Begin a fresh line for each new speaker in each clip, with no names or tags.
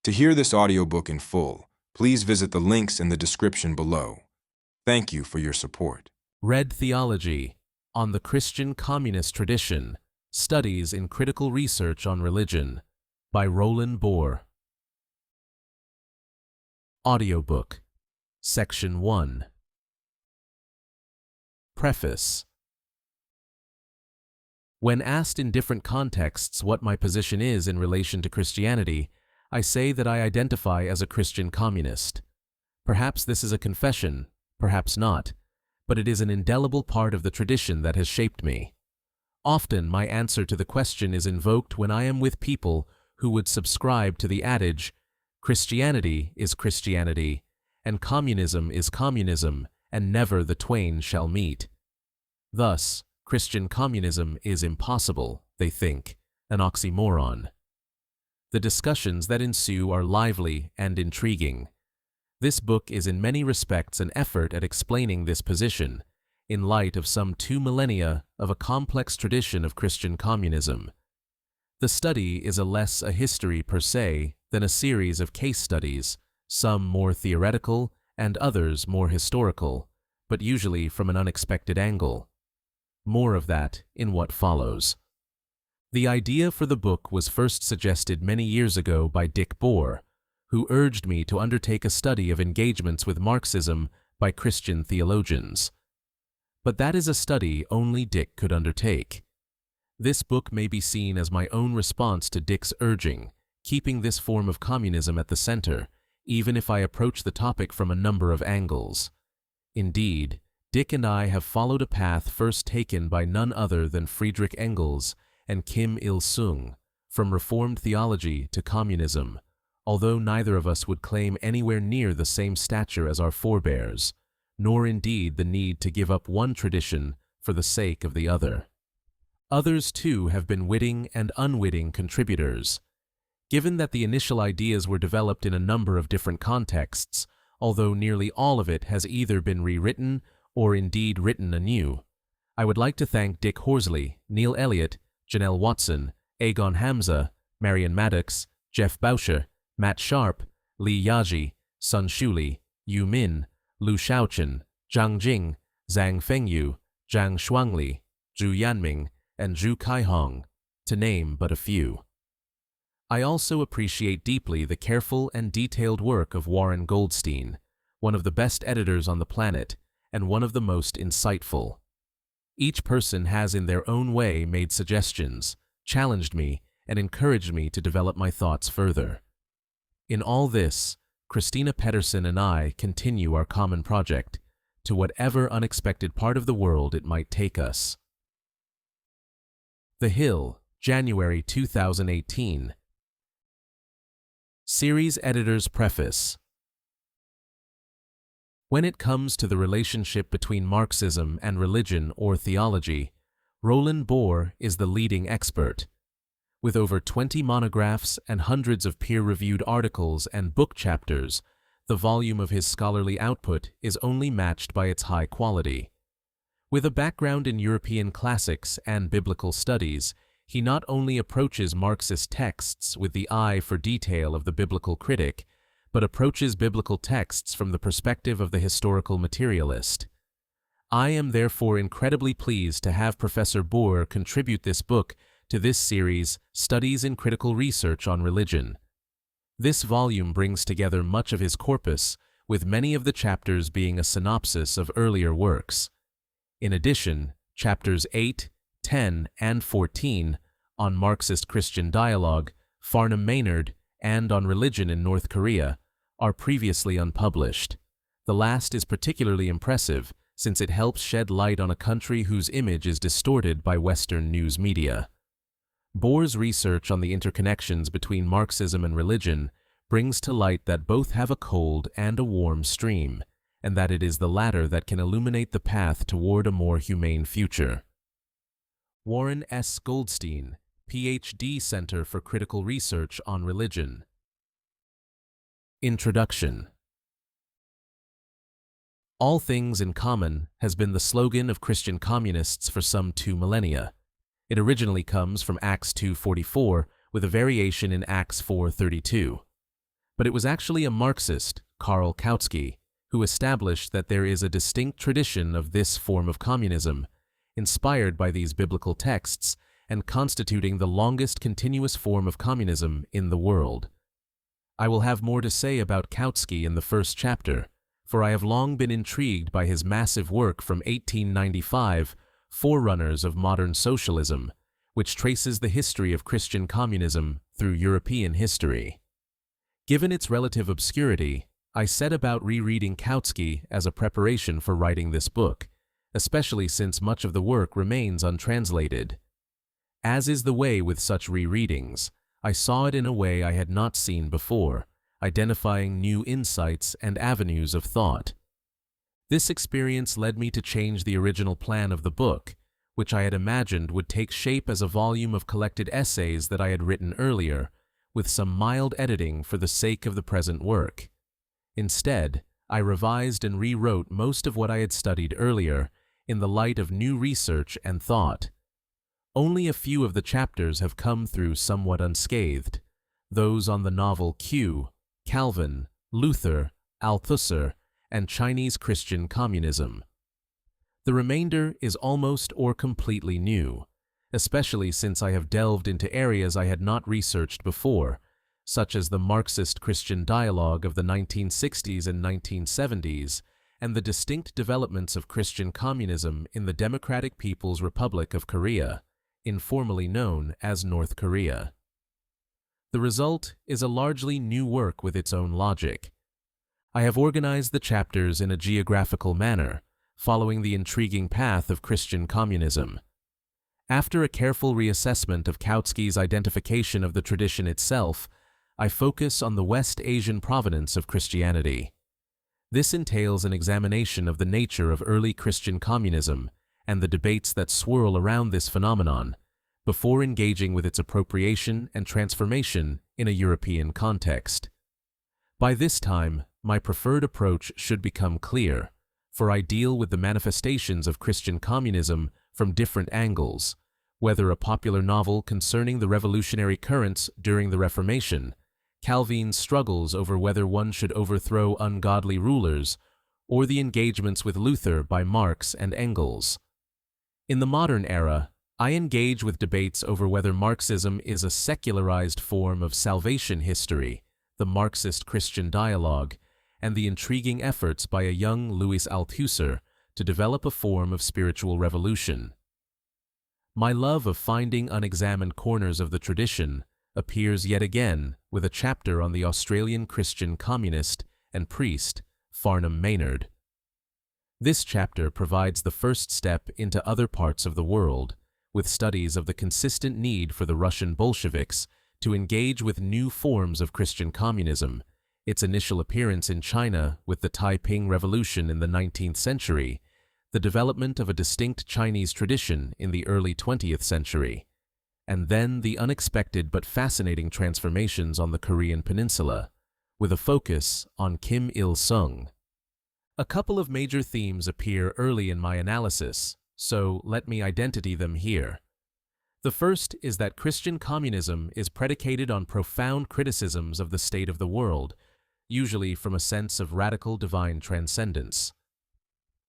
To hear this audiobook in full, please visit the links in the description below. Thank you for your support.
Read Theology on the Christian Communist Tradition, Studies in Critical Research on Religion by Roland Boer. Audiobook, Section 1. Preface. When asked in different contexts what my position is in relation to Christianity, I say that I identify as a Christian communist. Perhaps this is a confession, perhaps not, but it is an indelible part of the tradition that has shaped me. Often my answer to the question is invoked when I am with people who would subscribe to the adage, Christianity is Christianity, and communism is communism, and never the twain shall meet. Thus, Christian communism is impossible, they think, an oxymoron. The discussions that ensue are lively and intriguing. This book is in many respects an effort at explaining this position, in light of some 2 millennia of a complex tradition of Christian communism. The study is less a history per se than a series of case studies, some more theoretical and others more historical, but usually from an unexpected angle. More of that in what follows. The idea for the book was first suggested many years ago by Boer, who urged me to undertake a study of engagements with Marxism by Christian theologians. But that is a study only Dick could undertake. This book may be seen as my own response to Dick's urging, keeping this form of communism at the center, even if I approach the topic from a number of angles. Indeed, Dick and I have followed a path first taken by none other than Friedrich Engels and Kim Il-sung, from Reformed theology to communism, although neither of us would claim anywhere near the same stature as our forebears, nor indeed the need to give up one tradition for the sake of the other. Others, too, have been witting and unwitting contributors. Given that the initial ideas were developed in a number of different contexts, although nearly all of it has either been rewritten or indeed written anew, I would like to thank Dick Horsley, Neil Elliott, Janelle Watson, Egon Hamza, Marion Maddox, Jeff Bauscher, Matt Sharp, Li Yaji, Sun Shuli, Yu Min, Lu Shaochen, Zhang Jing, Zhang Fengyu, Zhang Shuangli, Zhu Yanming, and Zhu Kaihong, to name but a few. I also appreciate deeply the careful and detailed work of Warren Goldstein, one of the best editors on the planet and one of the most insightful. Each person has in their own way made suggestions, challenged me, and encouraged me to develop my thoughts further. In all this, Christina Pedersen and I continue our common project, to whatever unexpected part of the world it might take us. The Hill, January 2018. Series Editor's Preface. When it comes to the relationship between Marxism and religion or theology, Roland Boer is the leading expert. With over 20 monographs and hundreds of peer-reviewed articles and book chapters, the volume of his scholarly output is only matched by its high quality. With a background in European classics and biblical studies, he not only approaches Marxist texts with the eye for detail of the biblical critic, but approaches biblical texts from the perspective of the historical materialist. I am therefore incredibly pleased to have Professor Boer contribute this book to this series, Studies in Critical Research on Religion. This volume brings together much of his corpus, with many of the chapters being a synopsis of earlier works. In addition, chapters 8, 10, and 14 on Marxist-Christian dialogue, Farnham Maynard, and on religion in North Korea are previously unpublished. The last is particularly impressive since it helps shed light on a country whose image is distorted by Western news media. Boer's research on the interconnections between Marxism and religion brings to light that both have a cold and a warm stream, and that it is the latter that can illuminate the path toward a more humane future. Warren S. Goldstein, Ph.D. Center for Critical Research on Religion. Introduction. All things in common has been the slogan of Christian communists for some 2 millennia. It originally comes from Acts 2:44 with a variation in Acts 4:32. But it was actually a Marxist, Karl Kautsky, who established that there is a distinct tradition of this form of communism, inspired by these biblical texts and constituting the longest continuous form of communism in the world. I will have more to say about Kautsky in the first chapter, for I have long been intrigued by his massive work from 1895, Forerunners of Modern Socialism, which traces the history of Christian communism through European history. Given its relative obscurity, I set about rereading Kautsky as a preparation for writing this book, especially since much of the work remains untranslated. As is the way with such rereadings, I saw it in a way I had not seen before, identifying new insights and avenues of thought. This experience led me to change the original plan of the book, which I had imagined would take shape as a volume of collected essays that I had written earlier, with some mild editing for the sake of the present work. Instead, I revised and rewrote most of what I had studied earlier in the light of new research and thought. Only a few of the chapters have come through somewhat unscathed, those on the novel Q, Calvin, Luther, Althusser, and Chinese Christian communism. The remainder is almost or completely new, especially since I have delved into areas I had not researched before, such as the Marxist Christian dialogue of the 1960s and 1970s, and the distinct developments of Christian communism in the Democratic People's Republic of Korea, informally known as North Korea. The result is a largely new work with its own logic. I have organized the chapters in a geographical manner, following the intriguing path of Christian communism. After a careful reassessment of Kautsky's identification of the tradition itself, I focus on the West Asian provenance of Christianity. This entails an examination of the nature of early Christian communism and the debates that swirl around this phenomenon, before engaging with its appropriation and transformation in a European context. By this time, my preferred approach should become clear, for I deal with the manifestations of Christian communism from different angles, whether a popular novel concerning the revolutionary currents during the Reformation, Calvin's struggles over whether one should overthrow ungodly rulers, or the engagements with Luther by Marx and Engels. In the modern era, I engage with debates over whether Marxism is a secularized form of salvation history, the Marxist Christian dialogue, and the intriguing efforts by a young Louis Althusser to develop a form of spiritual revolution. My love of finding unexamined corners of the tradition appears yet again with a chapter on the Australian Christian communist and priest, Farnham Maynard. This chapter provides the first step into other parts of the world, with studies of the consistent need for the Russian Bolsheviks to engage with new forms of Christian communism, its initial appearance in China with the Taiping Revolution in the 19th century, the development of a distinct Chinese tradition in the early 20th century, and then the unexpected but fascinating transformations on the Korean peninsula, with a focus on Kim Il-sung. A couple of major themes appear early in my analysis, so let me identify them here. The first is that Christian communism is predicated on profound criticisms of the state of the world, usually from a sense of radical divine transcendence.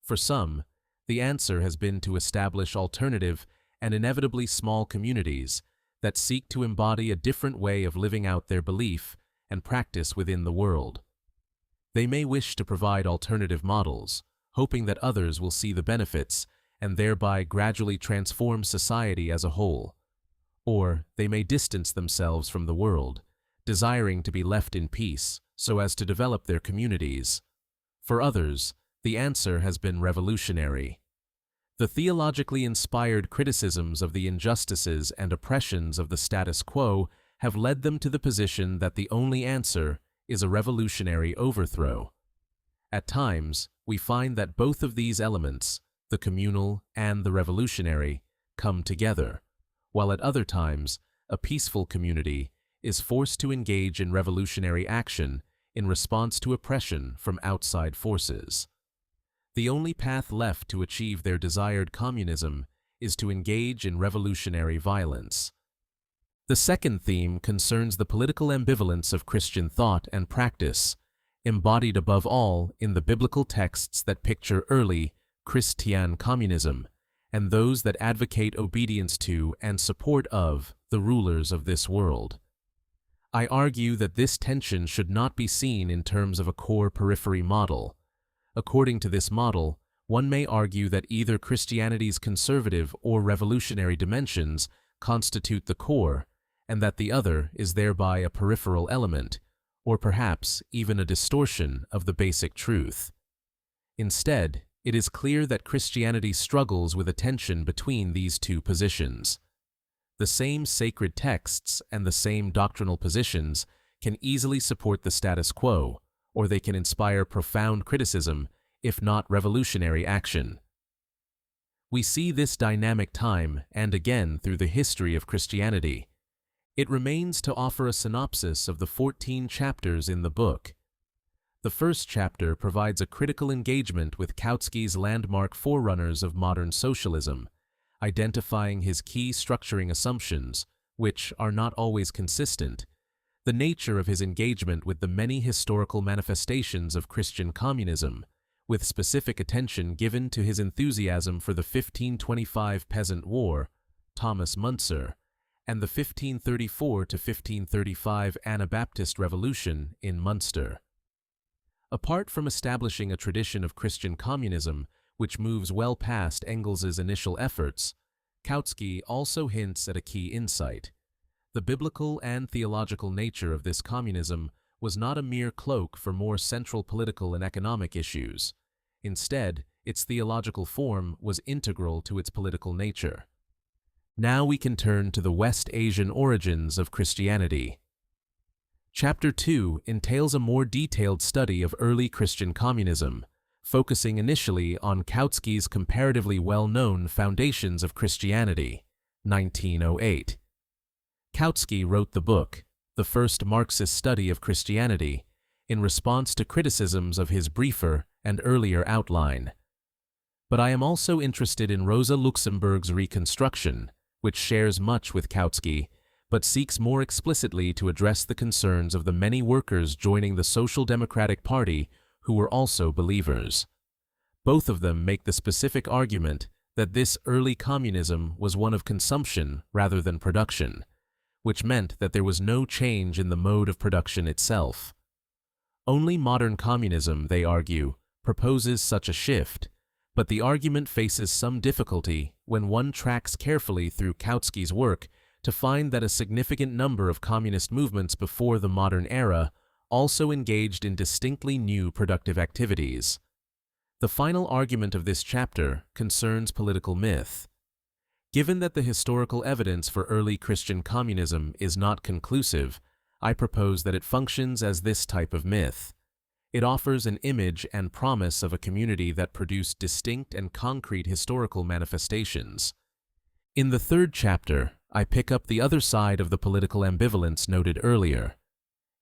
For some, the answer has been to establish alternative and inevitably small communities that seek to embody a different way of living out their belief and practice within the world. They may wish to provide alternative models, hoping that others will see the benefits and thereby gradually transform society as a whole. Or they may distance themselves from the world, desiring to be left in peace so as to develop their communities. For others, the answer has been revolutionary. The theologically inspired criticisms of the injustices and oppressions of the status quo have led them to the position that the only answer is a revolutionary overthrow. At times, we find that both of these elements, the communal and the revolutionary, come together, while at other times, a peaceful community is forced to engage in revolutionary action in response to oppression from outside forces. The only path left to achieve their desired communism is to engage in revolutionary violence. The second theme concerns the political ambivalence of Christian thought and practice, embodied above all in the biblical texts that picture early Christian communism and those that advocate obedience to and support of the rulers of this world. I argue that this tension should not be seen in terms of a core-periphery model. According to this model, one may argue that either Christianity's conservative or revolutionary dimensions constitute the core, and that the other is thereby a peripheral element, or perhaps even a distortion of the basic truth. Instead, it is clear that Christianity struggles with a tension between these two positions. The same sacred texts and the same doctrinal positions can easily support the status quo, or they can inspire profound criticism, if not revolutionary action. We see this dynamic time and again through the history of Christianity. It remains to offer a synopsis of the 14 chapters in the book. The first chapter provides a critical engagement with Kautsky's landmark forerunners of modern socialism, identifying his key structuring assumptions, which are not always consistent, the nature of his engagement with the many historical manifestations of Christian communism, with specific attention given to his enthusiasm for the 1525 Peasant War, Thomas Müntzer, and the 1534 to 1535 Anabaptist Revolution in Munster. Apart from establishing a tradition of Christian communism, which moves well past Engels's initial efforts, Kautsky also hints at a key insight. The biblical and theological nature of this communism was not a mere cloak for more central political and economic issues. Instead, its theological form was integral to its political nature. Now we can turn to the West Asian origins of Christianity. Chapter 2 entails a more detailed study of early Christian communism, focusing initially on Kautsky's comparatively well-known Foundations of Christianity, 1908. Kautsky wrote the book, the first Marxist study of Christianity, in response to criticisms of his briefer and earlier outline. But I am also interested in Rosa Luxemburg's reconstruction, which shares much with Kautsky, but seeks more explicitly to address the concerns of the many workers joining the Social Democratic Party who were also believers. Both of them make the specific argument that this early communism was one of consumption rather than production, which meant that there was no change in the mode of production itself. Only modern communism, they argue, proposes such a shift, but the argument faces some difficulty when one tracks carefully through Kautsky's work to find that a significant number of communist movements before the modern era also engaged in distinctly new productive activities. The final argument of this chapter concerns political myth. Given that the historical evidence for early Christian communism is not conclusive, I propose that it functions as this type of myth. It offers an image and promise of a community that produced distinct and concrete historical manifestations. In the third chapter, I pick up the other side of the political ambivalence noted earlier.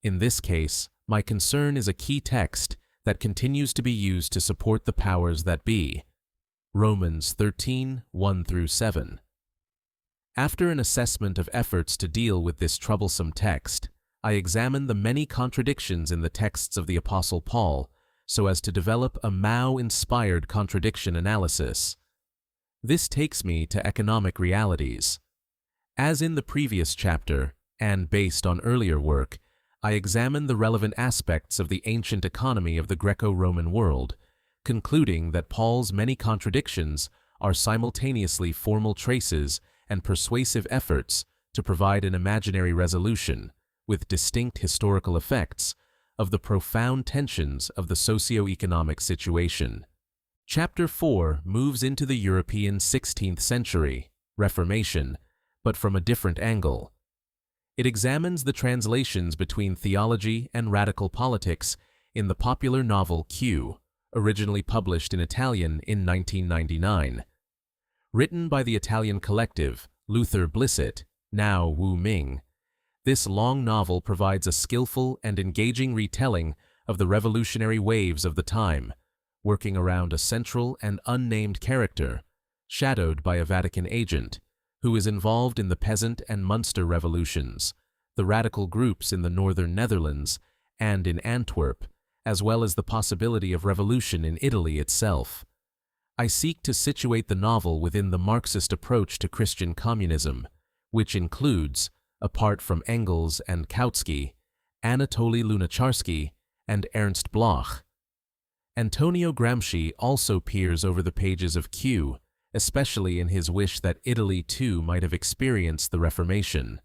In this case, my concern is a key text that continues to be used to support the powers that be. Romans 13, 1-7. After an assessment of efforts to deal with this troublesome text, I examine the many contradictions in the texts of the Apostle Paul so as to develop a Mao-inspired contradiction analysis. This takes me to economic realities. As in the previous chapter, and based on earlier work, I examine the relevant aspects of the ancient economy of the Greco-Roman world, concluding that Paul's many contradictions are simultaneously formal traces and persuasive efforts to provide an imaginary resolution, with distinct historical effects, of the profound tensions of the socio-economic situation. Chapter 4 moves into the European 16th century, Reformation, but from a different angle. It examines the translations between theology and radical politics in the popular novel Q, originally published in Italian in 1999. Written by the Italian collective Luther Blissett, now Wu Ming, this long novel provides a skillful and engaging retelling of the revolutionary waves of the time, working around a central and unnamed character, shadowed by a Vatican agent, who is involved in the Peasant and Munster revolutions, the radical groups in the northern Netherlands and in Antwerp, as well as the possibility of revolution in Italy itself. I seek to situate the novel within the Marxist approach to Christian communism, which includes, apart from Engels and Kautsky, Anatoly Lunacharsky, and Ernst Bloch. Antonio Gramsci also peers over the pages of Q, especially in his wish that Italy too might have experienced the Reformation.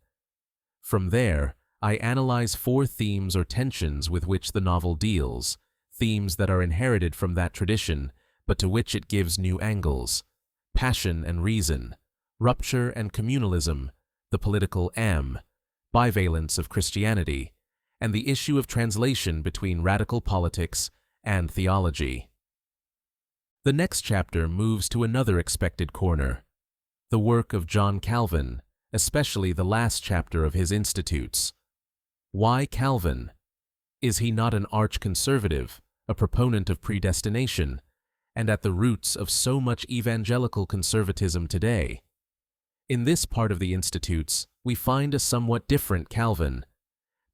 From there, I analyze 4 themes or tensions with which the novel deals, themes that are inherited from that tradition, but to which it gives new angles: passion and reason, rupture and communalism, the political bivalence of Christianity, and the issue of translation between radical politics and theology. The next chapter moves to another expected corner, the work of John Calvin, especially the last chapter of his Institutes. Why Calvin? Is he not an arch-conservative, a proponent of predestination, and at the roots of so much evangelical conservatism today? In this part of the Institutes, we find a somewhat different Calvin.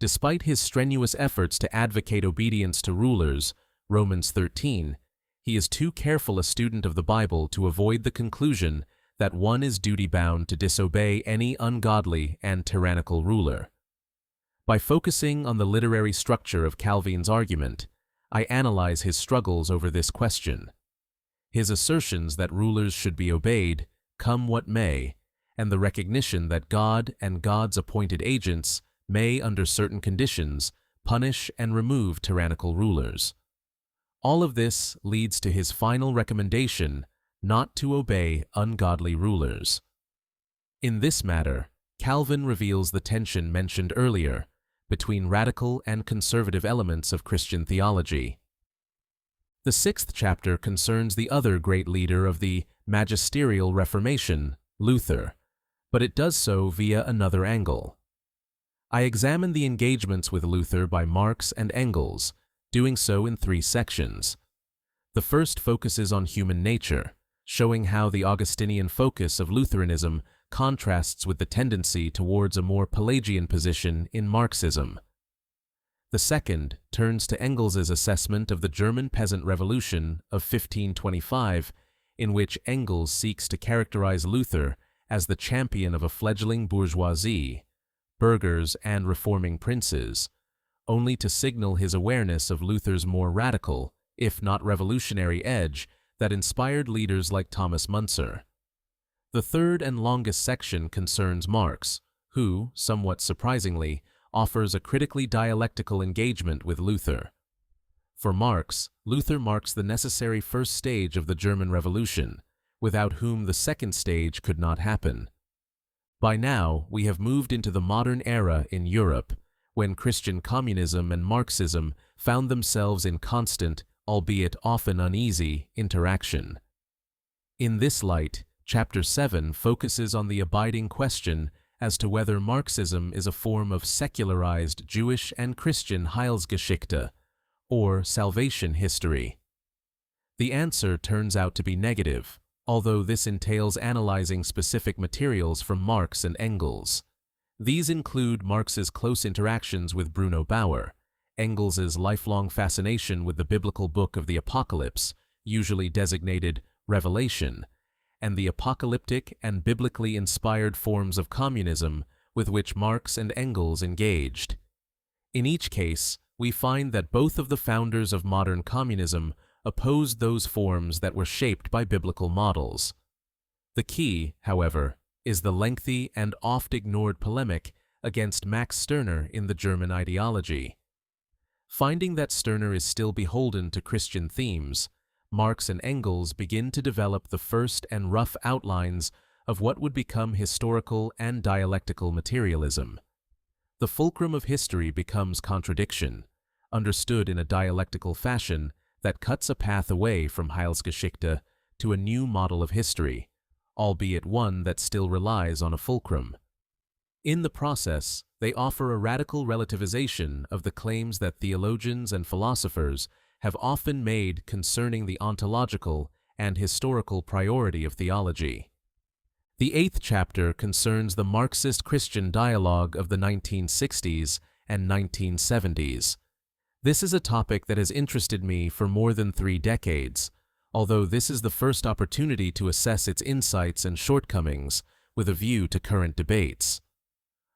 Despite his strenuous efforts to advocate obedience to rulers, Romans 13, he is too careful a student of the Bible to avoid the conclusion that one is duty-bound to disobey any ungodly and tyrannical ruler. By focusing on the literary structure of Calvin's argument, I analyze his struggles over this question. His assertions that rulers should be obeyed, come what may, and the recognition that God and God's appointed agents may, under certain conditions, punish and remove tyrannical rulers. All of this leads to his final recommendation not to obey ungodly rulers. In this matter, Calvin reveals the tension mentioned earlier between radical and conservative elements of Christian theology. The 6th chapter concerns the other great leader of the magisterial Reformation, Luther, but it does so via another angle. I examine the engagements with Luther by Marx and Engels, doing so in 3 sections. The first focuses on human nature, showing how the Augustinian focus of Lutheranism contrasts with the tendency towards a more Pelagian position in Marxism. The second turns to Engels's assessment of the German Peasant Revolution of 1525, in which Engels seeks to characterize Luther as the champion of a fledgling bourgeoisie, burghers and reforming princes, only to signal his awareness of Luther's more radical, if not revolutionary edge that inspired leaders like Thomas Müntzer. The third and longest section concerns Marx, who, somewhat surprisingly, offers a critically dialectical engagement with Luther. For Marx, Luther marks the necessary first stage of the German Revolution, without whom the second stage could not happen. By now, we have moved into the modern era in Europe, when Christian communism and Marxism found themselves in constant, albeit often uneasy, interaction. In this light, Chapter 7 focuses on the abiding question as to whether Marxism is a form of secularized Jewish and Christian Heilsgeschichte, or salvation history. The answer turns out to be negative, although this entails analyzing specific materials from Marx and Engels. These include Marx's close interactions with Bruno Boer, Engels's lifelong fascination with the biblical book of the Apocalypse, usually designated Revelation, and the apocalyptic and biblically inspired forms of communism with which Marx and Engels engaged. In each case, we find that both of the founders of modern communism opposed those forms that were shaped by biblical models. The key, however, is the lengthy and oft-ignored polemic against Max Stirner in the German ideology. Finding that Stirner is still beholden to Christian themes, Marx and Engels begin to develop the first and rough outlines of what would become historical and dialectical materialism. The fulcrum of history becomes contradiction, understood in a dialectical fashion that cuts a path away from Heilsgeschichte to a new model of history, albeit one that still relies on a fulcrum. In the process, they offer a radical relativization of the claims that theologians and philosophers have often made concerning the ontological and historical priority of theology. The 8th chapter concerns the Marxist-Christian dialogue of the 1960s and 1970s. This is a topic that has interested me for more than 3 decades, although this is the first opportunity to assess its insights and shortcomings with a view to current debates.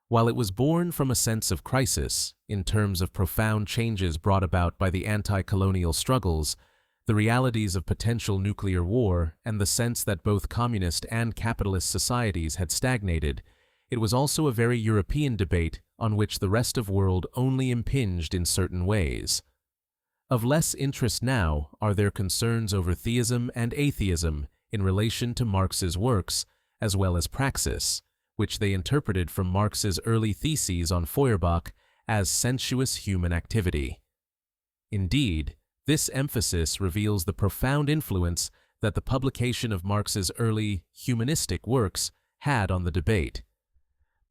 While it was born from a sense of crisis, in terms of profound changes brought about by the anti-colonial struggles, the realities of potential nuclear war, and the sense that both communist and capitalist societies had stagnated, it was also a very European debate on which the rest of the world only impinged in certain ways. Of less interest now are their concerns over theism and atheism in relation to Marx's works, as well as praxis, which they interpreted from Marx's early theses on Feuerbach as sensuous human activity. Indeed, this emphasis reveals the profound influence that the publication of Marx's early humanistic works had on the debate.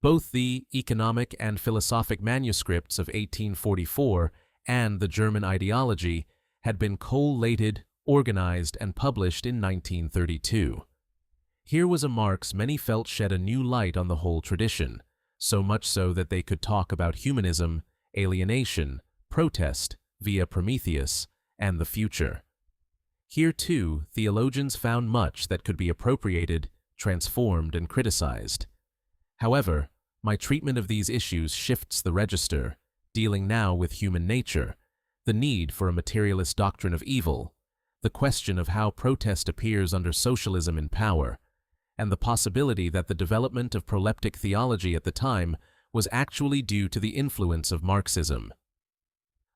Both the Economic and Philosophic manuscripts of 1844 and the German Ideology had been collated, organized, and published in 1932. Here was a Marx many felt shed a new light on the whole tradition, so much so that they could talk about humanism, alienation, protest, via Prometheus, and the future. Here, too, theologians found much that could be appropriated, transformed, and criticized. However, my treatment of these issues shifts the register, dealing now with human nature, the need for a materialist doctrine of evil, the question of how protest appears under socialism in power, and the possibility that the development of proleptic theology at the time was actually due to the influence of Marxism.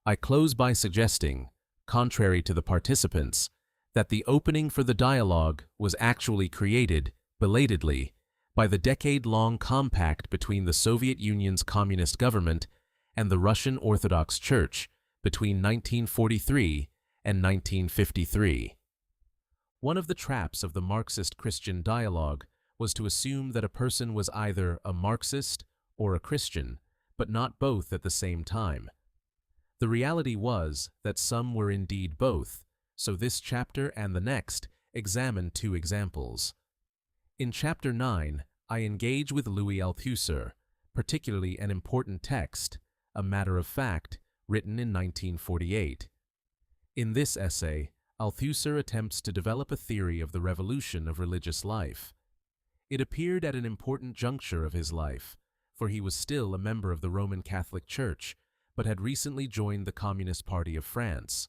I close by suggesting, contrary to the participants, that the opening for the dialogue was actually created, belatedly, by the decade-long compact between the Soviet Union's communist government and the Russian Orthodox Church between 1943 and 1953. One of the traps of the Marxist-Christian dialogue was to assume that a person was either a Marxist or a Christian, but not both at the same time. The reality was that some were indeed both, so this chapter and the next examine 2 examples. In Chapter 9, I engage with Louis Althusser, particularly an important text, A Matter of Fact, written in 1948. In this essay, Althusser attempts to develop a theory of the revolution of religious life. It appeared at an important juncture of his life, for he was still a member of the Roman Catholic Church, but had recently joined the Communist Party of France.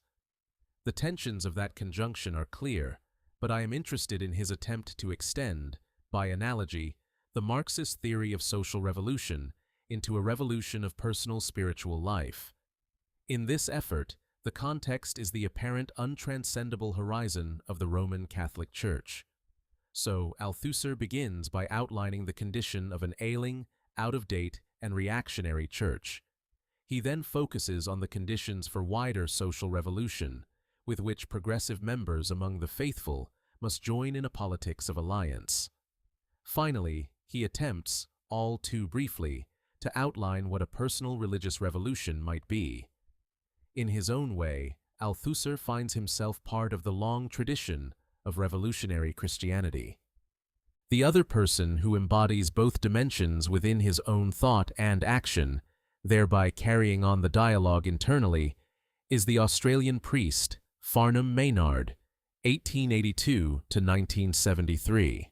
The tensions of that conjunction are clear, but I am interested in his attempt to extend, by analogy, the Marxist theory of social revolution into a revolution of personal spiritual life. In this effort, the context is the apparent untranscendable horizon of the Roman Catholic Church. So, Althusser begins by outlining the condition of an ailing, out-of-date, and reactionary church. He then focuses on the conditions for wider social revolution, with which progressive members among the faithful must join in a politics of alliance. Finally, he attempts, all too briefly, to outline what a personal religious revolution might be. In his own way, Althusser finds himself part of the long tradition of revolutionary Christianity. The other person who embodies both dimensions within his own thought and action, thereby carrying on the dialogue internally, is the Australian priest Farnham Maynard, 1882 to 1973.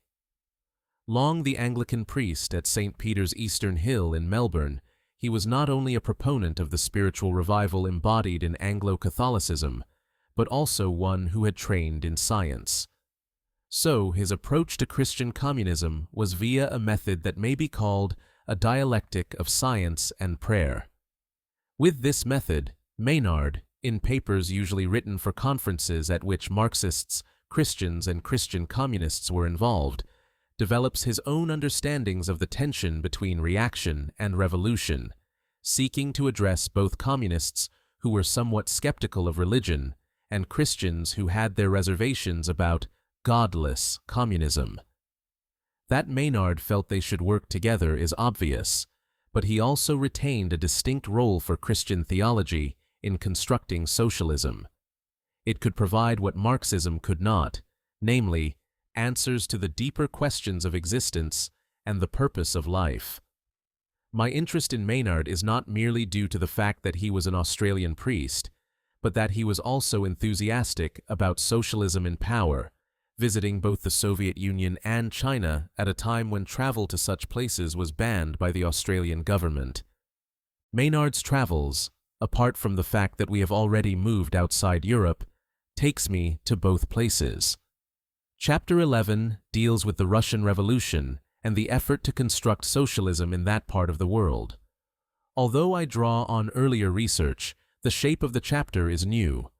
Long the Anglican priest at St. Peter's Eastern Hill in Melbourne, he was not only a proponent of the spiritual revival embodied in Anglo-Catholicism, but also one who had trained in science. So his approach to Christian communism was via a method that may be called a dialectic of science and prayer. With this method, Maynard, in papers usually written for conferences at which Marxists, Christians, and Christian communists were involved, develops his own understandings of the tension between reaction and revolution, seeking to address both communists who were somewhat skeptical of religion and Christians who had their reservations about godless communism. That Maynard felt they should work together is obvious, but he also retained a distinct role for Christian theology in constructing socialism. It could provide what Marxism could not, namely, answers to the deeper questions of existence and the purpose of life. My interest in Maynard is not merely due to the fact that he was an Australian priest, but that he was also enthusiastic about socialism in power, visiting both the Soviet Union and China at a time when travel to such places was banned by the Australian government. Maynard's travels, apart from the fact that we have already moved outside Europe, takes me to both places. Chapter 11 deals with the Russian Revolution and the effort to construct socialism in that part of the world. Although I draw on earlier research, the shape of the chapter is new.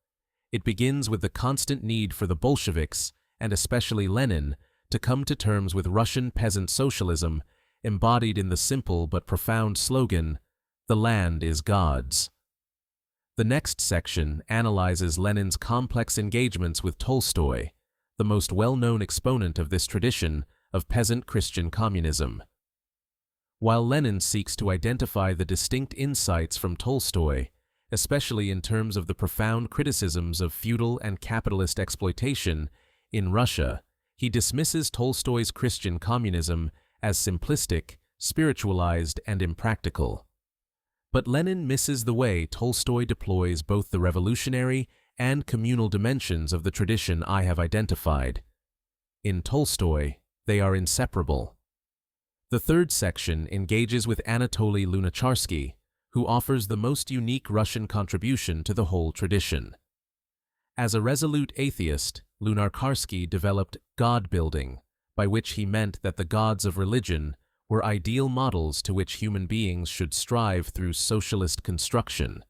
It begins with the constant need for the Bolsheviks, and especially Lenin, to come to terms with Russian peasant socialism, embodied in the simple but profound slogan, "The land is God's." The next section analyzes Lenin's complex engagements with Tolstoy, the most well-known exponent of this tradition of peasant Christian communism. While Lenin seeks to identify the distinct insights from Tolstoy, especially in terms of the profound criticisms of feudal and capitalist exploitation in Russia, he dismisses Tolstoy's Christian communism as simplistic, spiritualized, and impractical. But Lenin misses the way Tolstoy deploys both the revolutionary and communal dimensions of the tradition I have identified. In Tolstoy, they are inseparable. The third section engages with Anatoly Lunacharsky, who offers the most unique Russian contribution to the whole tradition. As a resolute atheist, Lunacharsky developed God-building, by which he meant that the gods of religion were ideal models to which human beings should strive through socialist construction.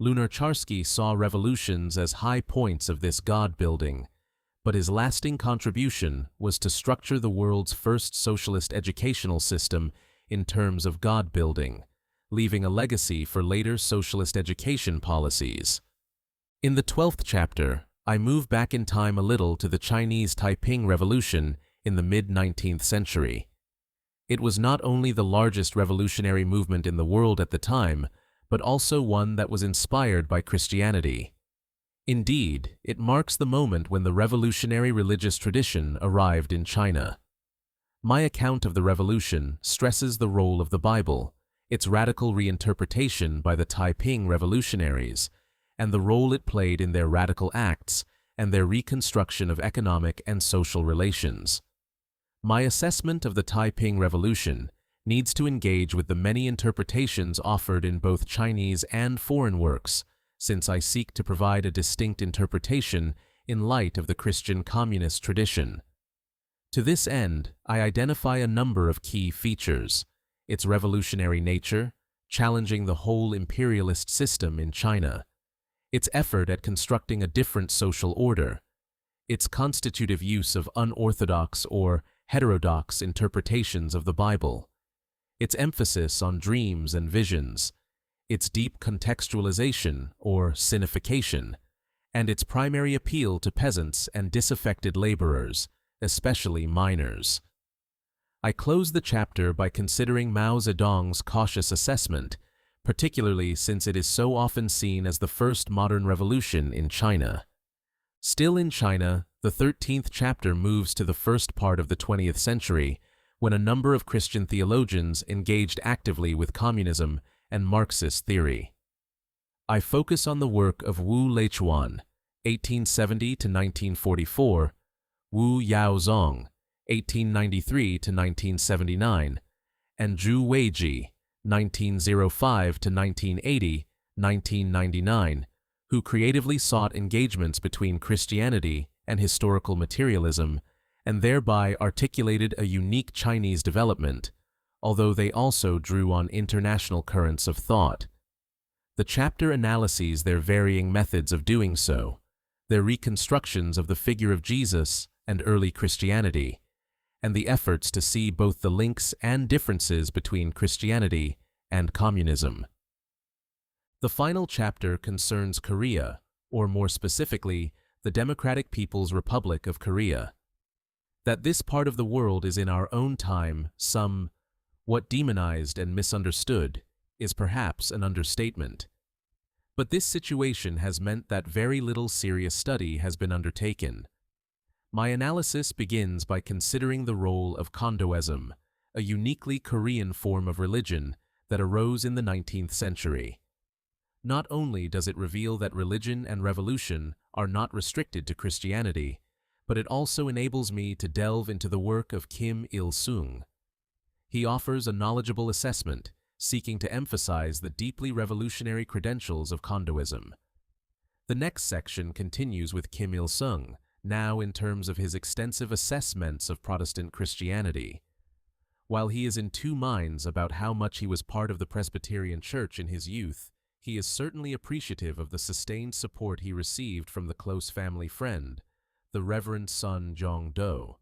Lunacharsky saw revolutions as high points of this God-building, but his lasting contribution was to structure the world's first socialist educational system in terms of God-building, leaving a legacy for later socialist education policies. In the 12th chapter, I move back in time a little to the Chinese Taiping Revolution in the mid-19th century. It was not only the largest revolutionary movement in the world at the time, but also one that was inspired by Christianity. Indeed, it marks the moment when the revolutionary religious tradition arrived in China. My account of the revolution stresses the role of the Bible, its radical reinterpretation by the Taiping revolutionaries, and the role it played in their radical acts and their reconstruction of economic and social relations. My assessment of the Taiping Revolution needs to engage with the many interpretations offered in both Chinese and foreign works, since I seek to provide a distinct interpretation in light of the Christian communist tradition. To this end, I identify a number of key features: its revolutionary nature, challenging the whole imperialist system in China; its effort at constructing a different social order; its constitutive use of unorthodox or heterodox interpretations of the Bible; its emphasis on dreams and visions; its deep contextualization or sinification; and its primary appeal to peasants and disaffected laborers, especially miners. I close the chapter by considering Mao Zedong's cautious assessment, particularly since it is so often seen as the first modern revolution in China. Still in China, the 13th chapter moves to the first part of the 20th century, when a number of Christian theologians engaged actively with communism and Marxist theory. I focus on the work of Wu Leichuan, 1870 to 1944, Wu Yaozong, 1893 to 1979, and Zhu Weiji, 1905 to 1980, 1999, who creatively sought engagements between Christianity and historical materialism, and thereby articulated a unique Chinese development, although they also drew on international currents of thought. The chapter analyses their varying methods of doing so, their reconstructions of the figure of Jesus and early Christianity, and the efforts to see both the links and differences between Christianity and communism. The final chapter concerns Korea, or more specifically, the Democratic People's Republic of Korea. That this part of the world is in our own time somewhat demonized and misunderstood is perhaps an understatement. But this situation has meant that very little serious study has been undertaken. My analysis begins by considering the role of Kondoism, a uniquely Korean form of religion that arose in the 19th century. Not only does it reveal that religion and revolution are not restricted to Christianity, but it also enables me to delve into the work of Kim Il-sung. He offers a knowledgeable assessment, seeking to emphasize the deeply revolutionary credentials of Kondoism. The next section continues with Kim Il-sung, now in terms of his extensive assessments of Protestant Christianity. While he is in two minds about how much he was part of the Presbyterian Church in his youth, he is certainly appreciative of the sustained support he received from the close family friend, the Reverend Sun Jong-do.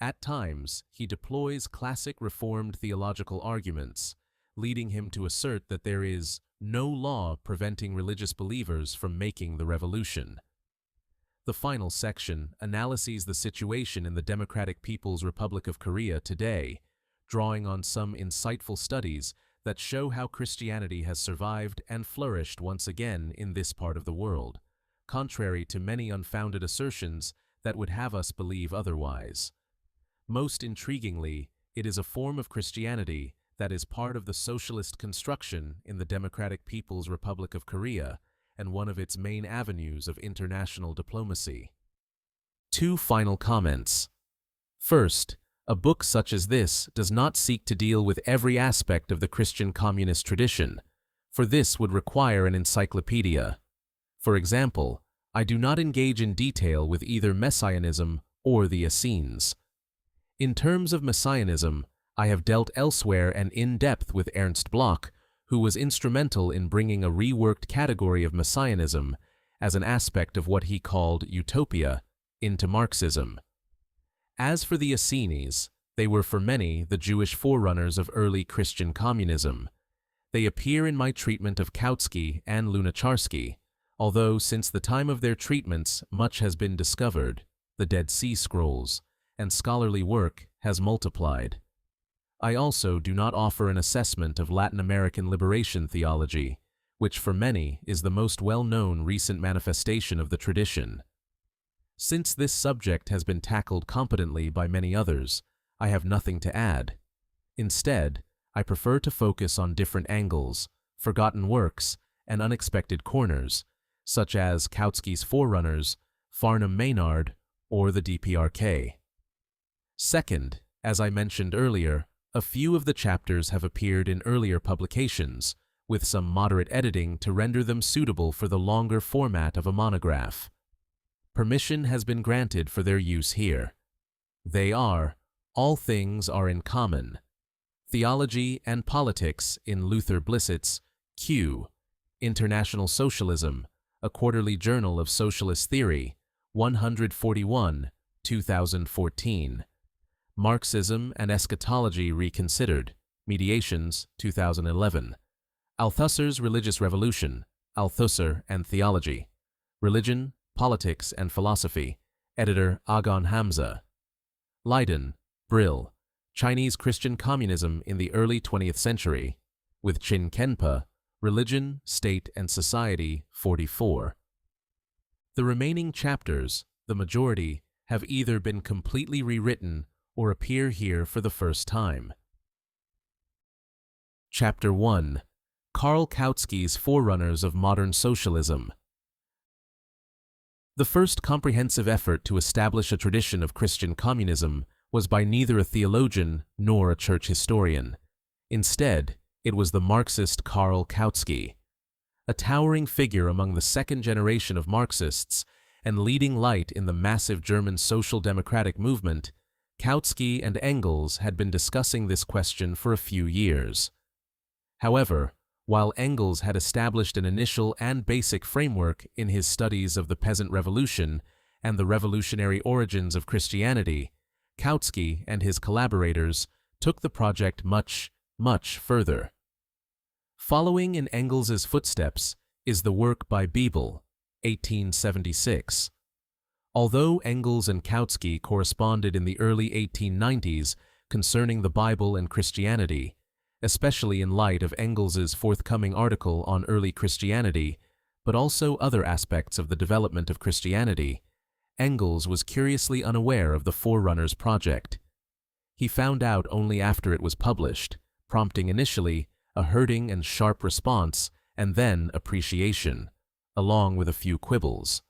At times, he deploys classic Reformed theological arguments, leading him to assert that there is no law preventing religious believers from making the revolution. The final section analyses the situation in the Democratic People's Republic of Korea today, drawing on some insightful studies that show how Christianity has survived and flourished once again in this part of the world, contrary to many unfounded assertions that would have us believe otherwise. Most intriguingly, it is a form of Christianity that is part of the socialist construction in the Democratic People's Republic of Korea and one of its main avenues of international diplomacy. Two final comments. First, a book such as this does not seek to deal with every aspect of the Christian communist tradition, for this would require an encyclopedia. For example, I do not engage in detail with either Messianism or the Essenes. In terms of Messianism, I have dealt elsewhere and in depth with Ernst Bloch, who was instrumental in bringing a reworked category of Messianism as an aspect of what he called utopia into Marxism. As for the Essenes, they were for many the Jewish forerunners of early Christian communism. They appear in my treatment of Kautsky and Lunacharsky, although since the time of their treatments much has been discovered, the Dead Sea Scrolls, and scholarly work has multiplied. I also do not offer an assessment of Latin American liberation theology, which for many is the most well-known recent manifestation of the tradition. Since this subject has been tackled competently by many others, I have nothing to add. Instead, I prefer to focus on different angles, forgotten works, and unexpected corners, such as Kautsky's forerunners, Farnham Maynard, or the DPRK. Second, as I mentioned earlier, a few of the chapters have appeared in earlier publications, with some moderate editing to render them suitable for the longer format of a monograph. Permission has been granted for their use here. They are, All Things Are in Common, Theology and Politics in Luther Blissett's Q, International Socialism, a Quarterly Journal of Socialist Theory, 141, 2014. Marxism and Eschatology Reconsidered, Mediations, 2011. Althusser's Religious Revolution, Althusser and Theology, Religion, Politics and Philosophy, Editor Agon Hamza. Leiden, Brill, Chinese Christian Communism in the Early 20th Century, with Chin Kenpa, Religion, State and Society, 44. The remaining chapters, the majority, have either been completely rewritten or appear here for the first time. Chapter 1. Karl Kautsky's Forerunners of Modern Socialism. The first comprehensive effort to establish a tradition of Christian communism was by neither a theologian nor a church historian. Instead, it was the Marxist Karl Kautsky. A towering figure among the second generation of Marxists and leading light in the massive German social democratic movement, Kautsky and Engels had been discussing this question for a few years. However, while Engels had established an initial and basic framework in his studies of the Peasant Revolution and the revolutionary origins of Christianity, Kautsky and his collaborators took the project much, much further. Following in Engels's footsteps is the work by Bebel, 1876. Although Engels and Kautsky corresponded in the early 1890s concerning the Bible and Christianity, especially in light of Engels's forthcoming article on early Christianity, but also other aspects of the development of Christianity, Engels was curiously unaware of the Forerunners project. He found out only after it was published, prompting initially a hurting and sharp response and then appreciation, along with a few quibbles.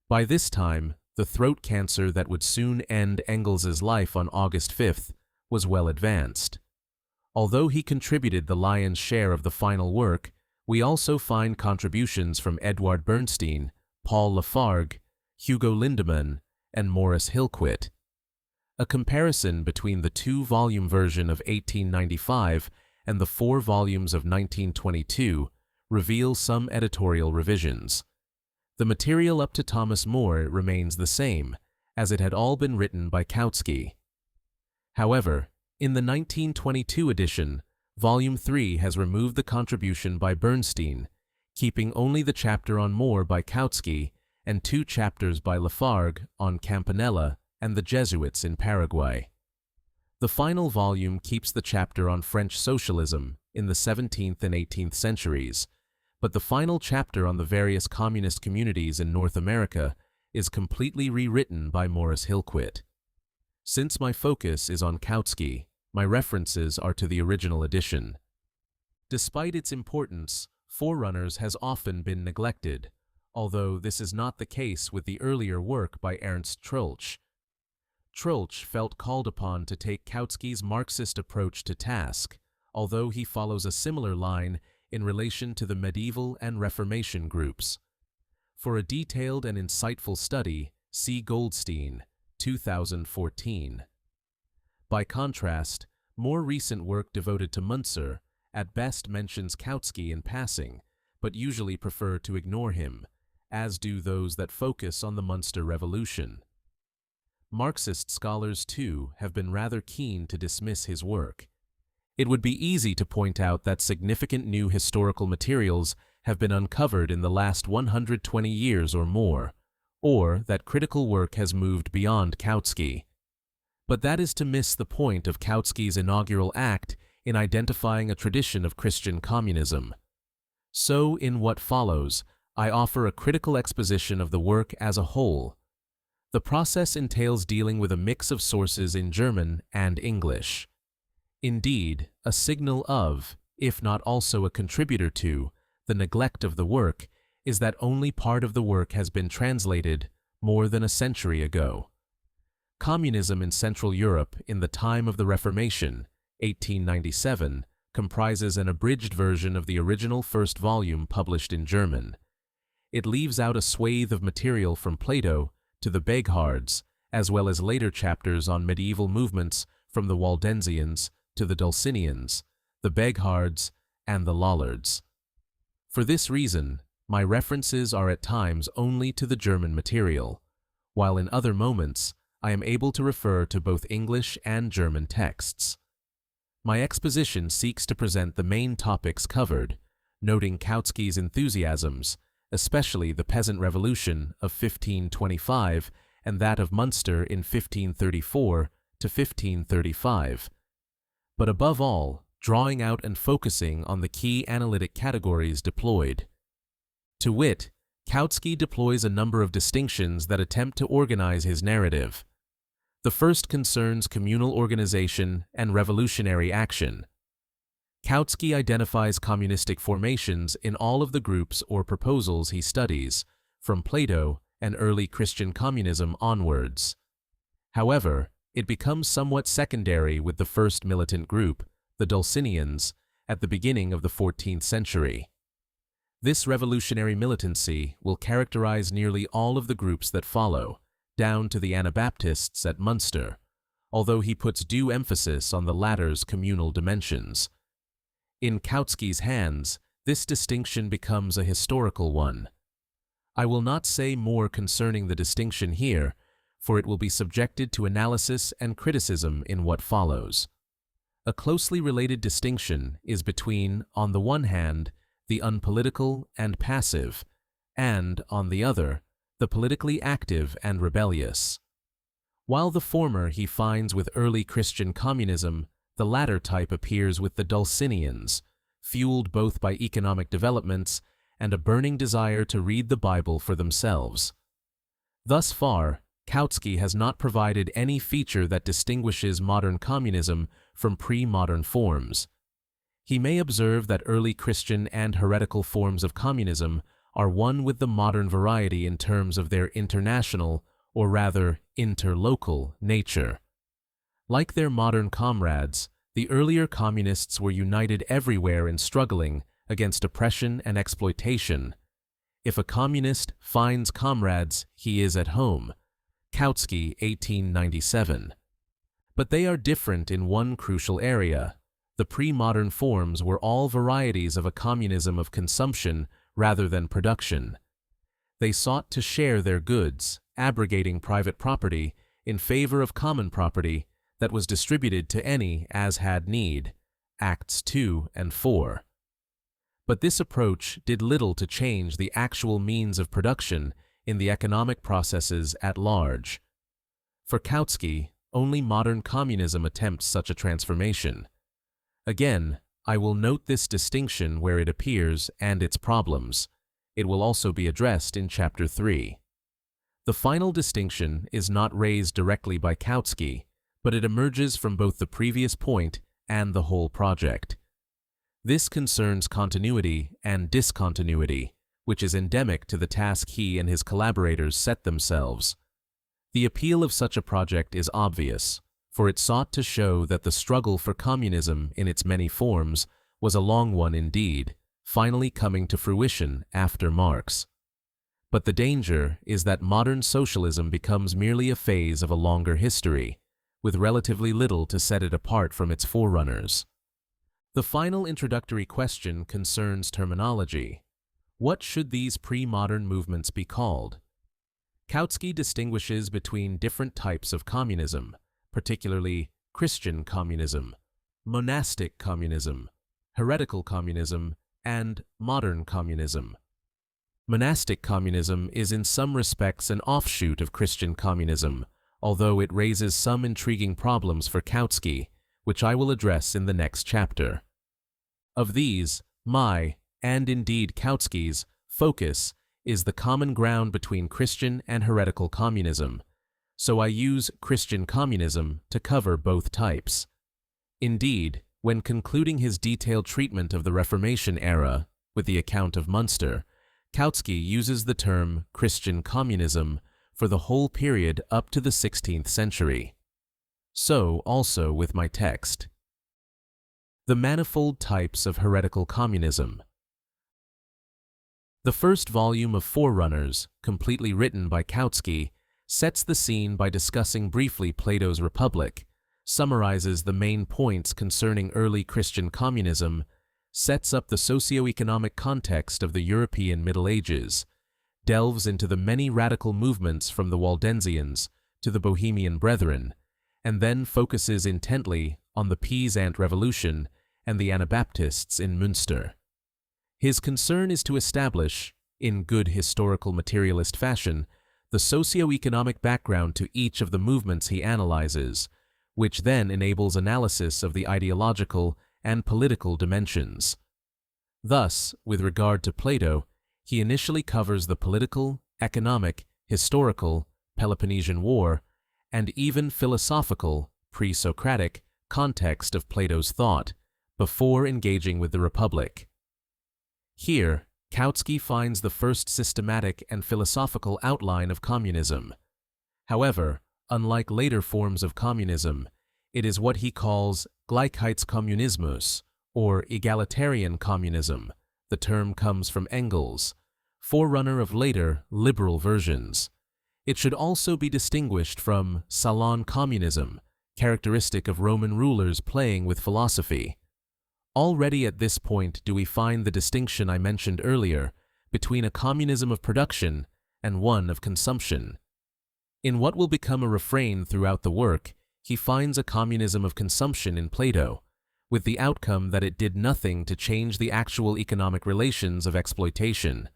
By this time, the throat cancer that would soon end Engels's life on August 5th was well advanced. Although he contributed the lion's share of the final work, we also find contributions from Edward Bernstein, Paul Lafargue, Hugo Lindemann, and Maurice Hillquit. A comparison between the two-volume version of 1895 and the 4 volumes of 1922 reveals some editorial revisions. The material up to Thomas More remains the same, as it had all been written by Kautsky. However, in the 1922 edition, Volume 3 has removed the contribution by Bernstein, keeping only the chapter on More by Kautsky and 2 chapters by Lafargue on Campanella and the Jesuits in Paraguay. The final volume keeps the chapter on French socialism in the 17th and 18th centuries, but the final chapter on the various communist communities in North America is completely rewritten by Maurice Hillquit. Since my focus is on Kautsky, my references are to the original edition. Despite its importance, Forerunners has often been neglected, although this is not the case with the earlier work by Ernst Troeltsch. Troeltsch felt called upon to take Kautsky's Marxist approach to task, although he follows a similar line in relation to the medieval and Reformation groups. For a detailed and insightful study, see Goldstein, 2014. By contrast, more recent work devoted to Münzer at best mentions Kautsky in passing, but usually prefer to ignore him, as do those that focus on the Münster Revolution. Marxist scholars, too, have been rather keen to dismiss his work. It would be easy to point out that significant new historical materials have been uncovered in the last 120 years or more, or that critical work has moved beyond Kautsky. But that is to miss the point of Kautsky's inaugural act in identifying a tradition of Christian communism. So, in what follows, I offer a critical exposition of the work as a whole. The process entails dealing with a mix of sources in German and English. Indeed, a signal of, if not also a contributor to, the neglect of the work is that only part of the work has been translated more than a century ago. Communism in Central Europe in the time of the Reformation, 1897, comprises an abridged version of the original first volume published in German. It leaves out a swathe of material from Plato to the Beghards, as well as later chapters on medieval movements from the Waldensians to the Dulcinians, the Beghards, and the Lollards. For this reason, my references are at times only to the German material, while in other moments I am able to refer to both English and German texts. My exposition seeks to present the main topics covered, noting Kautsky's enthusiasms, especially the Peasant Revolution of 1525 and that of Münster in 1534 to 1535. But above all, drawing out and focusing on the key analytic categories deployed. To wit, Kautsky deploys a number of distinctions that attempt to organize his narrative. The first concerns communal organization and revolutionary action. Kautsky identifies communistic formations in all of the groups or proposals he studies, from Plato and early Christian communism onwards. However, it becomes somewhat secondary with the first militant group, the Dulcinians, at the beginning of the 14th century. This revolutionary militancy will characterize nearly all of the groups that follow, down to the Anabaptists at Münster, although he puts due emphasis on the latter's communal dimensions. In Kautsky's hands, this distinction becomes a historical one. I will not say more concerning the distinction here, for it will be subjected to analysis and criticism in what follows. A closely related distinction is between, on the one hand, the unpolitical and passive, and, on the other, the politically active and rebellious. While the former he finds with early Christian communism, the latter type appears with the Dulcinians, fueled both by economic developments and a burning desire to read the Bible for themselves. Thus far, Kautsky has not provided any feature that distinguishes modern communism from pre-modern forms. He may observe that early Christian and heretical forms of communism are one with the modern variety in terms of their international, or rather interlocal, nature. Like their modern comrades, the earlier communists were united everywhere in struggling against oppression and exploitation. If a communist finds comrades, he is at home. Kautsky, 1897. But they are different in one crucial area. The pre-modern forms were all varieties of a communism of consumption rather than production. They sought to share their goods, abrogating private property in favor of common property that was distributed to any as had need. Acts 2 and 4. But this approach did little to change the actual means of production in the economic processes at large. For Kautsky, only modern communism attempts such a transformation. Again, I will note this distinction where it appears and its problems. It will also be addressed in Chapter 3. The final distinction is not raised directly by Kautsky, but it emerges from both the previous point and the whole project. This concerns continuity and discontinuity, which is endemic to the task he and his collaborators set themselves. The appeal of such a project is obvious, for it sought to show that the struggle for communism in its many forms was a long one indeed, finally coming to fruition after Marx. But the danger is that modern socialism becomes merely a phase of a longer history, with relatively little to set it apart from its forerunners. The final introductory question concerns terminology. What should these pre-modern movements be called? Kautsky distinguishes between different types of communism, particularly Christian communism, monastic communism, heretical communism, and modern communism. Monastic communism is in some respects an offshoot of Christian communism, although it raises some intriguing problems for Kautsky, which I will address in the next chapter. Of these, my, and indeed Kautsky's, focus is the common ground between Christian and heretical communism, so I use Christian communism to cover both types. Indeed, when concluding his detailed treatment of the Reformation era with the account of Munster, Kautsky uses the term Christian communism for the whole period up to the 16th century. So also with my text. The manifold types of heretical communism. The first volume of Forerunners, completely written by Kautsky, sets the scene by discussing briefly Plato's Republic, summarizes the main points concerning early Christian communism, sets up the socio-economic context of the European Middle Ages, delves into the many radical movements from the Waldensians to the Bohemian Brethren, and then focuses intently on the Peasant Revolution and the Anabaptists in Münster. His concern is to establish, in good historical materialist fashion, the socio-economic background to each of the movements he analyzes, which then enables analysis of the ideological and political dimensions. Thus, with regard to Plato, he initially covers the political, economic, historical, Peloponnesian War, and even philosophical, pre-Socratic, context of Plato's thought, before engaging with the Republic. Here, Kautsky finds the first systematic and philosophical outline of communism. However, unlike later forms of communism, it is what he calls Gleichheitskommunismus, or egalitarian communism. The term comes from Engels, forerunner of later liberal versions. It should also be distinguished from salon communism, characteristic of Roman rulers playing with philosophy. Already at this point do we find the distinction I mentioned earlier between a communism of production and one of consumption. In what will become a refrain throughout the work, he finds a communism of consumption in Plato, with the outcome that it did nothing to change the actual economic relations of exploitation.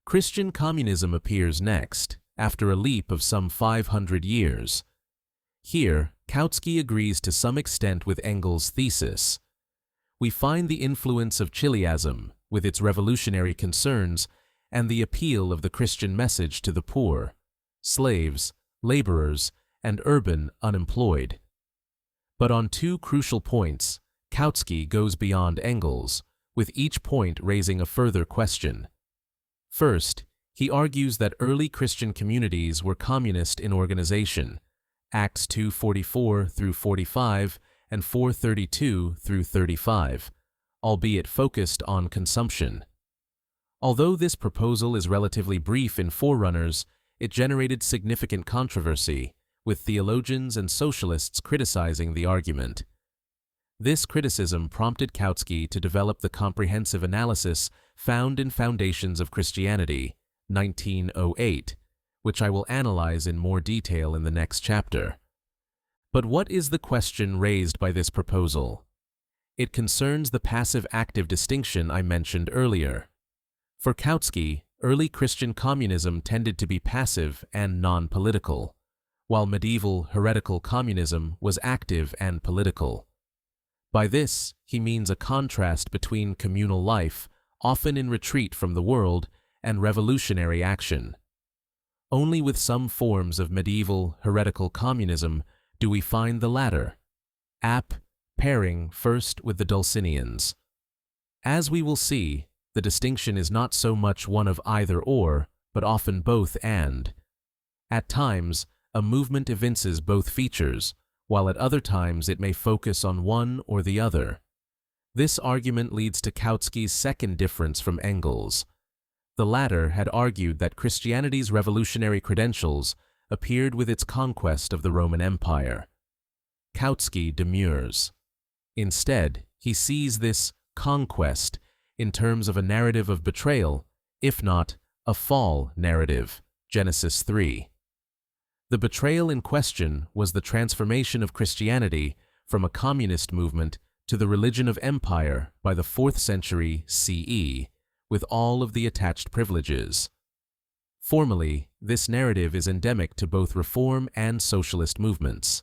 Christian communism appears next, after a leap of some 500 years. Here, Kautsky agrees to some extent with Engels' thesis. We find the influence of Chiliasm, with its revolutionary concerns, and the appeal of the Christian message to the poor. slaves, laborers, and urban unemployed. But on two crucial points, Kautsky goes beyond Engels, with each point raising a further question. First, he argues that early Christian communities were communist in organization, Acts 2:44 through 45 and 4:32 through 35, albeit focused on consumption. Although this proposal is relatively brief in Forerunners, it generated significant controversy, with theologians and socialists criticizing the argument. This criticism prompted Kautsky to develop the comprehensive analysis found in Foundations of Christianity, 1908, which I will analyze in more detail in the next chapter. But what is the question raised by this proposal? It concerns the passive-active distinction I mentioned earlier. For Kautsky, early Christian communism tended to be passive and non-political, while medieval heretical communism was active and political. By this, he means a contrast between communal life, often in retreat from the world, and revolutionary action. Only with some forms of medieval heretical communism do we find the latter, pairing first with the Dulcinians. As we will see, the distinction is not so much one of either or, but often both and. At times, a movement evinces both features, while at other times it may focus on one or the other. This argument leads to Kautsky's second difference from Engels. The latter had argued that Christianity's revolutionary credentials appeared with its conquest of the Roman Empire. Kautsky demurs. Instead, he sees this conquest in terms of a narrative of betrayal, if not a fall narrative, Genesis 3. The betrayal in question was the transformation of Christianity from a communist movement to the religion of empire by the 4th century CE, with all of the attached privileges. Formally, this narrative is endemic to both reform and socialist movements.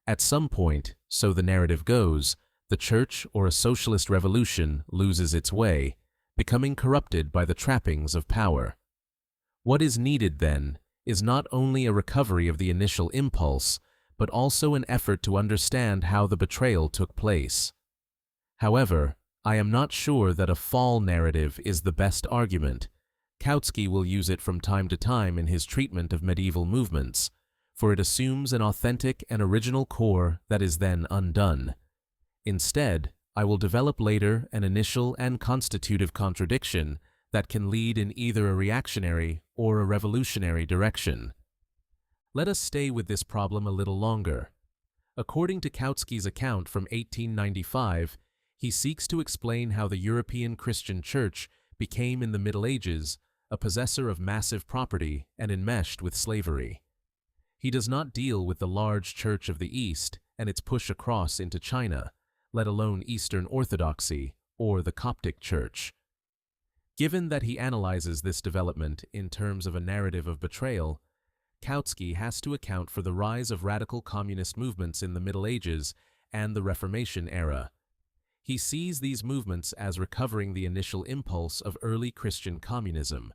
At some point, so the narrative goes, the church or a socialist revolution loses its way, becoming corrupted by the trappings of power. What is needed, then, is not only a recovery of the initial impulse, but also an effort to understand how the betrayal took place. However, I am not sure that a fall narrative is the best argument. Kautsky will use it from time to time in his treatment of medieval movements, for it assumes an authentic and original core that is then undone. Instead, I will develop later an initial and constitutive contradiction that can lead in either a reactionary or a revolutionary direction. Let us stay with this problem a little longer. According to Kautsky's account from 1895, he seeks to explain how the European Christian Church became in the Middle Ages a possessor of massive property and enmeshed with slavery. He does not deal with the large Church of the East and its push across into China, let alone Eastern Orthodoxy or the Coptic Church. Given that he analyzes this development in terms of a narrative of betrayal, Kautsky has to account for the rise of radical communist movements in the Middle Ages and the Reformation era. He sees these movements as recovering the initial impulse of early Christian communism,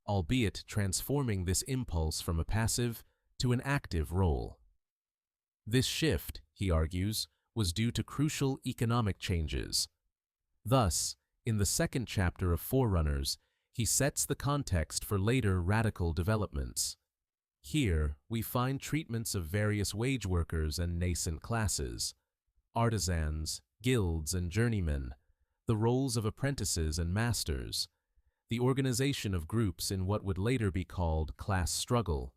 albeit transforming this impulse from a passive to an active role. This shift, he argues, was due to crucial economic changes. Thus, in the second chapter of Forerunners, he sets the context for later radical developments. Here, we find treatments of various wage workers and nascent classes, artisans, guilds and journeymen, the roles of apprentices and masters, the organization of groups in what would later be called class struggle,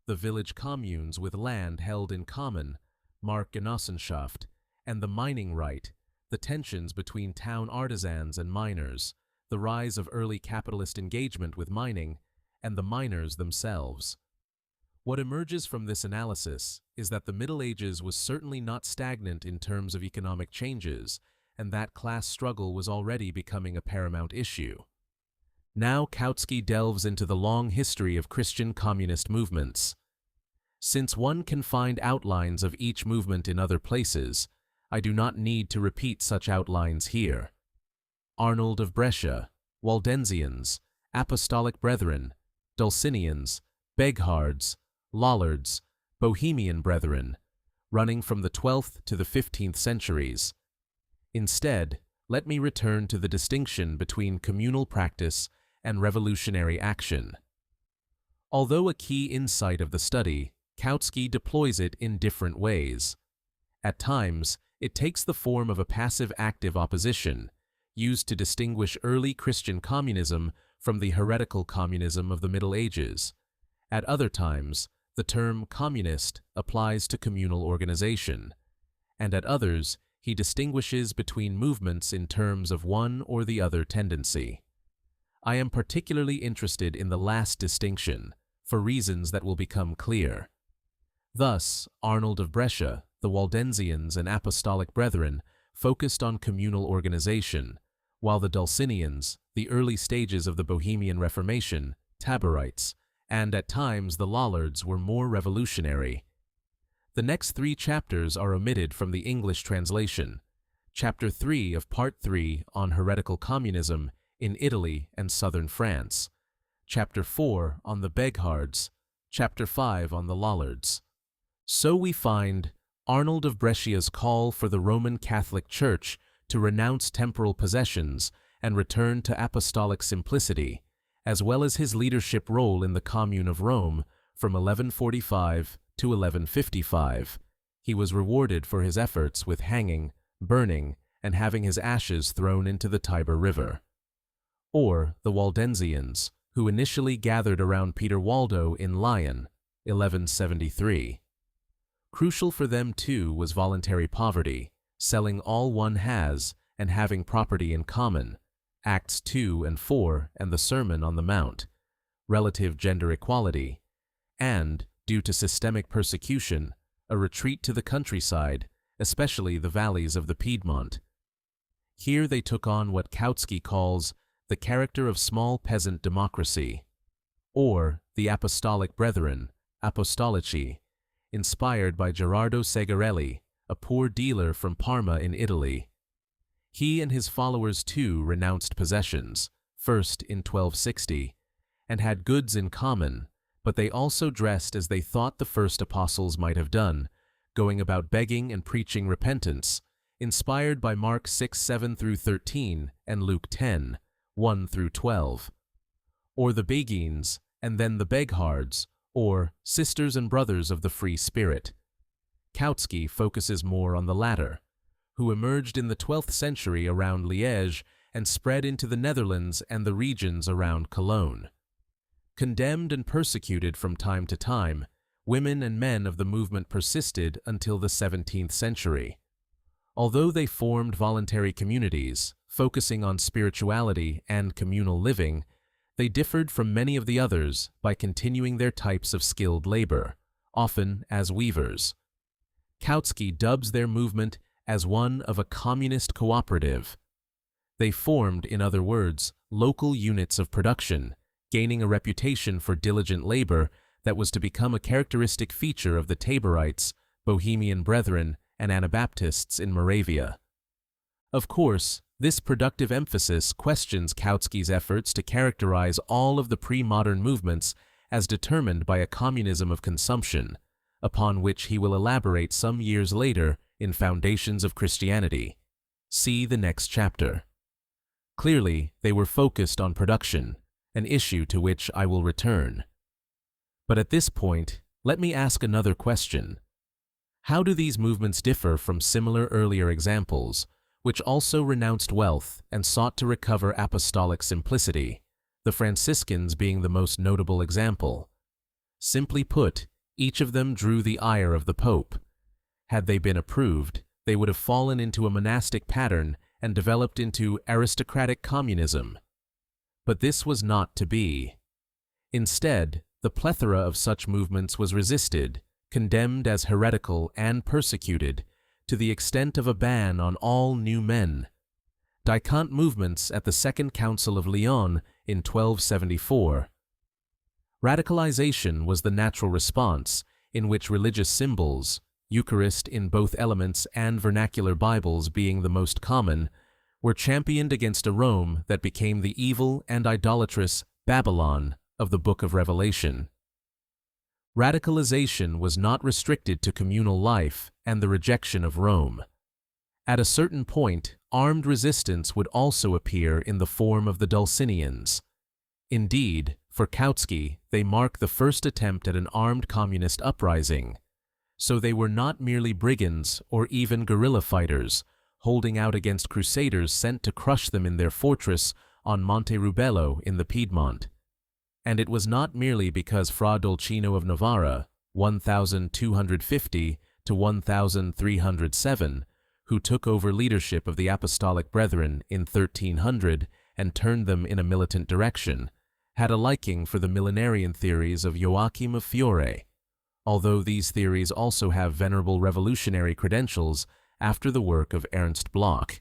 the village communes with land held in common, Markgenossenschaft, and the mining right, the tensions between town artisans and miners, the rise of early capitalist engagement with mining, and the miners themselves. What emerges from this analysis is that the Middle Ages was certainly not stagnant in terms of economic changes, and that class struggle was already becoming a paramount issue. Now Kautsky delves into the long history of Christian communist movements. Since one can find outlines of each movement in other places, I do not need to repeat such outlines here. Arnold of Brescia, Waldensians, Apostolic Brethren, Dulcinians, Beghards, Lollards, Bohemian Brethren, running from the 12th to the 15th centuries. Instead, let me return to the distinction between communal practice and revolutionary action. Although a key insight of the study, Kautsky deploys it in different ways. At times, it takes the form of a passive-active opposition, used to distinguish early Christian communism from the heretical communism of the Middle Ages. At other times, the term communist applies to communal organization, and at others, he distinguishes between movements in terms of one or the other tendency. I am particularly interested in the last distinction, for reasons that will become clear. Thus, Arnold of Brescia, the Waldensians and Apostolic Brethren focused on communal organization, while the Dulcinians, the early stages of the Bohemian Reformation, Taborites, and at times the Lollards were more revolutionary. The next 3 chapters are omitted from the English translation. Chapter 3 of Part 3 on heretical communism in Italy and southern France. Chapter 4 on the Beghards. Chapter 5 on the Lollards. So we find Arnold of Brescia's call for the Roman Catholic Church to renounce temporal possessions and return to apostolic simplicity, as well as his leadership role in the Commune of Rome from 1145 to 1155. He was rewarded for his efforts with hanging, burning, and having his ashes thrown into the Tiber River. Or the Waldensians, who initially gathered around Peter Waldo in Lyon, 1173. Crucial for them too was voluntary poverty, selling all one has and having property in common, Acts 2 and 4 and the Sermon on the Mount, relative gender equality, and, due to systemic persecution, a retreat to the countryside, especially the valleys of the Piedmont. Here they took on what Kautsky calls the character of small peasant democracy, or the Apostolic Brethren, Apostolici, inspired by Gerardo Segarelli, a poor dealer from Parma in Italy. He and his followers too renounced possessions, first in 1260, and had goods in common, but they also dressed as they thought the first apostles might have done, going about begging and preaching repentance, inspired by Mark 6:7-13 and Luke 10:1-12. Or the Beguines, and then the Beghards, or Sisters and Brothers of the Free Spirit. Kautsky focuses more on the latter, who emerged in the 12th century around Liège and spread into the Netherlands and the regions around Cologne. Condemned and persecuted from time to time, women and men of the movement persisted until the 17th century. Although they formed voluntary communities, focusing on spirituality and communal living, they differed from many of the others by continuing their types of skilled labor, often as weavers. Kautsky dubs their movement as one of a communist cooperative. They formed, in other words, local units of production, gaining a reputation for diligent labor that was to become a characteristic feature of the Taborites, Bohemian Brethren, and Anabaptists in Moravia. Of course, this productive emphasis questions Kautsky's efforts to characterize all of the pre-modern movements as determined by a communism of consumption, upon which he will elaborate some years later in Foundations of Christianity. See the next chapter. Clearly, they were focused on production, an issue to which I will return. But at this point, let me ask another question. How do these movements differ from similar earlier examples, which also renounced wealth and sought to recover apostolic simplicity, the Franciscans being the most notable example? Simply put, each of them drew the ire of the Pope. Had they been approved, they would have fallen into a monastic pattern and developed into aristocratic communism. But this was not to be. Instead, the plethora of such movements was resisted, condemned as heretical and persecuted, to the extent of a ban on all new men. Dicant movements at the Second Council of Lyon in 1274. Radicalization was the natural response, in which religious symbols, Eucharist in both elements and vernacular Bibles being the most common, were championed against a Rome that became the evil and idolatrous Babylon of the Book of Revelation. Radicalization was not restricted to communal life and the rejection of Rome. At a certain point, armed resistance would also appear in the form of the Dulcinians. Indeed, for Kautsky, they mark the first attempt at an armed communist uprising. So they were not merely brigands or even guerrilla fighters, holding out against crusaders sent to crush them in their fortress on Monte Rubello in the Piedmont. And it was not merely because Fra Dolcino of Novara, 1250 to 1307, who took over leadership of the Apostolic Brethren in 1300 and turned them in a militant direction, had a liking for the millenarian theories of Joachim of Fiore, although these theories also have venerable revolutionary credentials after the work of Ernst Bloch.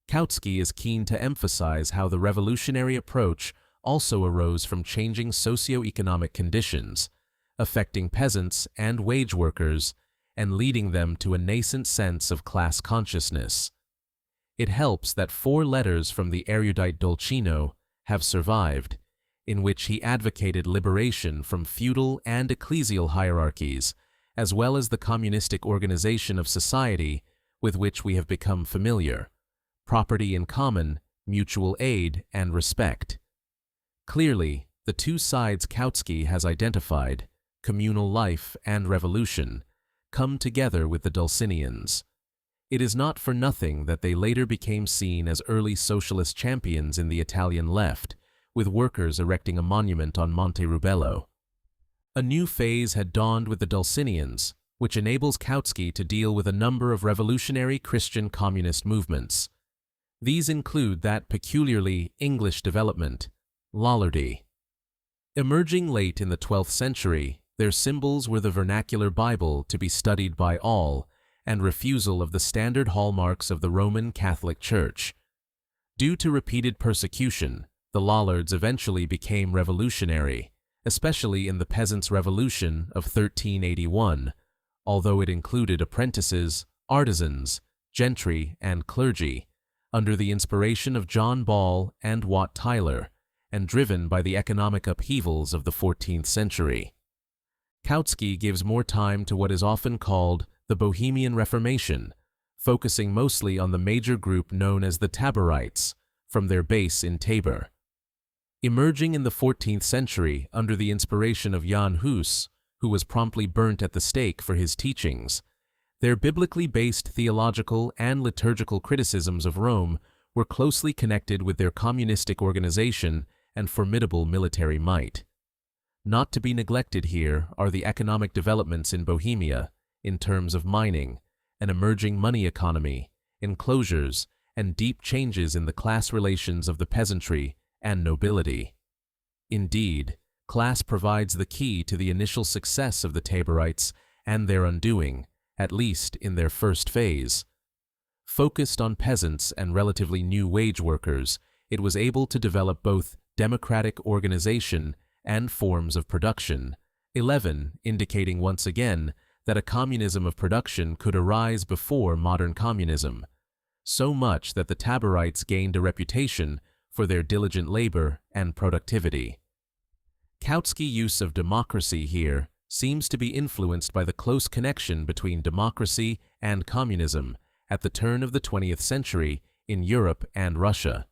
Kautsky is keen to emphasize how the revolutionary approach also arose from changing socio-economic conditions, affecting peasants and wage workers, and leading them to a nascent sense of class consciousness. It helps that 4 letters from the erudite Dolcino have survived, in which he advocated liberation from feudal and ecclesial hierarchies, as well as the communistic organization of society with which we have become familiar: property in common, mutual aid, and respect. Clearly, the two sides Kautsky has identified, communal life and revolution, come together with the Dulcinians. It is not for nothing that they later became seen as early socialist champions in the Italian left, with workers erecting a monument on Monte Rubello. A new phase had dawned with the Dulcinians, which enables Kautsky to deal with a number of revolutionary Christian communist movements. These include that peculiarly English development, Lollardy. Emerging late in the 12th century, their symbols were the vernacular Bible to be studied by all, and refusal of the standard hallmarks of the Roman Catholic Church. Due to repeated persecution, the Lollards eventually became revolutionary, especially in the Peasants' Revolution of 1381, although it included apprentices, artisans, gentry, and clergy, under the inspiration of John Ball and Wat Tyler, and driven by the economic upheavals of the 14th century. Kautsky gives more time to what is often called the Bohemian Reformation, focusing mostly on the major group known as the Taborites, from their base in Tabor. Emerging in the 14th century under the inspiration of Jan Hus, who was promptly burnt at the stake for his teachings, their biblically based theological and liturgical criticisms of Rome were closely connected with their communistic organization and formidable military might. Not to be neglected here are the economic developments in Bohemia, in terms of mining, an emerging money economy, enclosures, and deep changes in the class relations of the peasantry and nobility. Indeed, class provides the key to the initial success of the Taborites and their undoing, at least in their first phase. Focused on peasants and relatively new wage workers, it was able to develop both democratic organization and forms of production, 11 indicating once again that a communism of production could arise before modern communism, so much that the Taborites gained a reputation for their diligent labor and productivity. Kautsky's use of democracy here seems to be influenced by the close connection between democracy and communism at the turn of the 20th century in Europe and Russia.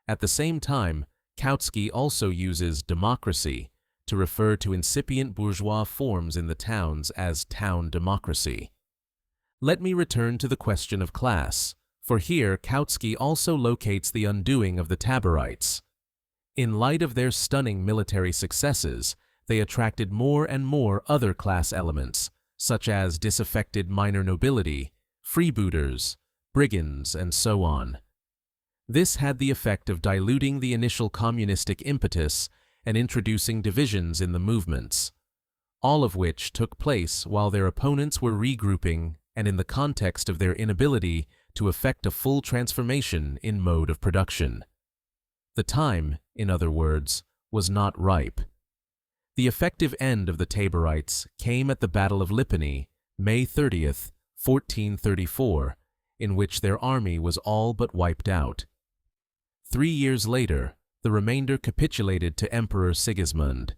At the same time, Kautsky also uses democracy to refer to incipient bourgeois forms in the towns as town democracy. Let me return to the question of class, for here Kautsky also locates the undoing of the Taborites. In light of their stunning military successes, they attracted more and more other class elements, such as disaffected minor nobility, freebooters, brigands, and so on. This had the effect of diluting the initial communistic impetus and introducing divisions in the movements, all of which took place while their opponents were regrouping and in the context of their inability to effect a full transformation in mode of production. The time, in other words, was not ripe. The effective end of the Taborites came at the Battle of Lipany, May 30th, 1434, in which their army was all but wiped out. 3 years later, the remainder capitulated to Emperor Sigismund.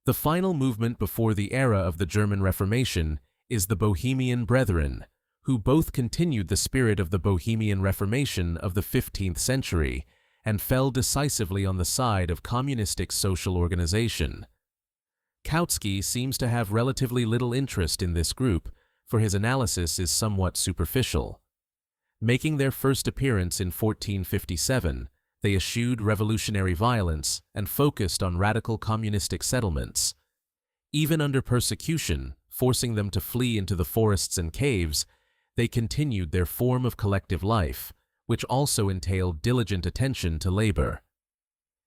The final movement before the era of the German Reformation is the Bohemian Brethren, who both continued the spirit of the Bohemian Reformation of the 15th century and fell decisively on the side of communistic social organization. Kautsky seems to have relatively little interest in this group, for his analysis is somewhat superficial. Making their first appearance in 1457, they eschewed revolutionary violence and focused on radical communistic settlements. Even under persecution, forcing them to flee into the forests and caves, they continued their form of collective life, which also entailed diligent attention to labor.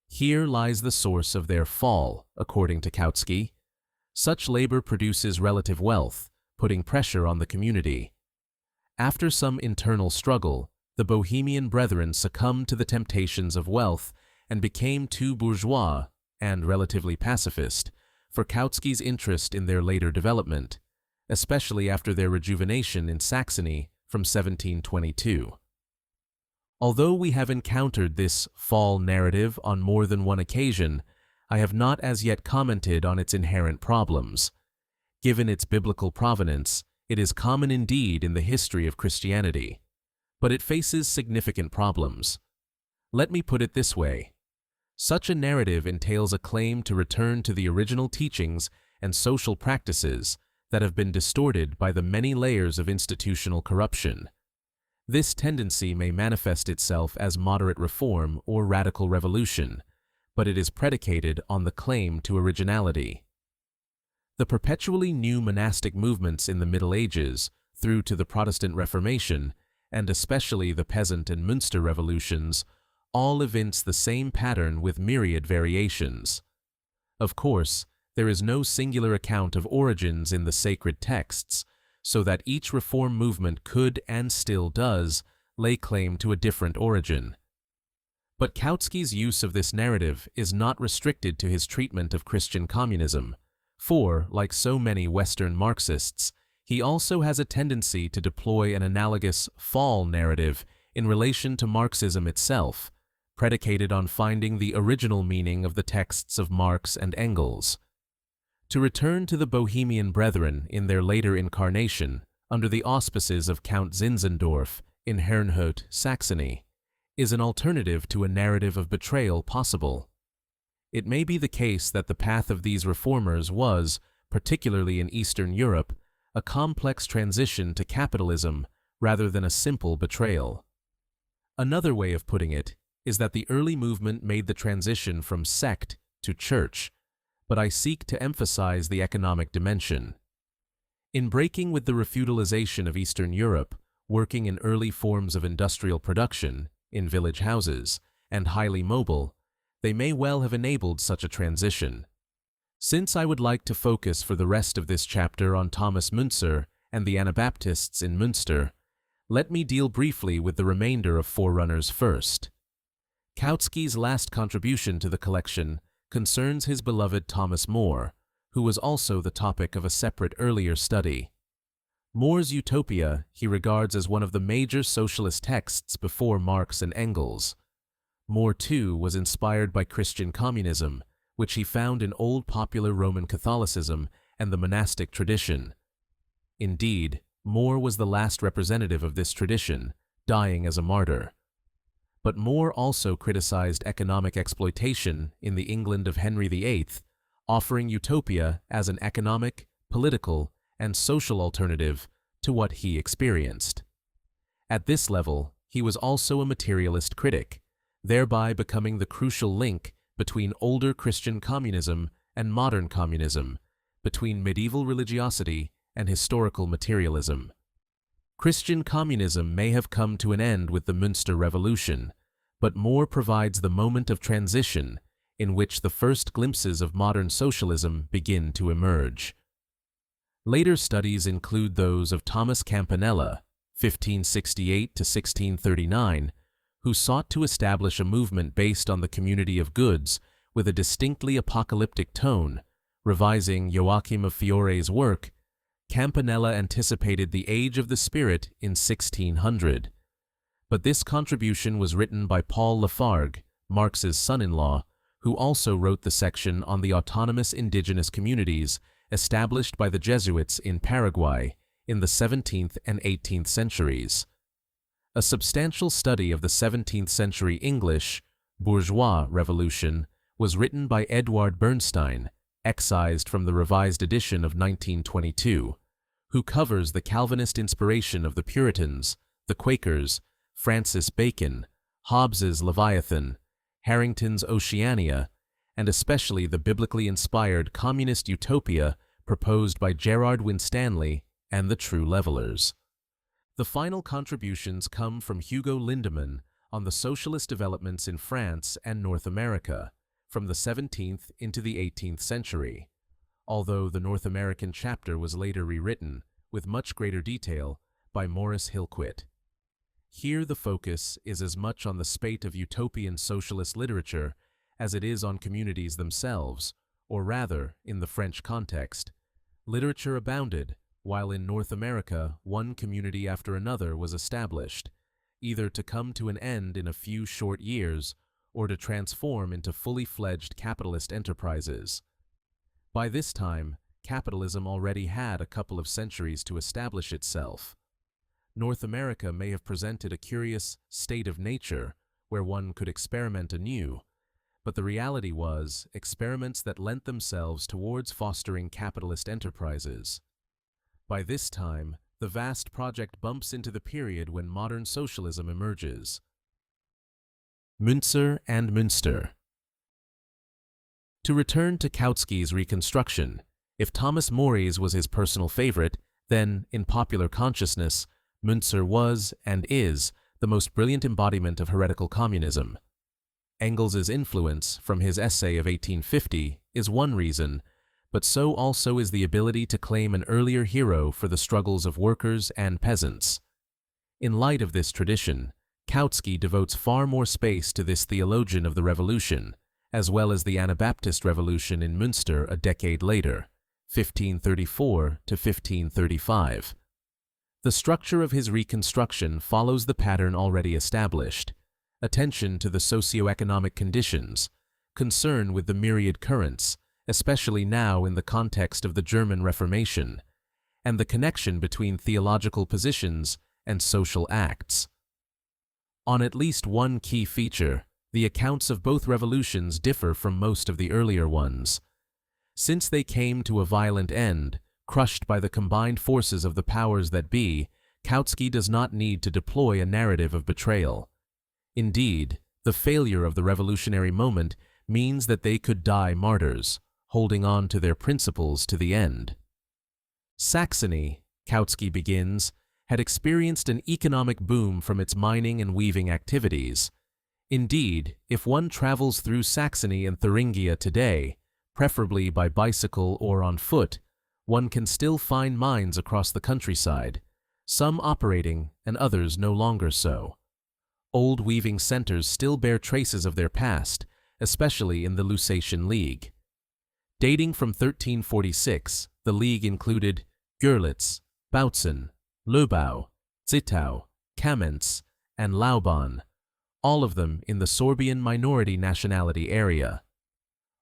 Here lies the source of their fall, according to Kautsky. Such labor produces relative wealth, putting pressure on the community. After some internal struggle, the Bohemian Brethren succumbed to the temptations of wealth and became too bourgeois and relatively pacifist for Kautsky's interest in their later development, especially after their rejuvenation in Saxony from 1722. Although we have encountered this fall narrative on more than one occasion, I have not as yet commented on its inherent problems. Given its biblical provenance, it is common indeed in the history of Christianity, but it faces significant problems. Let me put it this way. Such a narrative entails a claim to return to the original teachings and social practices that have been distorted by the many layers of institutional corruption. This tendency may manifest itself as moderate reform or radical revolution, but it is predicated on the claim to originality. The perpetually new monastic movements in the Middle Ages, through to the Protestant Reformation, and especially the Peasant and Münster revolutions, all evince the same pattern with myriad variations. Of course, there is no singular account of origins in the sacred texts, so that each reform movement could, and still does, lay claim to a different origin. But Kautsky's use of this narrative is not restricted to his treatment of Christian communism, for, like so many Western Marxists, he also has a tendency to deploy an analogous fall narrative in relation to Marxism itself, predicated on finding the original meaning of the texts of Marx and Engels. To return to the Bohemian Brethren in their later incarnation, under the auspices of Count Zinzendorf in Herrnhut, Saxony, is an alternative to a narrative of betrayal possible. It may be the case that the path of these reformers was, particularly in Eastern Europe, a complex transition to capitalism rather than a simple betrayal. Another way of putting it is that the early movement made the transition from sect to church, but I seek to emphasize the economic dimension. In breaking with the refeudalization of Eastern Europe, working in early forms of industrial production, in village houses, and highly mobile, they may well have enabled such a transition. Since I would like to focus for the rest of this chapter on Thomas Müntzer and the Anabaptists in Münster, let me deal briefly with the remainder of forerunners first. Kautsky's last contribution to the collection concerns his beloved Thomas More, who was also the topic of a separate earlier study. More's Utopia he regards as one of the major socialist texts before Marx and Engels. More, too, was inspired by Christian communism, which he found in old popular Roman Catholicism and the monastic tradition. Indeed, More was the last representative of this tradition, dying as a martyr. But More also criticized economic exploitation in the England of Henry VIII, offering utopia as an economic, political, and social alternative to what he experienced. At this level, he was also a materialist critic, thereby becoming the crucial link between older Christian communism and modern communism, between medieval religiosity and historical materialism. Christian communism may have come to an end with the Münster Revolution, but More provides the moment of transition in which the first glimpses of modern socialism begin to emerge. Later studies include those of Thomas Campanella, 1568 to 1639, who sought to establish a movement based on the community of goods with a distinctly apocalyptic tone, revising Joachim of Fiore's work. Campanella anticipated the Age of the Spirit in 1600. But this contribution was written by Paul Lafargue, Marx's son-in-law, who also wrote the section on the autonomous indigenous communities established by the Jesuits in Paraguay in the 17th and 18th centuries. A substantial study of the 17th century English bourgeois revolution was written by Edward Bernstein, excised from the revised edition of 1922, who covers the Calvinist inspiration of the Puritans, the Quakers, Francis Bacon, Hobbes's Leviathan, Harrington's Oceania, and especially the biblically inspired communist utopia proposed by Gerard Winstanley and the True Levelers. The final contributions come from Hugo Lindemann on the socialist developments in France and North America from the 17th into the 18th century, although the North American chapter was later rewritten, with much greater detail, by Maurice Hillquit. Here the focus is as much on the spate of utopian socialist literature as it is on communities themselves, or rather, in the French context. Literature abounded, while in North America one community after another was established, either to come to an end in a few short years or to transform into fully fledged capitalist enterprises. By this time, capitalism already had a couple of centuries to establish itself. North America may have presented a curious state of nature where one could experiment anew, but the reality was experiments that lent themselves towards fostering capitalist enterprises. By this time, the vast project bumps into the period when modern socialism emerges. Münzer and Münster. To return to Kautsky's reconstruction, if Thomas More's was his personal favorite, then, in popular consciousness, Münzer was, and is, the most brilliant embodiment of heretical communism. Engels's influence, from his essay of 1850, is one reason, but so also is the ability to claim an earlier hero for the struggles of workers and peasants. In light of this tradition, Kautsky devotes far more space to this theologian of the Revolution, as well as the Anabaptist Revolution in Münster a decade later, 1534 to 1535. The structure of his reconstruction follows the pattern already established: attention to the socio-economic conditions, concern with the myriad currents, especially now in the context of the German Reformation, and the connection between theological positions and social acts. On at least one key feature, the accounts of both revolutions differ from most of the earlier ones. Since they came to a violent end, crushed by the combined forces of the powers that be, Kautsky does not need to deploy a narrative of betrayal. Indeed, the failure of the revolutionary moment means that they could die martyrs, holding on to their principles to the end. Saxony, Kautsky begins, had experienced an economic boom from its mining and weaving activities. Indeed, if one travels through Saxony and Thuringia today, preferably by bicycle or on foot, one can still find mines across the countryside, some operating and others no longer so. Old weaving centers still bear traces of their past, especially in the Lusatian League. Dating from 1346, the League included Görlitz, Bautzen, Löbau, Zittau, Kamenz, and Lauban, all of them in the Sorbian minority nationality area.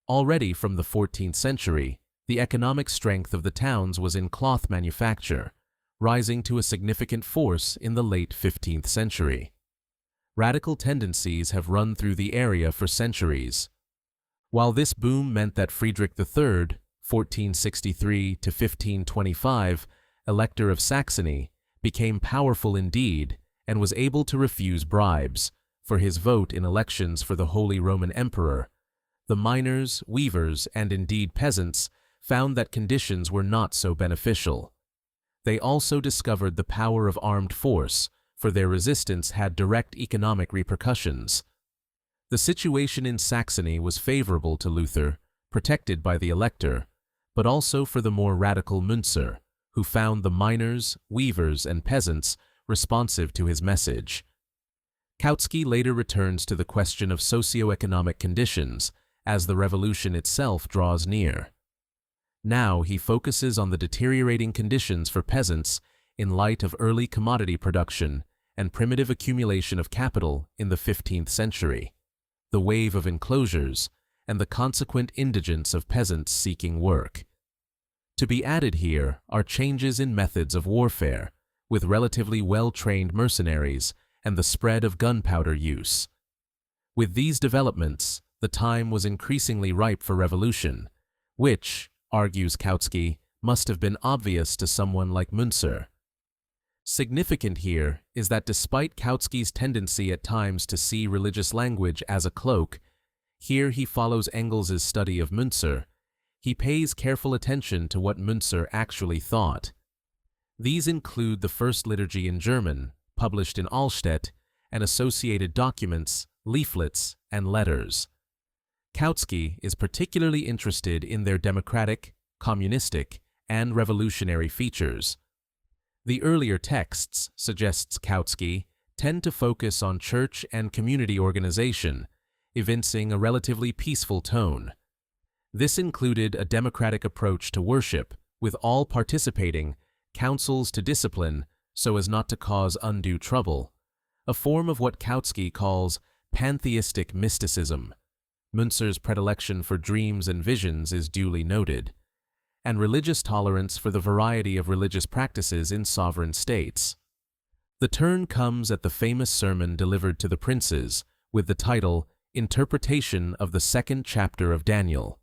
Already from the 14th century, the economic strength of the towns was in cloth manufacture, rising to a significant force in the late 15th century. Radical tendencies have run through the area for centuries. While this boom meant that Friedrich III, 1463 to 1525, Elector of Saxony, became powerful indeed and was able to refuse bribes for his vote in elections for the Holy Roman Emperor, the miners, weavers, and indeed peasants found that conditions were not so beneficial. They also discovered the power of armed force, for their resistance had direct economic repercussions. The situation in Saxony was favorable to Luther, protected by the elector, but also for the more radical Münzer, who found the miners, weavers, and peasants responsive to his message. Kautsky later returns to the question of socio-economic conditions as the revolution itself draws near. Now he focuses on the deteriorating conditions for peasants in light of early commodity production and primitive accumulation of capital in the 15th century, the wave of enclosures, and the consequent indigence of peasants seeking work. To be added here are changes in methods of warfare, with relatively well-trained mercenaries and the spread of gunpowder use. With these developments, the time was increasingly ripe for revolution, which, argues Kautsky, must have been obvious to someone like Münzer. Significant here is that despite Kautsky's tendency at times to see religious language as a cloak, here he follows Engels's study of Münzer. He pays careful attention to what Münzer actually thought. These include the first liturgy in German, published in Allstedt, and associated documents, leaflets, and letters. Kautsky is particularly interested in their democratic, communistic, and revolutionary features. The earlier texts, suggests Kautsky, tend to focus on church and community organization, evincing a relatively peaceful tone. This included a democratic approach to worship, with all participating, councils to discipline so as not to cause undue trouble, a form of what Kautsky calls pantheistic mysticism. Münzer's predilection for dreams and visions is duly noted, and religious tolerance for the variety of religious practices in sovereign states. The turn comes at the famous sermon delivered to the princes, with the title Interpretation of the Second Chapter of Daniel.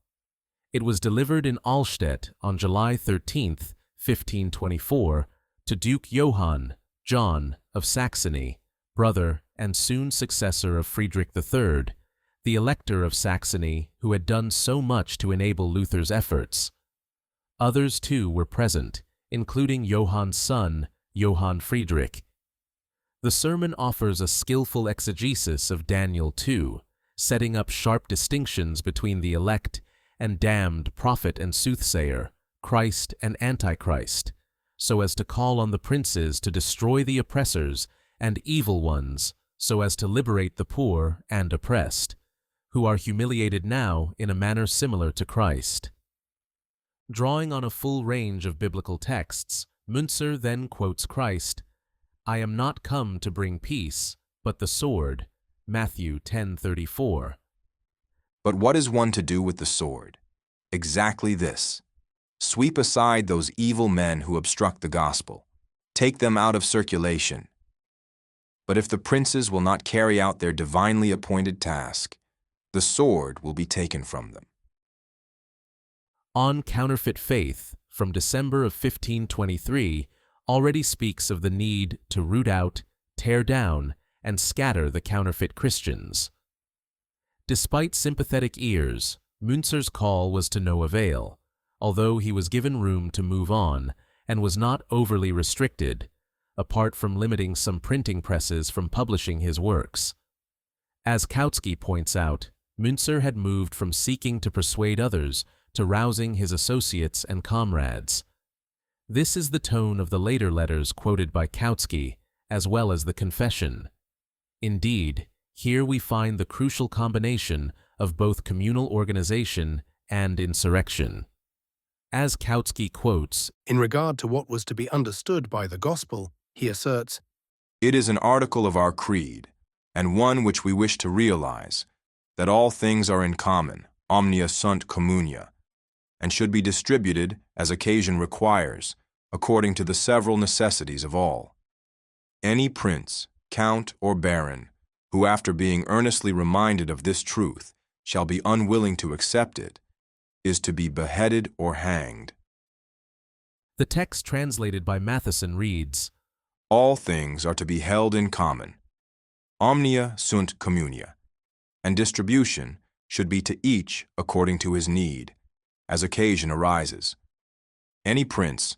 It was delivered in Allstedt on July 13, 1524, to Duke Johann, John of Saxony, brother and soon successor of Friedrich III, the Elector of Saxony who had done so much to enable Luther's efforts. Others too were present, including Johann's son, Johann Friedrich. The sermon offers a skillful exegesis of Daniel 2, setting up sharp distinctions between the elect and damned prophet and soothsayer, Christ and Antichrist, so as to call on the princes to destroy the oppressors and evil ones, so as to liberate the poor and oppressed, who are humiliated now in a manner similar to Christ. Drawing on a full range of biblical texts, Münzer then quotes Christ, "I am not come to bring peace, but the sword," Matthew 10:34.
But what is one to do with the sword? Exactly this. Sweep aside those evil men who obstruct the gospel. Take them out of circulation. But if the princes will not carry out their divinely appointed task, the sword will be taken from them.
On Counterfeit Faith, from December of 1523, already speaks of the need to root out, tear down, and scatter the counterfeit Christians. Despite sympathetic ears, Münzer's call was to no avail, although he was given room to move on and was not overly restricted, apart from limiting some printing presses from publishing his works. As Kautsky points out, Münzer had moved from seeking to persuade others to rousing his associates and comrades. This is the tone of the later letters quoted by Kautsky, as well as the Confession. Indeed, here we find the crucial combination of both communal organization and insurrection. As Kautsky quotes,
in regard to what was to be understood by the gospel, he asserts,
"It is an article of our creed, and one which we wish to realize, that all things are in common, omnia sunt communia, and should be distributed as occasion requires, according to the several necessities of all. Any prince, count, or baron, who after being earnestly reminded of this truth shall be unwilling to accept it, is to be beheaded or hanged."
The text translated by Matheson reads,
All things are to be held in common, omnia sunt communia, and distribution should be to each according to his need, as occasion arises. Any prince,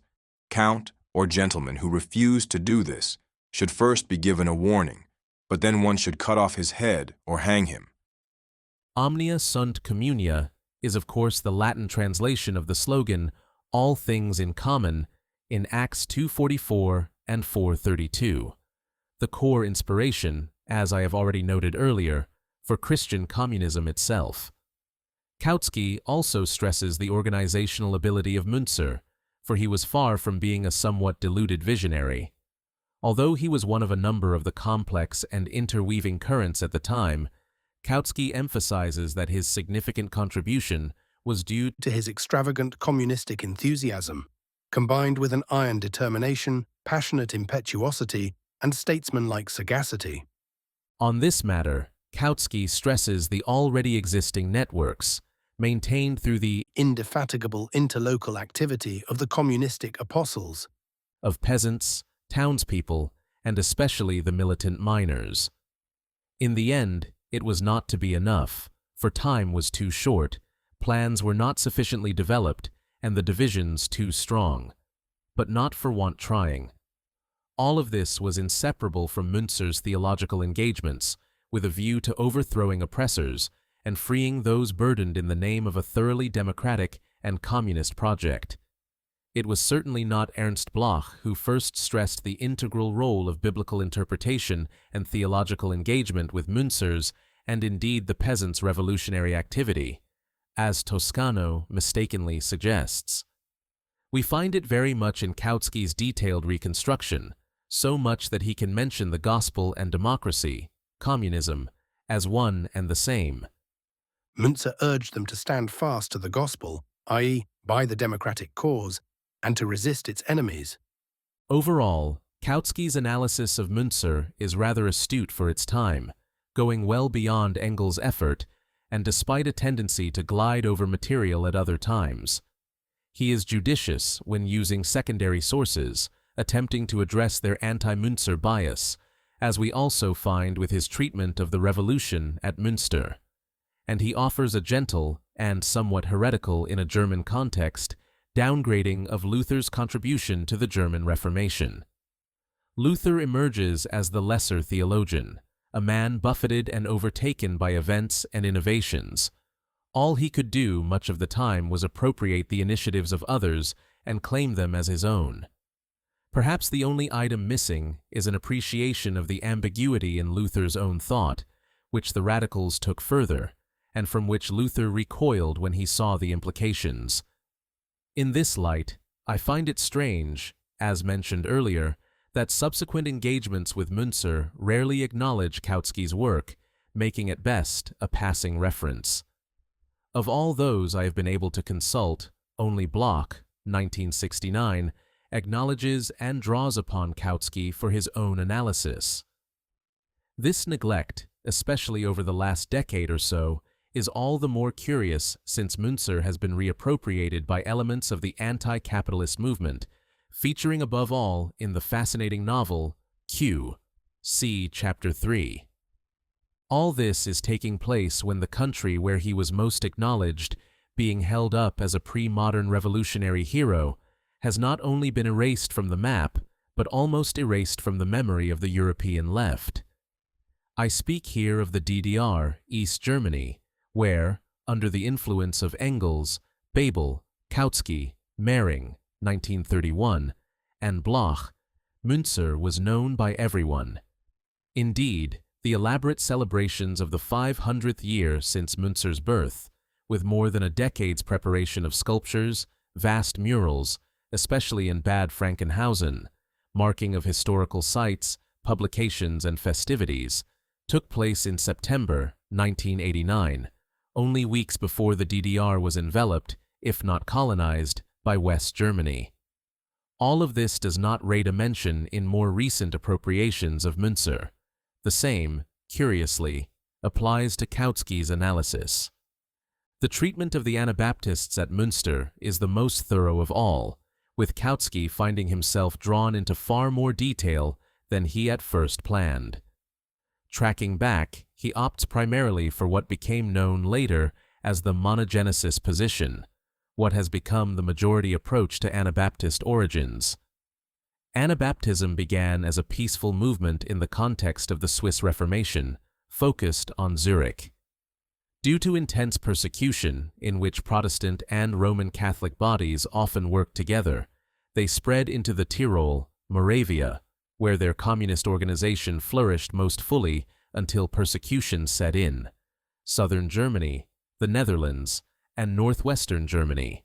count, or gentleman who refused to do this should first be given a warning, but then one should cut off his head or hang him.
Omnia sunt communia is of course the Latin translation of the slogan, all things in common, in Acts 2:44 and 4:32, the core inspiration, as I have already noted earlier, for Christian communism itself. Kautsky also stresses the organizational ability of Münzer, for he was far from being a somewhat deluded visionary. Although he was one of a number of the complex and interweaving currents at the time, Kautsky emphasizes that his significant contribution was due
To his extravagant communistic enthusiasm, combined with an iron determination, passionate impetuosity, and statesmanlike sagacity.
On this matter, Kautsky stresses the already existing networks, maintained through the
Indefatigable interlocal activity of the communistic apostles.
of peasants, townspeople, and especially the militant miners. In the end, it was not to be enough, for time was too short, plans were not sufficiently developed, and the divisions too strong. But not for want trying. All of this was inseparable from Münzer's theological engagements, with a view to overthrowing oppressors and freeing those burdened in the name of a thoroughly democratic and communist project. It was certainly not Ernst Bloch who first stressed the integral role of biblical interpretation and theological engagement with Münzer's and indeed the peasants' revolutionary activity, as Toscano mistakenly suggests. We find it very much in Kautsky's detailed reconstruction, so much that he can mention the gospel and democracy, communism, as one and the same.
Münzer urged them to stand fast to the gospel, i.e., by the democratic cause, and to resist its enemies.
Overall, Kautsky's analysis of Münzer is rather astute for its time, going well beyond Engels' effort, and despite a tendency to glide over material at other times. He is judicious when using secondary sources, attempting to address their anti-Münzer bias, as we also find with his treatment of the revolution at Münster. And he offers a gentle, and somewhat heretical in a German context, downgrading of Luther's contribution to the German Reformation. Luther emerges as the lesser theologian, a man buffeted and overtaken by events and innovations. All he could do much of the time was appropriate the initiatives of others and claim them as his own. Perhaps the only item missing is an appreciation of the ambiguity in Luther's own thought, which the radicals took further, and from which Luther recoiled when he saw the implications. In this light, I find it strange, as mentioned earlier, that subsequent engagements with Münzer rarely acknowledge Kautsky's work, making at best a passing reference. Of all those I have been able to consult, only Bloch, 1969, acknowledges and draws upon Kautsky for his own analysis. This neglect, especially over the last decade or so, is all the more curious since Münzer has been reappropriated by elements of the anti-capitalist movement, featuring above all in the fascinating novel Q. See Chapter 3. All this is taking place when the country where he was most acknowledged, being held up as a pre-modern revolutionary hero, has not only been erased from the map, but almost erased from the memory of the European left. I speak here of the DDR, East Germany, where, under the influence of Engels, Bebel, Kautsky, Mehring, 1931, and Bloch, Münzer was known by everyone. Indeed, the elaborate celebrations of the 500th year since Münzer's birth, with more than a decade's preparation of sculptures, vast murals, especially in Bad Frankenhausen, marking of historical sites, publications, and festivities, took place in September 1989, only weeks before the DDR was enveloped, if not colonized, by West Germany. All of this does not rate a mention in more recent appropriations of Münzer. The same, curiously, applies to Kautsky's analysis. The treatment of the Anabaptists at Münster is the most thorough of all, with Kautsky finding himself drawn into far more detail than he at first planned. Tracking back, he opts primarily for what became known later as the monogenesis position, what has become the majority approach to Anabaptist origins. Anabaptism began as a peaceful movement in the context of the Swiss Reformation, focused on Zurich. Due to intense persecution, in which Protestant and Roman Catholic bodies often worked together, they spread into the Tyrol, Moravia, where their communist organization flourished most fully until persecution set in, southern Germany, the Netherlands, and northwestern Germany.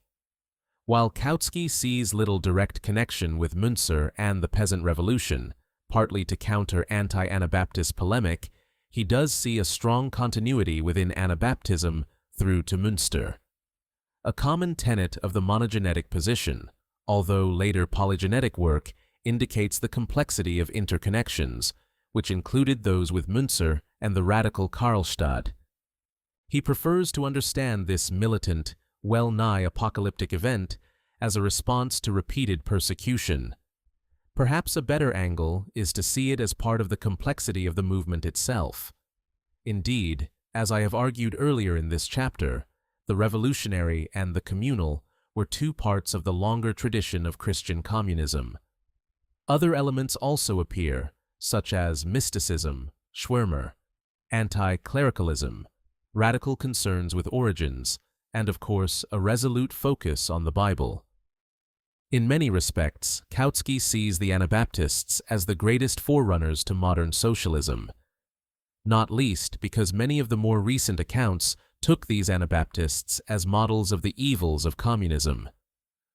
While Kautsky sees little direct connection with Münzer and the Peasant Revolution, partly to counter anti-Anabaptist polemic, he does see a strong continuity within Anabaptism through to Münster. A common tenet of the monogenetic position, although later polygenetic work indicates the complexity of interconnections, which included those with Münzer and the radical Karlstadt. He prefers to understand this militant, well-nigh apocalyptic event as a response to repeated persecution. Perhaps a better angle is to see it as part of the complexity of the movement itself. Indeed, as I have argued earlier in this chapter, the revolutionary and the communal were two parts of the longer tradition of Christian communism. Other elements also appear, such as mysticism, Schwärmer, anti-clericalism, radical concerns with origins, and of course a resolute focus on the Bible. In many respects, Kautsky sees the Anabaptists as the greatest forerunners to modern socialism, not least because many of the more recent accounts took these Anabaptists as models of the evils of communism,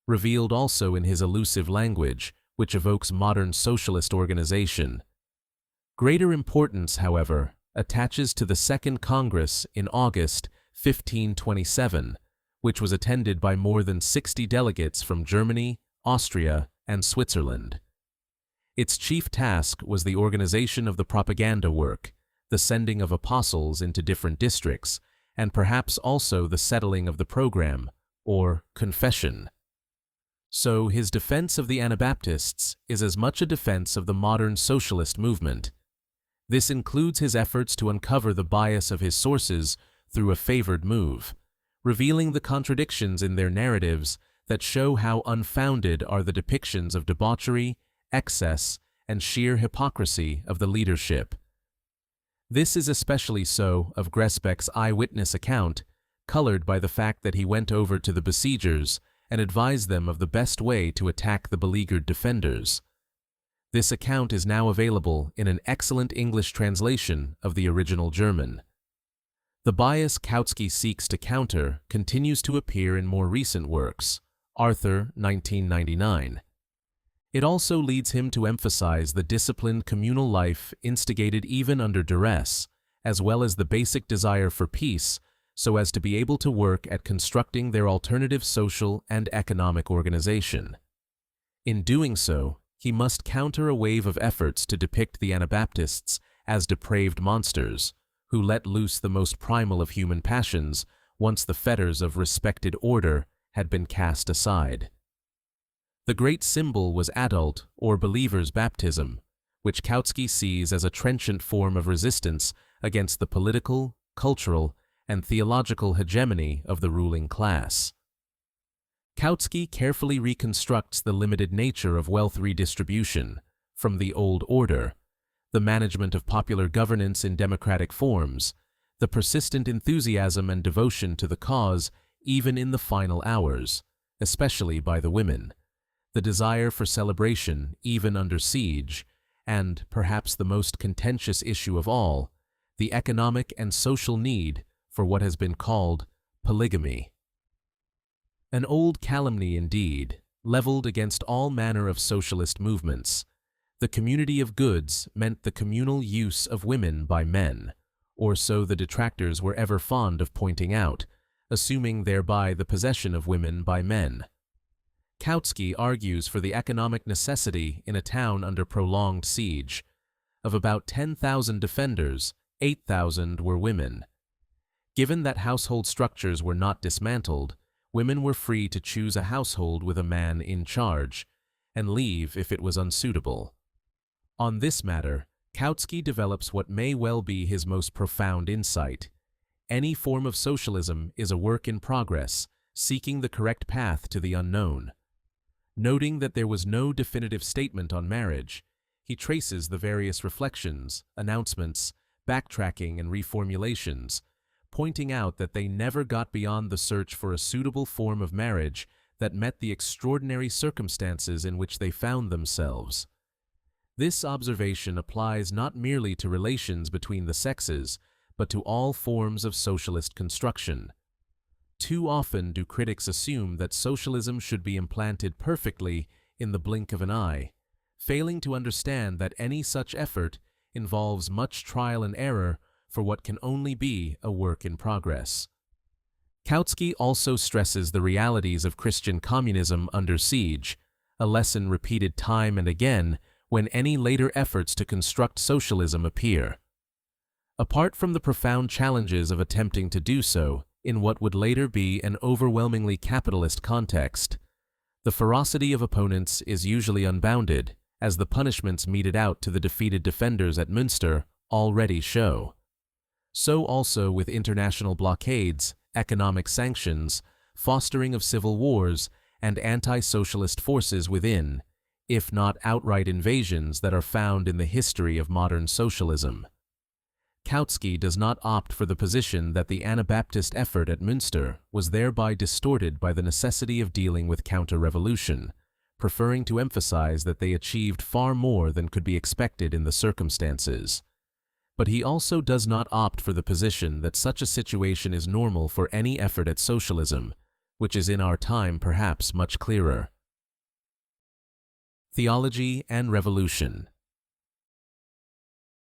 revealed also in his elusive language, which evokes modern socialist organization. Greater importance, however, attaches to the Second Congress in August 1527, which was attended by more than 60 delegates from Germany, Austria, and Switzerland. Its chief task was the organization of the propaganda work, the sending of apostles into different districts, and perhaps also the settling of the program, or confession. So his defense of the Anabaptists is as much a defense of the modern socialist movement. This includes his efforts to uncover the bias of his sources through a favored move, revealing the contradictions in their narratives that show how unfounded are the depictions of debauchery, excess, and sheer hypocrisy of the leadership. This is especially so of Gresbeck's eyewitness account, colored by the fact that he went over to the besiegers and advised them of the best way to attack the beleaguered defenders. This account is now available in an excellent English translation of the original German. The bias Kautsky seeks to counter continues to appear in more recent works, Arthur, 1999. It also leads him to emphasize the disciplined communal life instigated even under duress, as well as the basic desire for peace, so as to be able to work at constructing their alternative social and economic organization. In doing so, he must counter a wave of efforts to depict the Anabaptists as depraved monsters, who let loose the most primal of human passions once the fetters of respected order had been cast aside. The great symbol was adult or believer's baptism, which Kautsky sees as a trenchant form of resistance against the political, cultural, and theological hegemony of the ruling class. Kautsky carefully reconstructs the limited nature of wealth redistribution from the old order, the management of popular governance in democratic forms, the persistent enthusiasm and devotion to the cause even in the final hours, especially by the women, the desire for celebration even under siege, and, perhaps the most contentious issue of all, the economic and social need for what has been called polygamy. An old calumny indeed, leveled against all manner of socialist movements. The community of goods meant the communal use of women by men, or so the detractors were ever fond of pointing out, assuming thereby the possession of women by men. Kautsky argues for the economic necessity in a town under prolonged siege. Of about 10,000 defenders, 8,000 were women. Given that household structures were not dismantled, women were free to choose a household with a man in charge, and leave if it was unsuitable. On this matter, Kautsky develops what may well be his most profound insight. Any form of socialism is a work in progress, seeking the correct path to the unknown. Noting that there was no definitive statement on marriage, he traces the various reflections, announcements, backtracking, and reformulations, pointing out that they never got beyond the search for a suitable form of marriage that met the extraordinary circumstances in which they found themselves. This observation applies not merely to relations between the sexes, but to all forms of socialist construction. Too often do critics assume that socialism should be implanted perfectly in the blink of an eye, failing to understand that any such effort involves much trial and error for what can only be a work in progress. Kautsky also stresses the realities of Christian communism under siege, a lesson repeated time and again when any later efforts to construct socialism appear. Apart from the profound challenges of attempting to do so in what would later be an overwhelmingly capitalist context, the ferocity of opponents is usually unbounded, as the punishments meted out to the defeated defenders at Münster already show. So also with international blockades, economic sanctions, fostering of civil wars, and anti-socialist forces within, if not outright invasions that are found in the history of modern socialism. Kautsky does not opt for the position that the Anabaptist effort at Münster was thereby distorted by the necessity of dealing with counter-revolution, preferring to emphasize that they achieved far more than could be expected in the circumstances. But he also does not opt for the position that such a situation is normal for any effort at socialism, which is in our time perhaps much clearer. Theology and Revolution.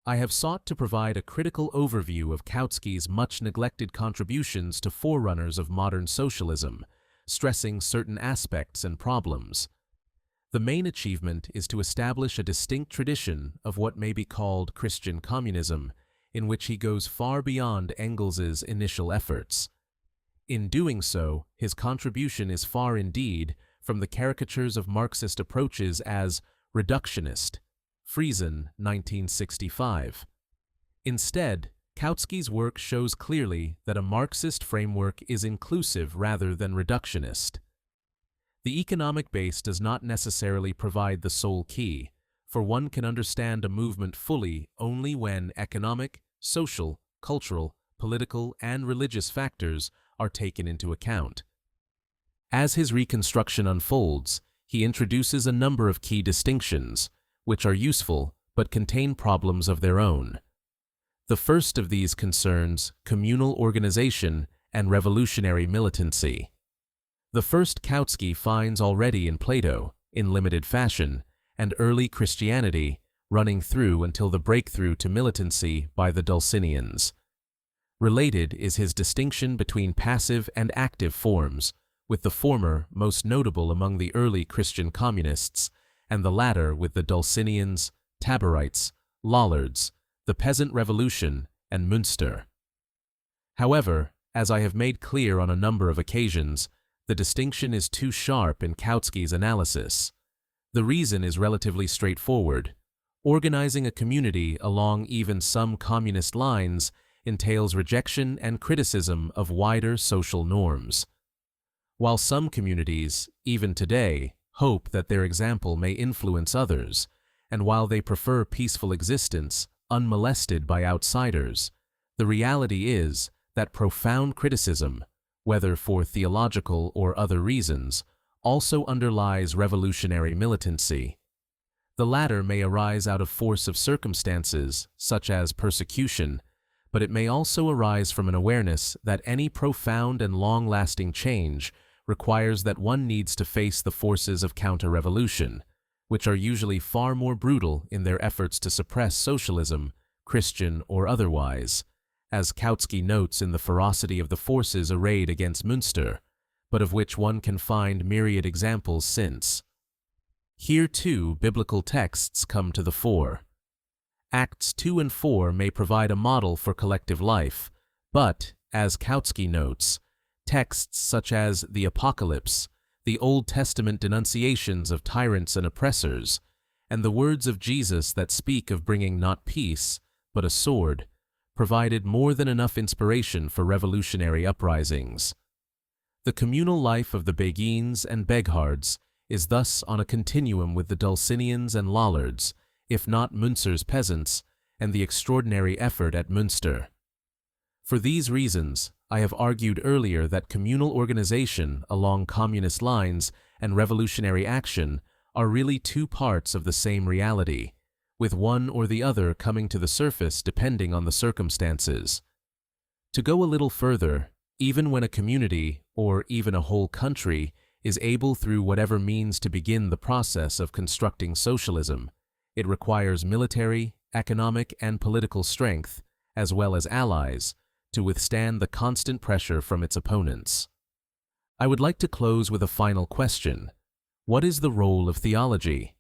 I have sought to provide a critical overview of Kautsky's much-neglected contributions to forerunners of modern socialism, stressing certain aspects and problems. The main achievement is to establish a distinct tradition of what may be called Christian communism, in which he goes far beyond Engels's initial efforts. In doing so, his contribution is far indeed from the caricatures of Marxist approaches as reductionist, Friesen, 1965. Instead, Kautsky's work shows clearly that a Marxist framework is inclusive rather than reductionist. The economic base does not necessarily provide the sole key, for one can understand a movement fully only when economic, social, cultural, political, and religious factors are taken into account. As his reconstruction unfolds, he introduces a number of key distinctions, which are useful but contain problems of their own. The first of these concerns communal organization and revolutionary militancy. The first Kautsky finds already in Plato, in limited fashion, and early Christianity, running through until the breakthrough to militancy by the Dulcinians. Related is his distinction between passive and active forms, with the former most notable among the early Christian communists, and the latter with the Dulcinians, Taborites, Lollards, the Peasant Revolution, and Münster. However, as I have made clear on a number of occasions, the distinction is too sharp in Kautsky's analysis. The reason is relatively straightforward. Organizing a community along even some communist lines entails rejection and criticism of wider social norms. While some communities, even today, hope that their example may influence others, and while they prefer peaceful existence, unmolested by outsiders, the reality is that profound criticism, whether for theological or other reasons, also underlies revolutionary militancy. The latter may arise out of force of circumstances, such as persecution, but it may also arise from an awareness that any profound and long-lasting change requires that one needs to face the forces of counter-revolution, which are usually far more brutal in their efforts to suppress socialism, Christian or otherwise, as Kautsky notes in the ferocity of the forces arrayed against Münster, but of which one can find myriad examples since. Here, too, biblical texts come to the fore. Acts 2 and 4 may provide a model for collective life, but, as Kautsky notes, texts such as the Apocalypse, the Old Testament denunciations of tyrants and oppressors, and the words of Jesus that speak of bringing not peace, but a sword, provided more than enough inspiration for revolutionary uprisings. The communal life of the Beguines and Beghards is thus on a continuum with the Dulcinians and Lollards, if not Münster's peasants, and the extraordinary effort at Münster. For these reasons, I have argued earlier that communal organization along communist lines and revolutionary action are really two parts of the same reality, with one or the other coming to the surface depending on the circumstances. To go a little further, even when a community, or even a whole country, is able through whatever means to begin the process of constructing socialism, it requires military, economic, and political strength, as well as allies, to withstand the constant pressure from its opponents. I would like to close with a final question. What is the role of theology?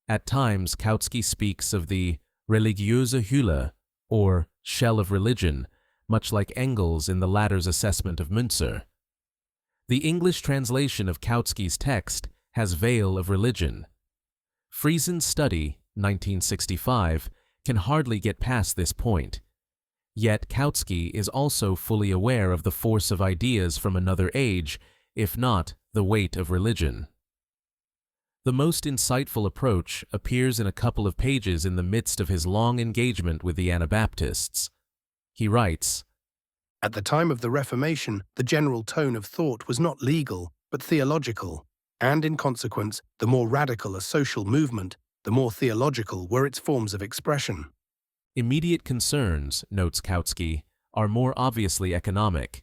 At times, Kautsky speaks of the religiöse Hülle, or shell of religion, much like Engels in the latter's assessment of Münzer. The English translation of Kautsky's text has veil of religion. Friesen's study, 1965, can hardly get past this point. Yet Kautsky is also fully aware of the force of ideas from another age, if not the weight of religion. The most insightful approach appears in a couple of pages in the midst of his long engagement with the Anabaptists. He writes,
At the time of the Reformation, the general tone of thought was not legal, but theological, and in consequence, the more radical a social movement, the more theological were its forms of expression.
Immediate concerns, notes Kautsky, are more obviously economic.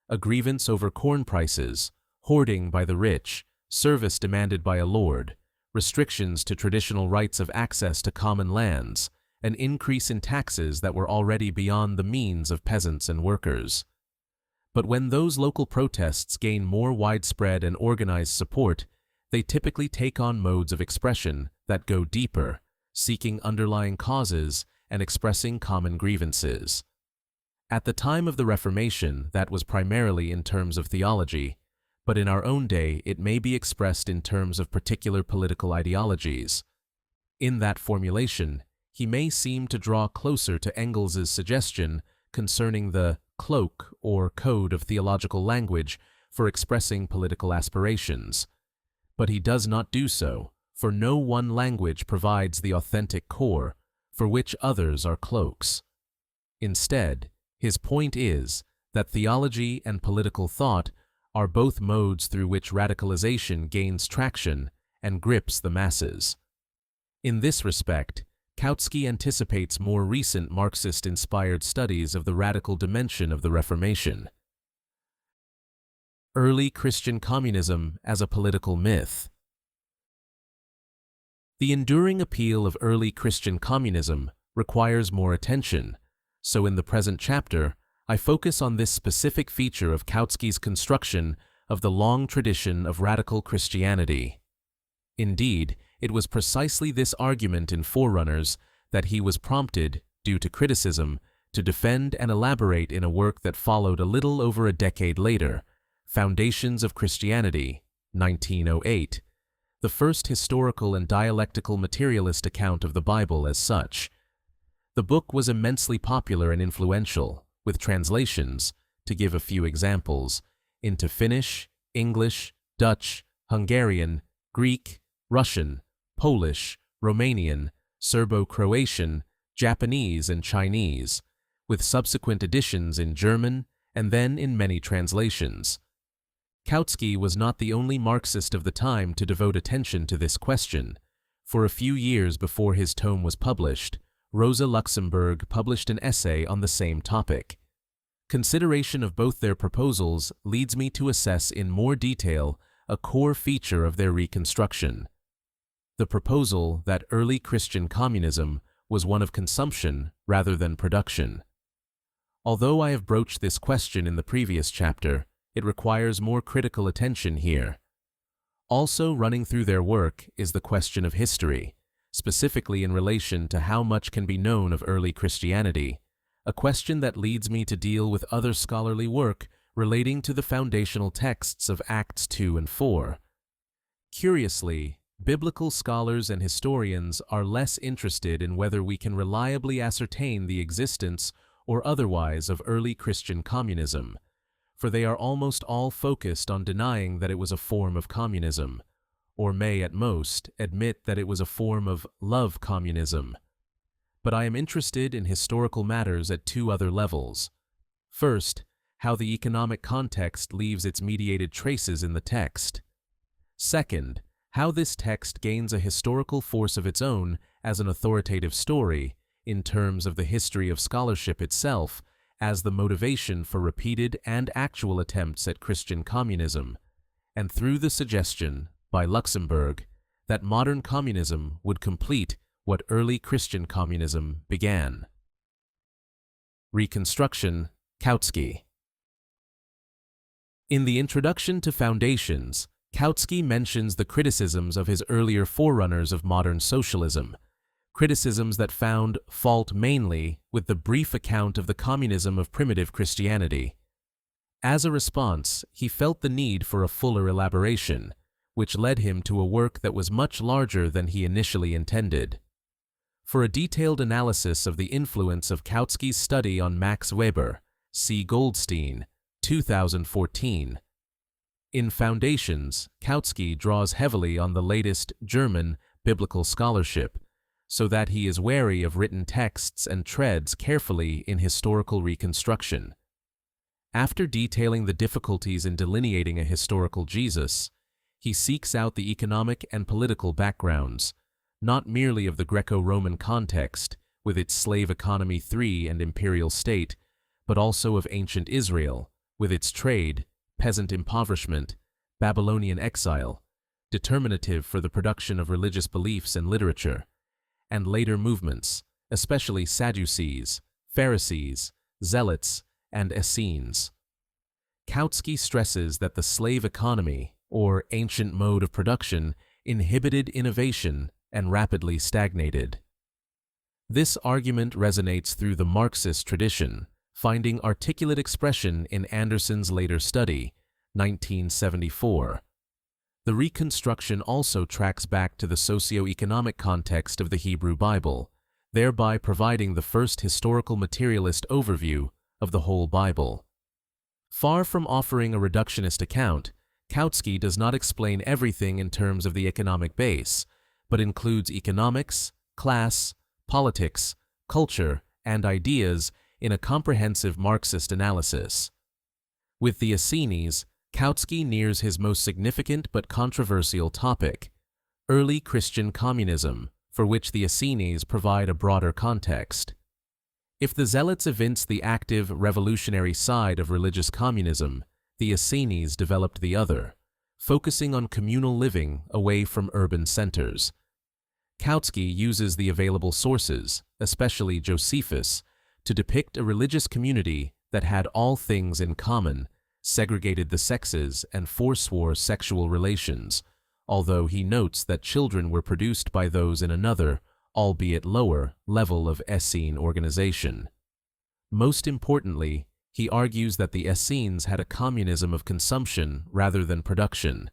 A grievance over corn prices, hoarding by the rich, service demanded by a lord, restrictions to traditional rights of access to common lands, an increase in taxes that were already beyond the means of peasants and workers. But when those local protests gain more widespread and organized support, they typically take on modes of expression that go deeper, seeking underlying causes and expressing common grievances. At the time of the Reformation, that was primarily in terms of theology, but in our own day it may be expressed in terms of particular political ideologies. In that formulation, he may seem to draw closer to Engels's suggestion concerning the cloak or code of theological language for expressing political aspirations. But he does not do so, for no one language provides the authentic core, for which others are cloaks. Instead, his point is that theology and political thought are both modes through which radicalization gains traction and grips the masses. In this respect, Kautsky anticipates more recent Marxist-inspired studies of the radical dimension of the Reformation. Early Christian communism as a political myth. The enduring appeal of early Christian communism requires more attention, so in the present chapter, I focus on this specific feature of Kautsky's construction of the long tradition of radical Christianity. Indeed, it was precisely this argument in Forerunners that he was prompted, due to criticism, to defend and elaborate in a work that followed a little over a decade later, Foundations of Christianity, 1908, the first historical and dialectical materialist account of the Bible as such. The book was immensely popular and influential, with translations, to give a few examples, into Finnish, English, Dutch, Hungarian, Greek, Russian, Polish, Romanian, Serbo-Croatian, Japanese, and Chinese, with subsequent editions in German and then in many translations. Kautsky was not the only Marxist of the time to devote attention to this question. For a few years before his tome was published, Rosa Luxemburg published an essay on the same topic. Consideration of both their proposals leads me to assess in more detail a core feature of their reconstruction: the proposal that early Christian communism was one of consumption rather than production. Although I have broached this question in the previous chapter, it requires more critical attention here. Also running through their work is the question of history, specifically in relation to how much can be known of early Christianity, a question that leads me to deal with other scholarly work relating to the foundational texts of Acts 2 and 4. Curiously, biblical scholars and historians are less interested in whether we can reliably ascertain the existence or otherwise of early Christian communism, for they are almost all focused on denying that it was a form of communism, or may at most admit that it was a form of love communism. But I am interested in historical matters at two other levels. First, how the economic context leaves its mediated traces in the text. Second, how this text gains a historical force of its own as an authoritative story, in terms of the history of scholarship itself, as the motivation for repeated and actual attempts at Christian communism, and through the suggestion, by Luxemburg, that modern communism would complete what early Christian communism began. Reconstruction, Kautsky. In the introduction to Foundations, Kautsky mentions the criticisms of his earlier forerunners of modern socialism, criticisms that found fault mainly with the brief account of the communism of primitive Christianity. As a response, he felt the need for a fuller elaboration, which led him to a work that was much larger than he initially intended. For a detailed analysis of the influence of Kautsky's study on Max Weber, see Goldstein, 2014. In Foundations, Kautsky draws heavily on the latest German biblical scholarship, so that he is wary of written texts and treads carefully in historical reconstruction. After detailing the difficulties in delineating a historical Jesus, he seeks out the economic and political backgrounds, not merely of the Greco-Roman context, with its slave economy and imperial state, but also of ancient Israel, with its trade, peasant impoverishment, Babylonian exile, determinative for the production of religious beliefs and literature, and later movements, especially Sadducees, Pharisees, Zealots, and Essenes. Kautsky stresses that the slave economy, or ancient mode of production, inhibited innovation and rapidly stagnated. This argument resonates through the Marxist tradition, finding articulate expression in Anderson's later study, 1974. The reconstruction also tracks back to the socio-economic context of the Hebrew Bible, thereby providing the first historical materialist overview of the whole Bible. Far from offering a reductionist account, Kautsky does not explain everything in terms of the economic base, but includes economics, class, politics, culture, and ideas in a comprehensive Marxist analysis. With the Essenes, Kautsky nears his most significant but controversial topic, early Christian communism, for which the Essenes provide a broader context. If the Zealots evince the active, revolutionary side of religious communism, the Essenes developed the other, focusing on communal living away from urban centers. Kautsky uses the available sources, especially Josephus, to depict a religious community that had all things in common, segregated the sexes, and forswore sexual relations, although he notes that children were produced by those in another, albeit lower, level of Essene organization. Most importantly, he argues that the Essenes had a communism of consumption rather than production.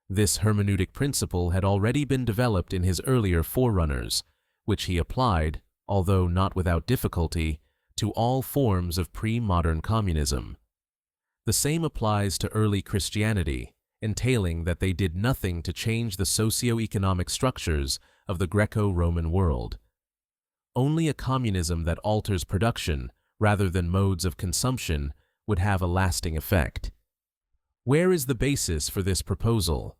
This hermeneutic principle had already been developed in his earlier forerunners, which he applied, although not without difficulty, to all forms of pre-modern communism. The same applies to early Christianity, entailing that they did nothing to change the socio-economic structures of the Greco-Roman world. Only a communism that alters production rather than modes of consumption would have a lasting effect. Where is the basis for this proposal?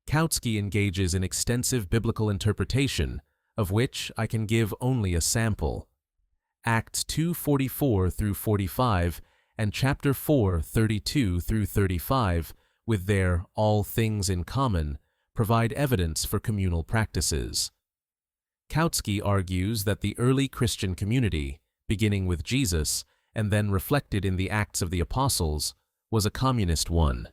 Kautsky engages in extensive biblical interpretation, of which I can give only a sample. Acts 2:44 through 45 and chapter 4:32 through 35, with their all things in common, provide evidence for communal practices. Kautsky argues that the early Christian community, beginning with Jesus and then reflected in the Acts of the Apostles, was a communist one.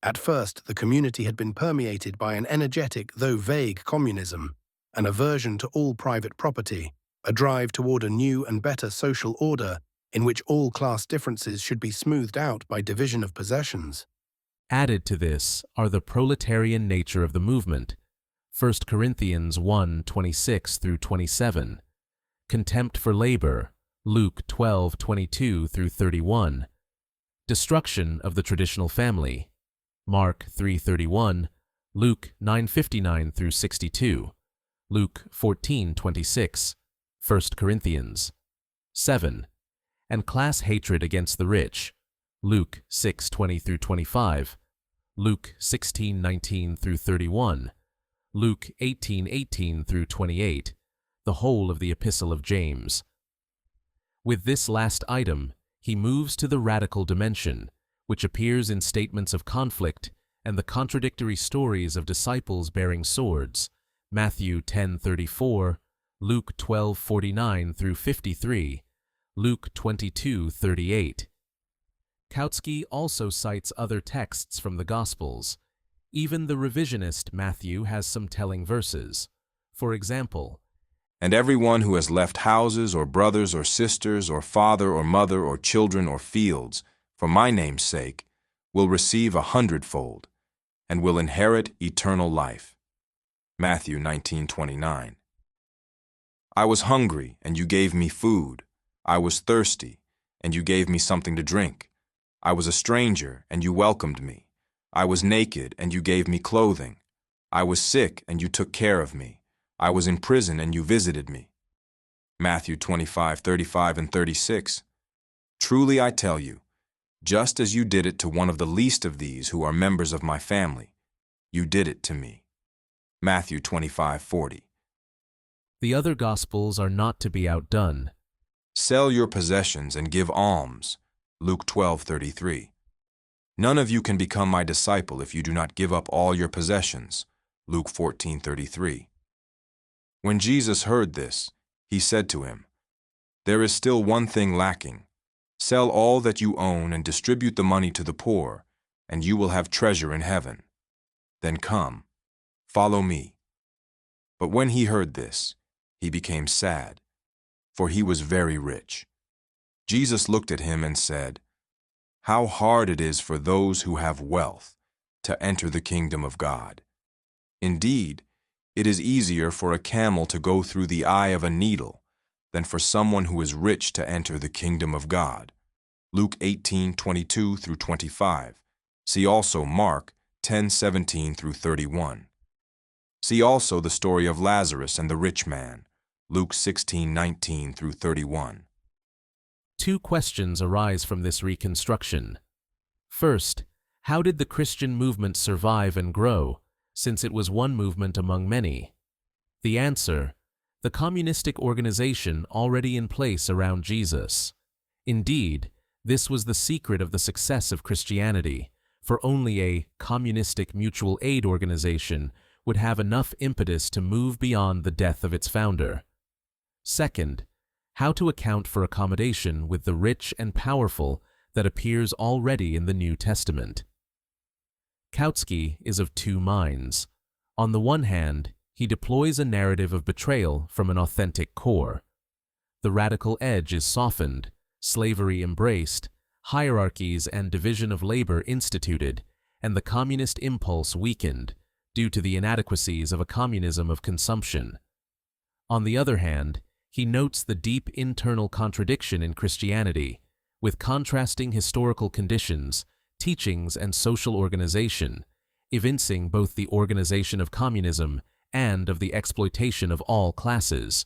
At first, the community had been permeated by an energetic, though vague, communism, an aversion to all private property, a drive toward a new and better social order in which all class differences should be smoothed out by division of possessions.
Added to this are the proletarian nature of the movement, 1 Corinthians 1:26 through 27, contempt for labor, Luke 12:22 through 31, destruction of the traditional family, Mark 3:31, Luke 9:59 through 62, Luke 14:26, 1 Corinthians 7, and class hatred against the rich, Luke 6:20 through 25, Luke 16:19 through 31, Luke 18:18 through 28, the whole of the Epistle of James. With this last item, he moves to the radical dimension, which appears in statements of conflict and the contradictory stories of disciples bearing swords, Matthew 10:34, Luke 12:49 through 53, Luke 22:38. Kautsky also cites other texts from the Gospels. Even the revisionist Matthew has some telling verses. For example,
"And everyone who has left houses or brothers or sisters or father or mother or children or fields, for my name's sake, will receive 100-fold, and will inherit eternal life." Matthew 19:29. "I was hungry, and you gave me food. I was thirsty, and you gave me something to drink. I was a stranger, and you welcomed me. I was naked, and you gave me clothing. I was sick, and you took care of me. I was in prison, and you visited me." Matthew 25:35 and 36. "Truly I tell you, just as you did it to one of the least of these who are members of my family, you did it to me." Matthew 25:40.
the other Gospels are not to be outdone.
"Sell your possessions and give alms." Luke 12:33. "None of you can become my disciple if you do not give up all your possessions." Luke 14:33. When Jesus heard this, he said to him, "There is still one thing lacking. Sell all that you own and distribute the money to the poor, and you will have treasure in heaven. Then come, follow me." But when he heard this, he became sad, for he was very rich. Jesus looked at him and said, "How hard it is for those who have wealth to enter the kingdom of God. Indeed, it is easier for a camel to go through the eye of a needle than for someone who is rich to enter the kingdom of God." Luke 18:22 through 25. See also Mark 10:17 through 31. See also the story of Lazarus and the rich man, Luke 16:19 through 31.
Two questions arise from this reconstruction. First, how did the Christian movement survive and grow, since it was one movement among many? The answer: the communistic organization already in place around Jesus. Indeed, this was the secret of the success of Christianity, for only a communistic mutual aid organization would have enough impetus to move beyond the death of its founder. Second, how to account for accommodation with the rich and powerful that appears already in the New Testament. Kautsky is of two minds. On the one hand, he deploys a narrative of betrayal from an authentic core. The radical edge is softened, slavery embraced, hierarchies and division of labor instituted, and the communist impulse weakened due to the inadequacies of a communism of consumption. On the other hand, he notes the deep internal contradiction in Christianity, with contrasting historical conditions, teachings, and social organization, evincing both the organization of communism and of the exploitation of all classes.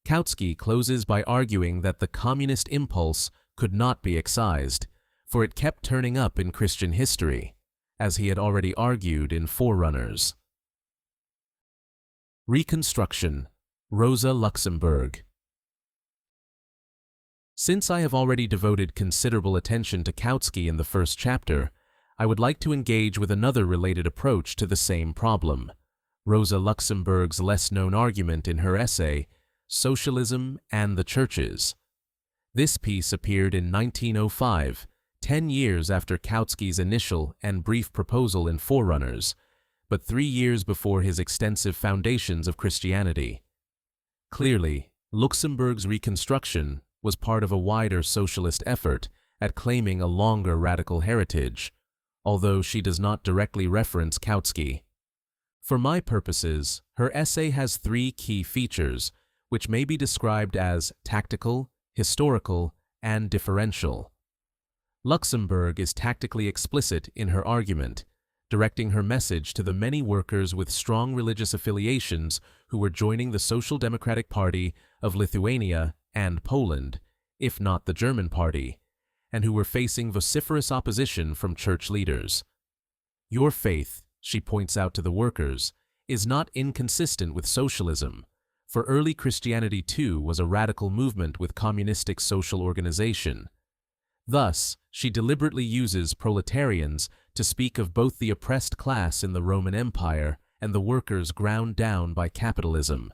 Kautsky closes by arguing that the communist impulse could not be excised, for it kept turning up in Christian history, as he had already argued in Forerunners. Reconstruction. Rosa Luxemburg. Since I have already devoted considerable attention to Kautsky in the first chapter, I would like to engage with another related approach to the same problem, Rosa Luxemburg's less-known argument in her essay, Socialism and the Churches. This piece appeared in 1905, 10 years after Kautsky's initial and brief proposal in Forerunners, but 3 years before his extensive Foundations of Christianity. Clearly, Luxemburg's reconstruction was part of a wider socialist effort at claiming a longer radical heritage, although she does not directly reference Kautsky. For my purposes, her essay has 3 key features, which may be described as tactical, historical, and differential. Luxemburg is tactically explicit in her argument, directing her message to the many workers with strong religious affiliations who were joining the Social Democratic Party of Lithuania and Poland, if not the German Party, and who were facing vociferous opposition from church leaders. Your faith, she points out to the workers, is not inconsistent with socialism, for early Christianity too was a radical movement with communistic social organization. Thus, she deliberately uses proletarians to speak of both the oppressed class in the Roman Empire and the workers ground down by capitalism.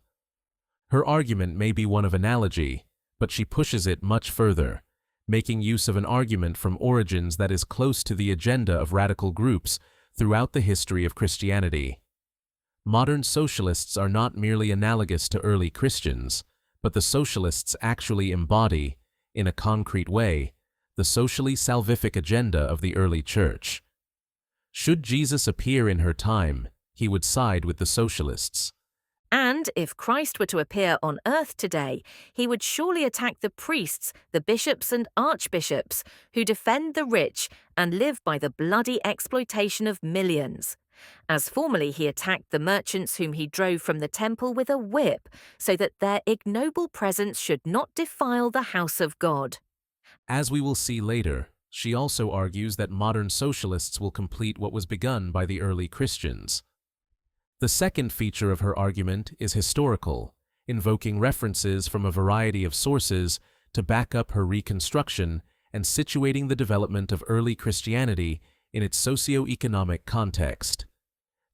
Her argument may be one of analogy, but she pushes it much further, making use of an argument from origins that is close to the agenda of radical groups throughout the history of Christianity. Modern socialists are not merely analogous to early Christians, but the socialists actually embody, in a concrete way, the socially salvific agenda of the early church. Should Jesus appear in her time, he would side with the socialists.
And if Christ were to appear on earth today, he would surely attack the priests, the bishops and archbishops who defend the rich and live by the bloody exploitation of millions. As formerly he attacked the merchants whom he drove from the temple with a whip, so that their ignoble presence should not defile the house of God.
As we will see later, she also argues that modern socialists will complete what was begun by the early Christians. The second feature of her argument is historical, invoking references from a variety of sources to back up her reconstruction and situating the development of early Christianity in its socio-economic context.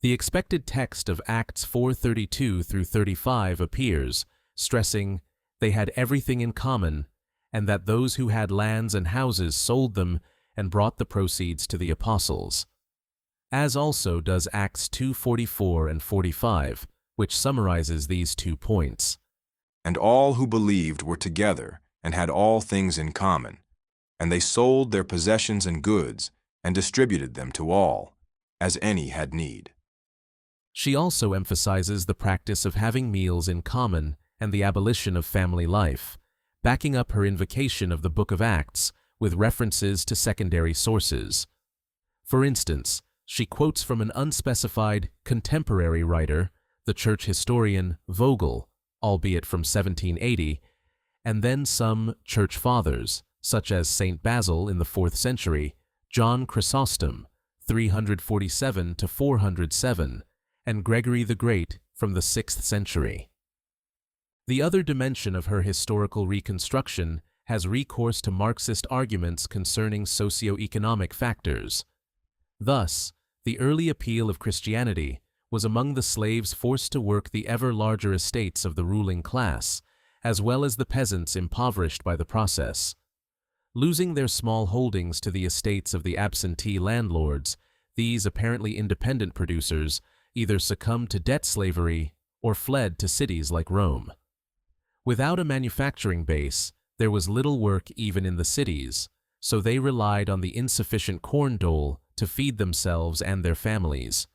The expected text of Acts 4:32 through 35 appears, stressing they had everything in common, and that those who had lands and houses sold them and brought the proceeds to the apostles. As also does Acts 2:44 and 45, which summarizes these 2 points.
And all who believed were together and had all things in common, and they sold their possessions and goods and distributed them to all, as any had need.
She also emphasizes the practice of having meals in common and the abolition of family life, backing up her invocation of the Book of Acts with references to secondary sources. For instance, she quotes from an unspecified contemporary writer, the church historian Vogel, albeit from 1780, and then some church fathers, such as Saint Basil in the 4th century, John Chrysostom, 347 to 407, and Gregory the Great from the 6th century. The other dimension of her historical reconstruction has recourse to Marxist arguments concerning socio-economic factors. Thus, the early appeal of Christianity was among the slaves forced to work the ever larger estates of the ruling class, as well as the peasants impoverished by the process. Losing their small holdings to the estates of the absentee landlords, these apparently independent producers either succumbed to debt slavery or fled to cities like Rome. Without a manufacturing base, there was little work even in the cities, so they relied on the insufficient corn dole to feed themselves and their families.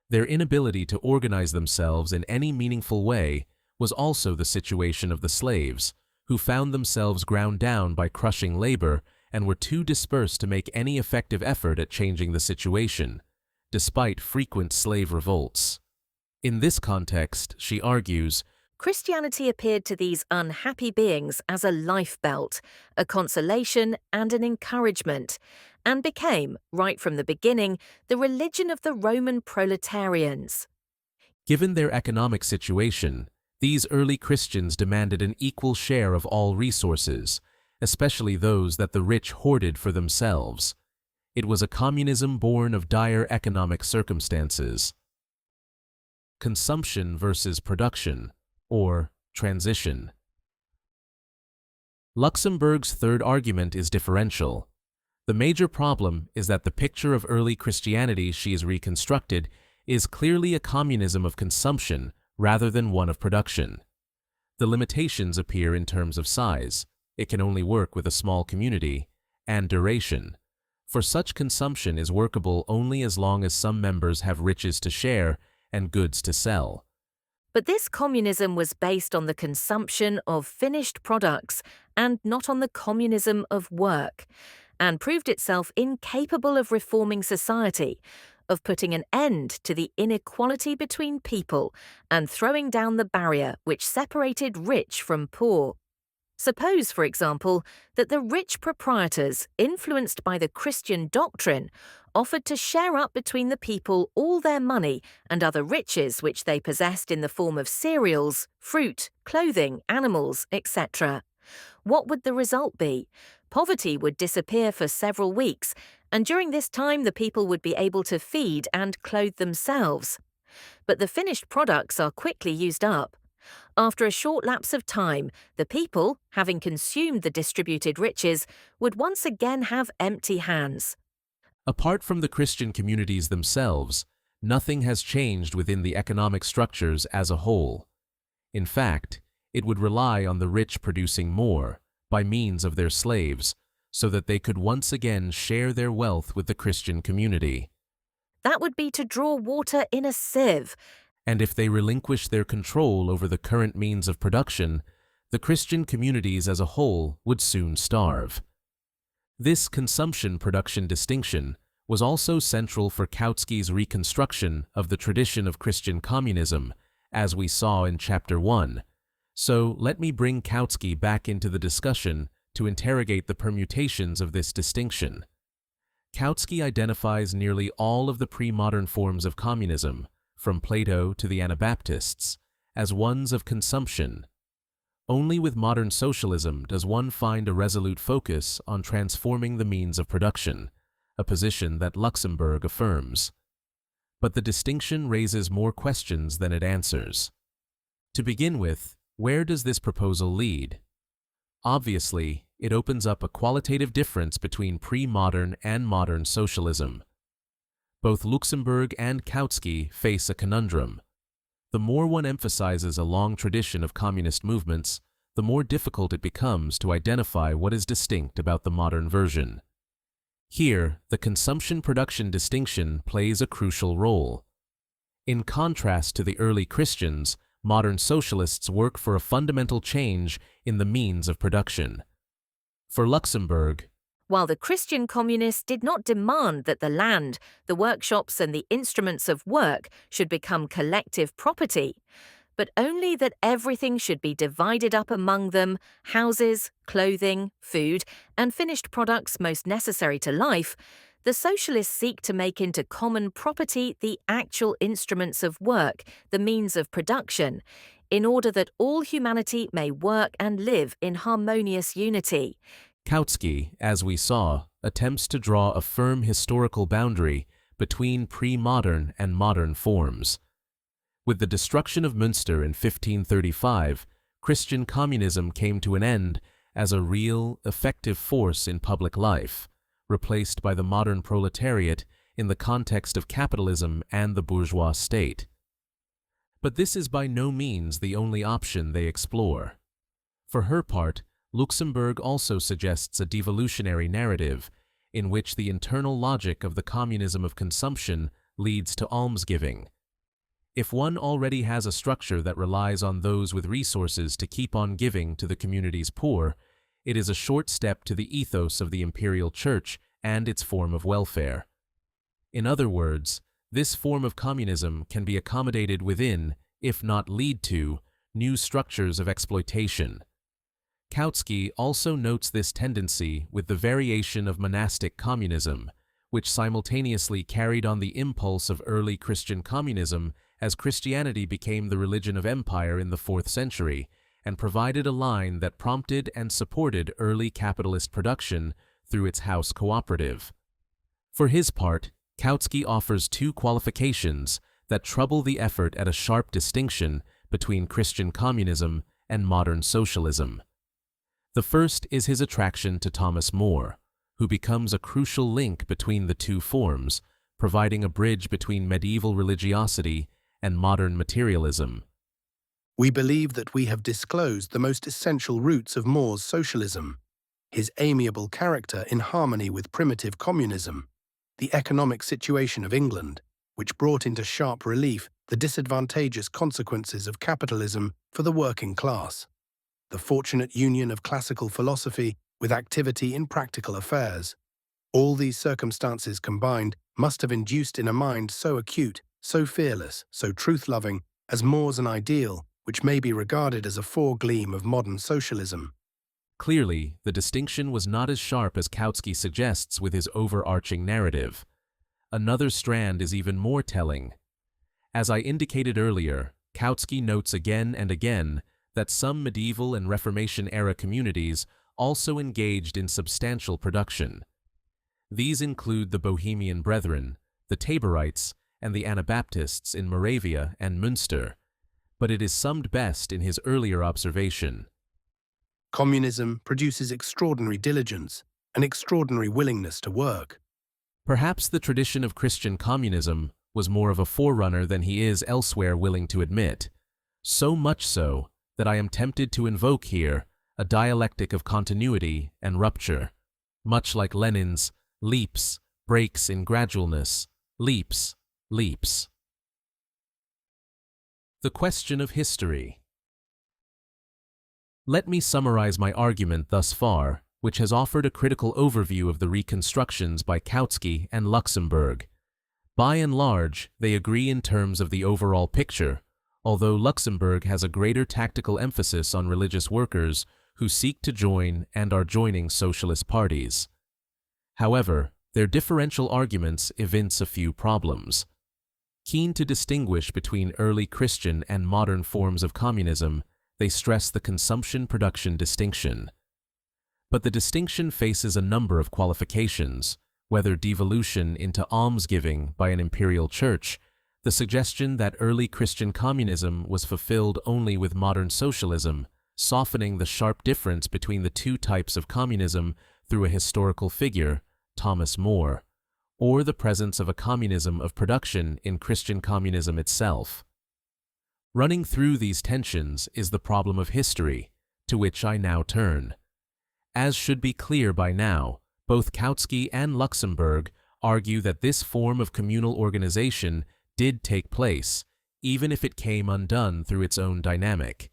Their inability to organize themselves in any meaningful way was also the situation of the slaves, who found themselves ground down by crushing labor and were too dispersed to make any effective effort at changing the situation, despite frequent slave revolts. In this context, she argues,
Christianity appeared to these unhappy beings as a lifebelt, a consolation and an encouragement, and became, right from the beginning, the religion of the Roman proletarians.
Given their economic situation, these early Christians demanded an equal share of all resources, especially those that the rich hoarded for themselves. It was a communism born of dire economic circumstances. Consumption versus production, or transition. Luxemburg's third argument is differential. The major problem is that the picture of early Christianity she has reconstructed is clearly a communism of consumption rather than one of production. The limitations appear in terms of size. It can only work with a small community, and duration. For such consumption is workable only as long as some members have riches to share and goods to sell.
But this communism was based on the consumption of finished products and not on the communism of work, and proved itself incapable of reforming society, of putting an end to the inequality between people and throwing down the barrier which separated rich from poor. Suppose, for example, that the rich proprietors, influenced by the Christian doctrine, offered to share up between the people all their money and other riches which they possessed in the form of cereals, fruit, clothing, animals, etc. What would the result be? Poverty would disappear for several weeks, and during this time the people would be able to feed and clothe themselves. But the finished products are quickly used up. After a short lapse of time, the people, having consumed the distributed riches, would once again have empty hands.
Apart from the Christian communities themselves, nothing has changed within the economic structures as a whole. In fact, it would rely on the rich producing more, by means of their slaves, so that they could once again share their wealth with the Christian community.
That would be to draw water in a sieve.
And if they relinquish their control over the current means of production, the Christian communities as a whole would soon starve. This consumption-production distinction was also central for Kautsky's reconstruction of the tradition of Christian communism, as we saw in Chapter 1. So let me bring Kautsky back into the discussion to interrogate the permutations of this distinction. Kautsky identifies nearly all of the pre-modern forms of communism, from Plato to the Anabaptists, as ones of consumption. Only with modern socialism does one find a resolute focus on transforming the means of production, a position that Luxemburg affirms. But the distinction raises more questions than it answers. To begin with, where does this proposal lead? Obviously, it opens up a qualitative difference between pre-modern and modern socialism. Both Luxemburg and Kautsky face a conundrum. The more one emphasizes a long tradition of communist movements, the more difficult it becomes to identify what is distinct about the modern version. Here, the consumption-production distinction plays a crucial role. In contrast to the early Christians, modern socialists work for a fundamental change in the means of production. For Luxemburg,
While the Christian communists did not demand that the land, the workshops and the instruments of work should become collective property, but only that everything should be divided up among them, houses, clothing, food, and finished products most necessary to life, the socialists seek to make into common property the actual instruments of work, the means of production, in order that all humanity may work and live in harmonious unity.
Kautsky, as we saw, attempts to draw a firm historical boundary between pre-modern and modern forms. With the destruction of Münster in 1535, Christian communism came to an end as a real, effective force in public life, replaced by the modern proletariat in the context of capitalism and the bourgeois state. But this is by no means the only option they explore. For her part, Luxemburg also suggests a devolutionary narrative in which the internal logic of the communism of consumption leads to almsgiving. If one already has a structure that relies on those with resources to keep on giving to the community's poor, it is a short step to the ethos of the imperial church and its form of welfare. In other words, this form of communism can be accommodated within, if not lead to, new structures of exploitation. Kautsky also notes this tendency with the variation of monastic communism, which simultaneously carried on the impulse of early Christian communism as Christianity became the religion of empire in the 4th century, and provided a line that prompted and supported early capitalist production through its house cooperative. For his part, Kautsky offers two qualifications that trouble the effort at a sharp distinction between Christian communism and modern socialism. The first is his attraction to Thomas More, who becomes a crucial link between the two forms, providing a bridge between medieval religiosity and modern materialism.
We believe that we have disclosed the most essential roots of More's socialism, his amiable character in harmony with primitive communism, the economic situation of England, which brought into sharp relief the disadvantageous consequences of capitalism for the working class, the fortunate union of classical philosophy with activity in practical affairs. All these circumstances combined must have induced in a mind so acute, so fearless, so truth-loving as More's an ideal which may be regarded as a foregleam of modern socialism.
Clearly, the distinction was not as sharp as Kautsky suggests with his overarching narrative. Another strand is even more telling. As I indicated earlier, Kautsky notes again and again that some medieval and Reformation-era communities also engaged in substantial production. These include the Bohemian Brethren, the Taborites, and the Anabaptists in Moravia and Münster. but it is summed best in his earlier observation.
Communism produces extraordinary diligence, an extraordinary willingness to work.
Perhaps the tradition of Christian communism was more of a forerunner than he is elsewhere willing to admit, so much so that I am tempted to invoke here a dialectic of continuity and rupture, much like Lenin's leaps, breaks in gradualness, leaps, leaps. The question of history. Let me summarize my argument thus far, which has offered a critical overview of the reconstructions by Kautsky and Luxemburg. By and large, they agree in terms of the overall picture, although Luxemburg has a greater tactical emphasis on religious workers who seek to join and are joining socialist parties. However, their differential arguments evince a few problems. Keen to distinguish between early Christian and modern forms of communism, they stress the consumption-production distinction. But the distinction faces a number of qualifications, whether devolution into almsgiving by an imperial church, the suggestion that early Christian communism was fulfilled only with modern socialism, softening the sharp difference between the two types of communism through a historical figure, Thomas More, or the presence of a communism of production in Christian communism itself. Running through these tensions is the problem of history, to which I now turn. As should be clear by now, both Kautsky and Luxemburg argue that this form of communal organization did take place, even if it came undone through its own dynamic.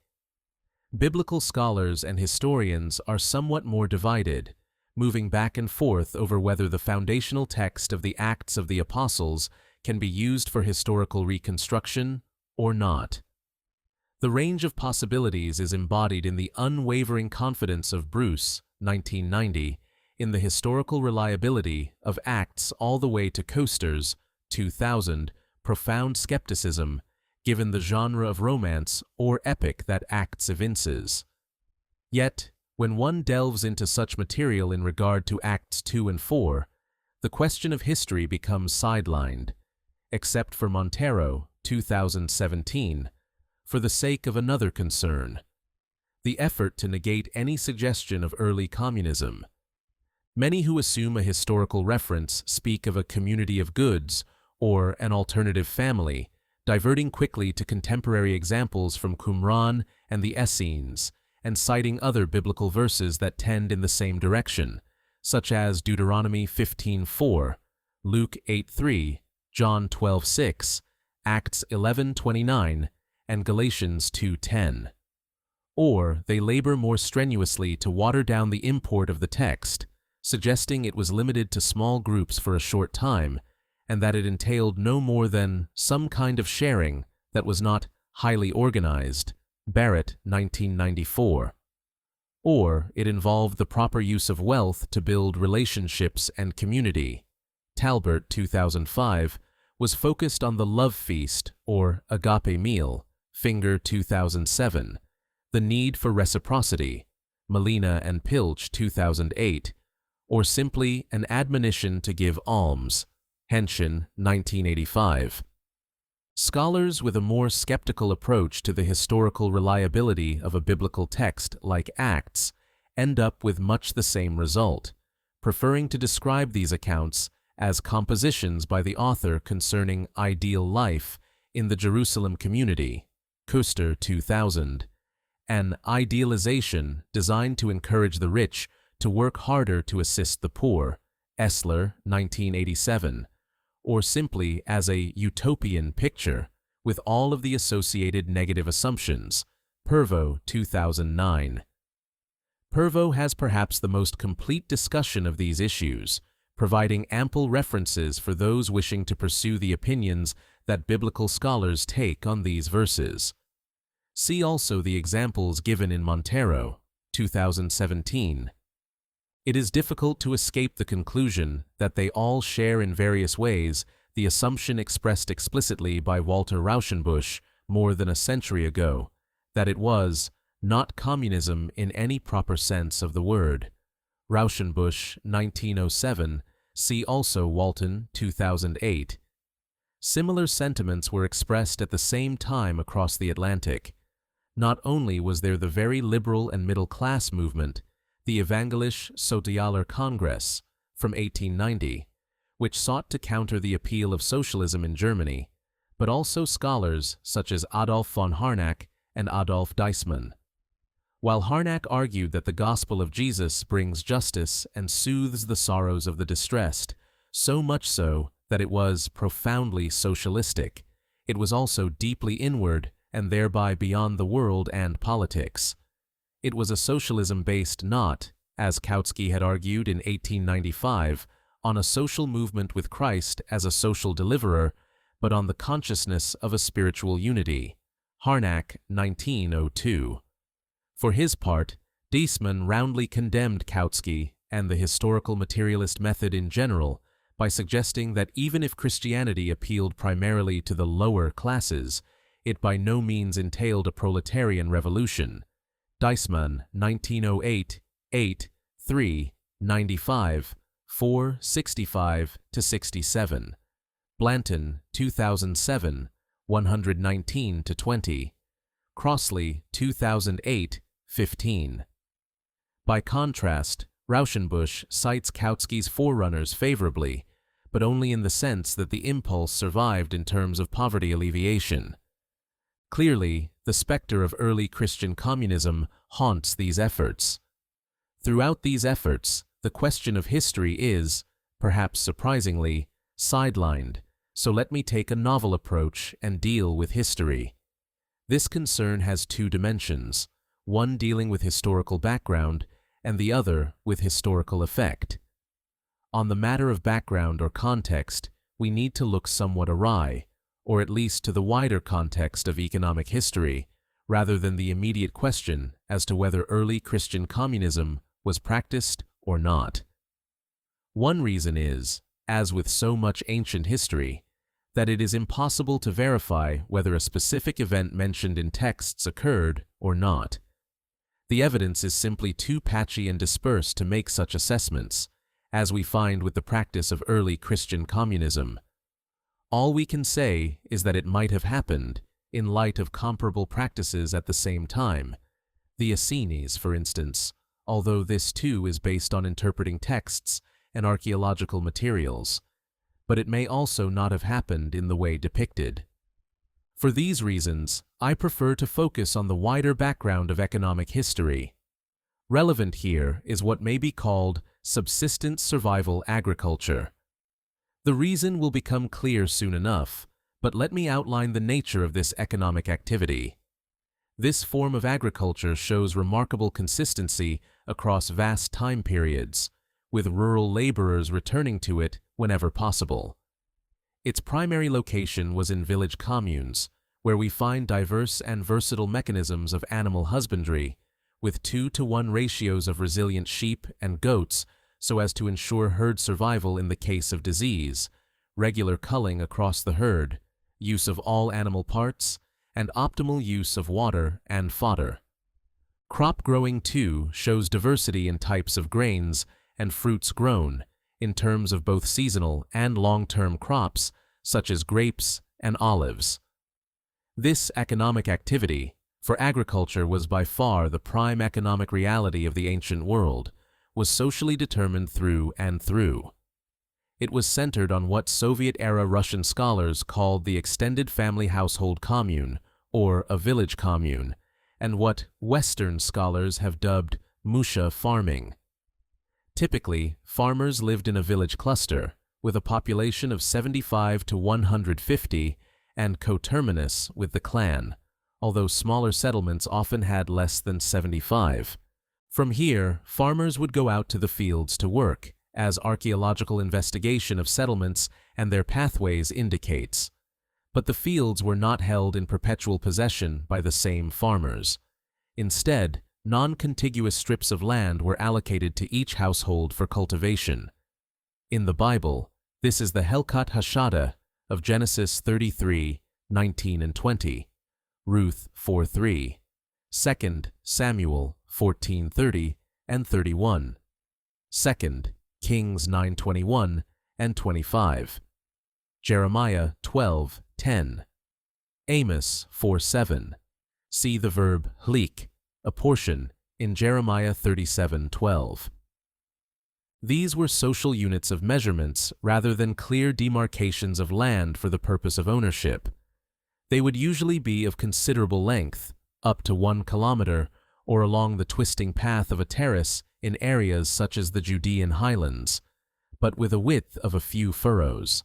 Biblical scholars and historians are somewhat more divided, moving back and forth over whether the foundational text of the Acts of the Apostles can be used for historical reconstruction or not. The range of possibilities is embodied in the unwavering confidence of Bruce, 1990, in the historical reliability of Acts all the way to Coaster's, 2000, profound skepticism, given the genre of romance or epic that Acts evinces. Yet, when one delves into such material in regard to Acts 2 and 4, the question of history becomes sidelined, except for Montero, 2017, for the sake of another concern: the effort to negate any suggestion of early communism. Many who assume a historical reference speak of a community of goods or an alternative family, diverting quickly to contemporary examples from Qumran and the Essenes, and citing other biblical verses that tend in the same direction, such as Deuteronomy 15:4, Luke 8:3, John 12:6, Acts 11:29, and Galatians 2:10. Or they labor more strenuously to water down the import of the text, suggesting it was limited to small groups for a short time, and that it entailed no more than some kind of sharing that was not highly organized, Barrett, 1994. Or it involved the proper use of wealth to build relationships and community. Talbert, 2005, was focused on the love feast or agape meal, Finger, 2007, the need for reciprocity, Molina and Pilch, 2008, or simply an admonition to give alms, Henshin, 1985. Scholars with a more skeptical approach to the historical reliability of a biblical text like Acts end up with much the same result, preferring to describe these accounts as compositions by the author concerning ideal life in the Jerusalem community, Kuster, 2000, an idealization designed to encourage the rich to work harder to assist the poor, Essler, 1987, or simply as a utopian picture with all of the associated negative assumptions, Pervo, 2009. Pervo has perhaps the most complete discussion of these issues, providing ample references for those wishing to pursue the opinions that biblical scholars take on these verses. See also the examples given in Montero, 2017. It is difficult to escape the conclusion that they all share in various ways the assumption expressed explicitly by Walter Rauschenbusch more than a century ago, that it was not communism in any proper sense of the word. Rauschenbusch, 1907, see also Walton, 2008. Similar sentiments were expressed at the same time across the Atlantic. Not only was there the very liberal and middle-class movement, the Evangelische Sozialer Kongress, from 1890, which sought to counter the appeal of socialism in Germany, but also scholars such as Adolf von Harnack and Adolf Deismann. While Harnack argued that the gospel of Jesus brings justice and soothes the sorrows of the distressed, so much so that it was profoundly socialistic, it was also deeply inward and thereby beyond the world and politics. It was a socialism based not, as Kautsky had argued in 1895, on a social movement with Christ as a social deliverer, but on the consciousness of a spiritual unity. Harnack, 1902. For his part, Deismann roundly condemned Kautsky and the historical materialist method in general by suggesting that even if Christianity appealed primarily to the lower classes, it by no means entailed a proletarian revolution. Deismann, 1908, 8, 3, 95, 4, 65-67. Blanton, 2007, 119-20. Crossley, 2008, 15. By contrast, Rauschenbusch cites Kautsky's forerunners favorably, but only in the sense that the impulse survived in terms of poverty alleviation. Clearly, the specter of early Christian communism haunts these efforts. Throughout these efforts, the question of history is, perhaps surprisingly, sidelined, so let me take a novel approach and deal with history. This concern has two dimensions, one dealing with historical background and the other with historical effect. On the matter of background or context, we need to look somewhat awry, or at least to the wider context of economic history, rather than the immediate question as to whether early Christian communism was practiced or not. One reason is, as with so much ancient history, that it is impossible to verify whether a specific event mentioned in texts occurred or not. The evidence is simply too patchy and dispersed to make such assessments, as we find with the practice of early Christian communism. All we can say is that it might have happened in light of comparable practices at the same time, the Essenes, for instance, although this too is based on interpreting texts and archaeological materials, but it may also not have happened in the way depicted. For these reasons, I prefer to focus on the wider background of economic history. Relevant here is what may be called subsistence survival agriculture. The reason will become clear soon enough, but let me outline the nature of this economic activity. This form of agriculture shows remarkable consistency across vast time periods, with rural laborers returning to it whenever possible. Its primary location was in village communes, where we find diverse and versatile mechanisms of animal husbandry, with 2-to-1 ratios of resilient sheep and goats so as to ensure herd survival in the case of disease, regular culling across the herd, use of all animal parts, and optimal use of water and fodder. Crop growing, too, shows diversity in types of grains and fruits grown, in terms of both seasonal and long-term crops, such as grapes and olives. This economic activity, for agriculture was by far the prime economic reality of the ancient world, was socially determined through and through. It was centered on what Soviet-era Russian scholars called the extended family household commune, or a village commune, and what Western scholars have dubbed musha farming. Typically, farmers lived in a village cluster, with a population of 75 to 150 and coterminous with the clan, although smaller settlements often had less than 75. From here, farmers would go out to the fields to work, as archaeological investigation of settlements and their pathways indicates. But the fields were not held in perpetual possession by the same farmers. Instead, non-contiguous strips of land were allocated to each household for cultivation. In the Bible, this is the Helkat Hashada of Genesis 33:19-20, Ruth 4:3, 2 Samuel 14:30 and 31, 2 Kings 9:21 and 25. Jeremiah 12:10. Amos 4:7. See the verb hlik, a portion, in Jeremiah 37:12. These were social units of measurements rather than clear demarcations of land for the purpose of ownership. They would usually be of considerable length, up to 1 kilometer, or along the twisting path of a terrace in areas such as the Judean highlands, but with a width of a few furrows.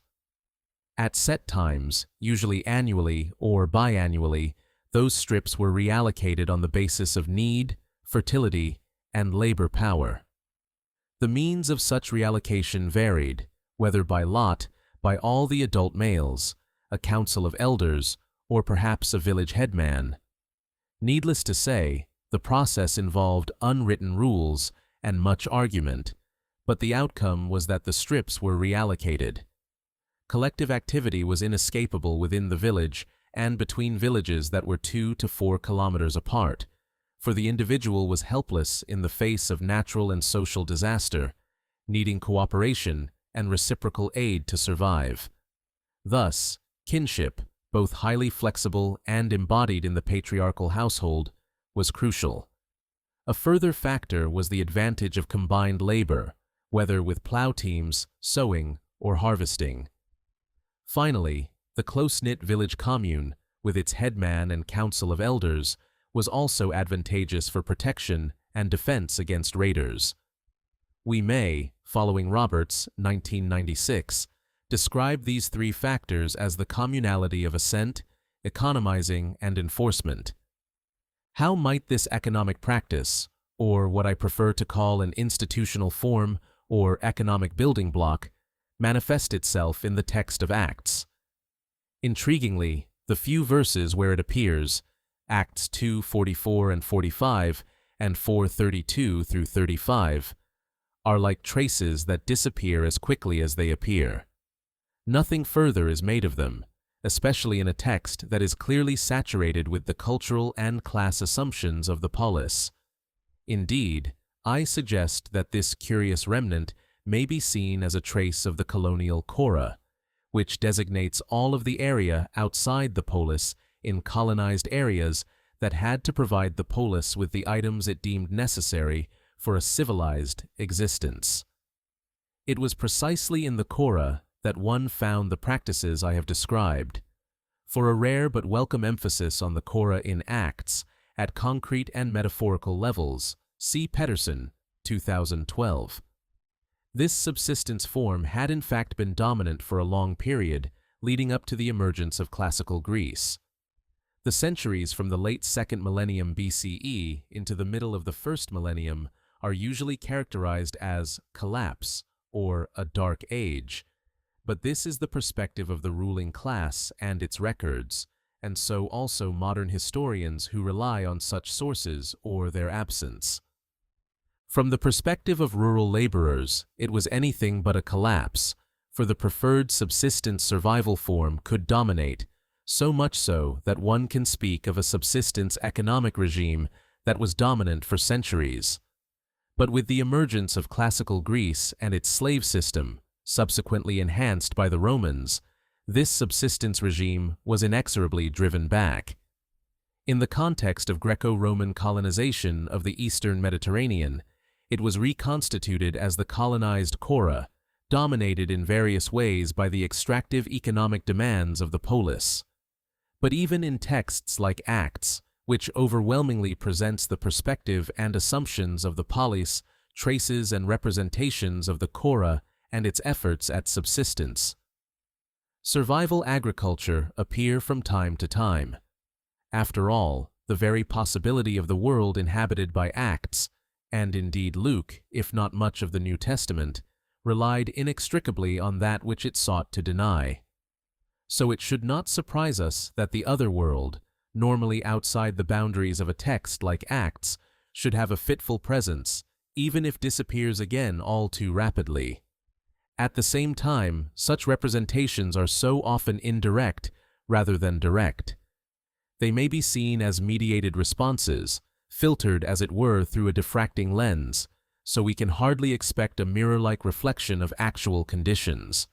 At set times, usually annually or biannually, those strips were reallocated on the basis of need, fertility, and labor power. The means of such reallocation varied, whether by lot, by all the adult males, a council of elders, or perhaps a village headman. Needless to say, the process involved unwritten rules and much argument, but the outcome was that the strips were reallocated. Collective activity was inescapable within the village and between villages that were 2 to 4 kilometers apart, for the individual was helpless in the face of natural and social disaster, needing cooperation and reciprocal aid to survive. Thus, kinship, both highly flexible and embodied in the patriarchal household, was crucial. A further factor was the advantage of combined labor, whether with plow teams, sowing, or harvesting. Finally, the close-knit village commune, with its headman and council of elders, was also advantageous for protection and defense against raiders. We may, following Roberts, 1996, describe these 3 factors as the communality of assent, economizing, and enforcement. How might this economic practice, or what I prefer to call an institutional form or economic building block, manifest itself in the text of Acts? Intriguingly, the few verses where it appears, Acts 2:44 and 45 and 4:32 through 35, are like traces that disappear as quickly as they appear. Nothing further is made of them, especially in a text that is clearly saturated with the cultural and class assumptions of the polis. Indeed, I suggest that this curious remnant may be seen as a trace of the colonial Cora, which designates all of the area outside the polis in colonized areas that had to provide the polis with the items it deemed necessary for a civilized existence. It was precisely in the Cora that one found the practices I have described. For a rare but welcome emphasis on the Cora in Acts, at concrete and metaphorical levels, see Pedersen, 2012. This subsistence form had in fact been dominant for a long period, leading up to the emergence of classical Greece. The centuries from the late 2nd millennium BCE into the middle of the 1st millennium are usually characterized as collapse or a dark age, but this is the perspective of the ruling class and its records, and so also modern historians who rely on such sources or their absence. From the perspective of rural laborers, it was anything but a collapse, for the preferred subsistence survival form could dominate, so much so that one can speak of a subsistence economic regime that was dominant for centuries. But with the emergence of classical Greece and its slave system, subsequently enhanced by the Romans, this subsistence regime was inexorably driven back. In the context of Greco-Roman colonization of the Eastern Mediterranean, it was reconstituted as the colonized Cora, dominated in various ways by the extractive economic demands of the polis. But even in texts like Acts, which overwhelmingly presents the perspective and assumptions of the polis, traces and representations of the Cora and its efforts at subsistence. Survival agriculture appear from time to time. After all, the very possibility of the world inhabited by Acts, and indeed Luke, if not much of the New Testament, relied inextricably on that which it sought to deny. So it should not surprise us that the other world, normally outside the boundaries of a text like Acts, should have a fitful presence, even if disappears again all too rapidly. At the same time, such representations are so often indirect rather than direct. They may be seen as mediated responses, filtered as it were through a diffracting lens, so we can hardly expect a mirror-like reflection of actual conditions.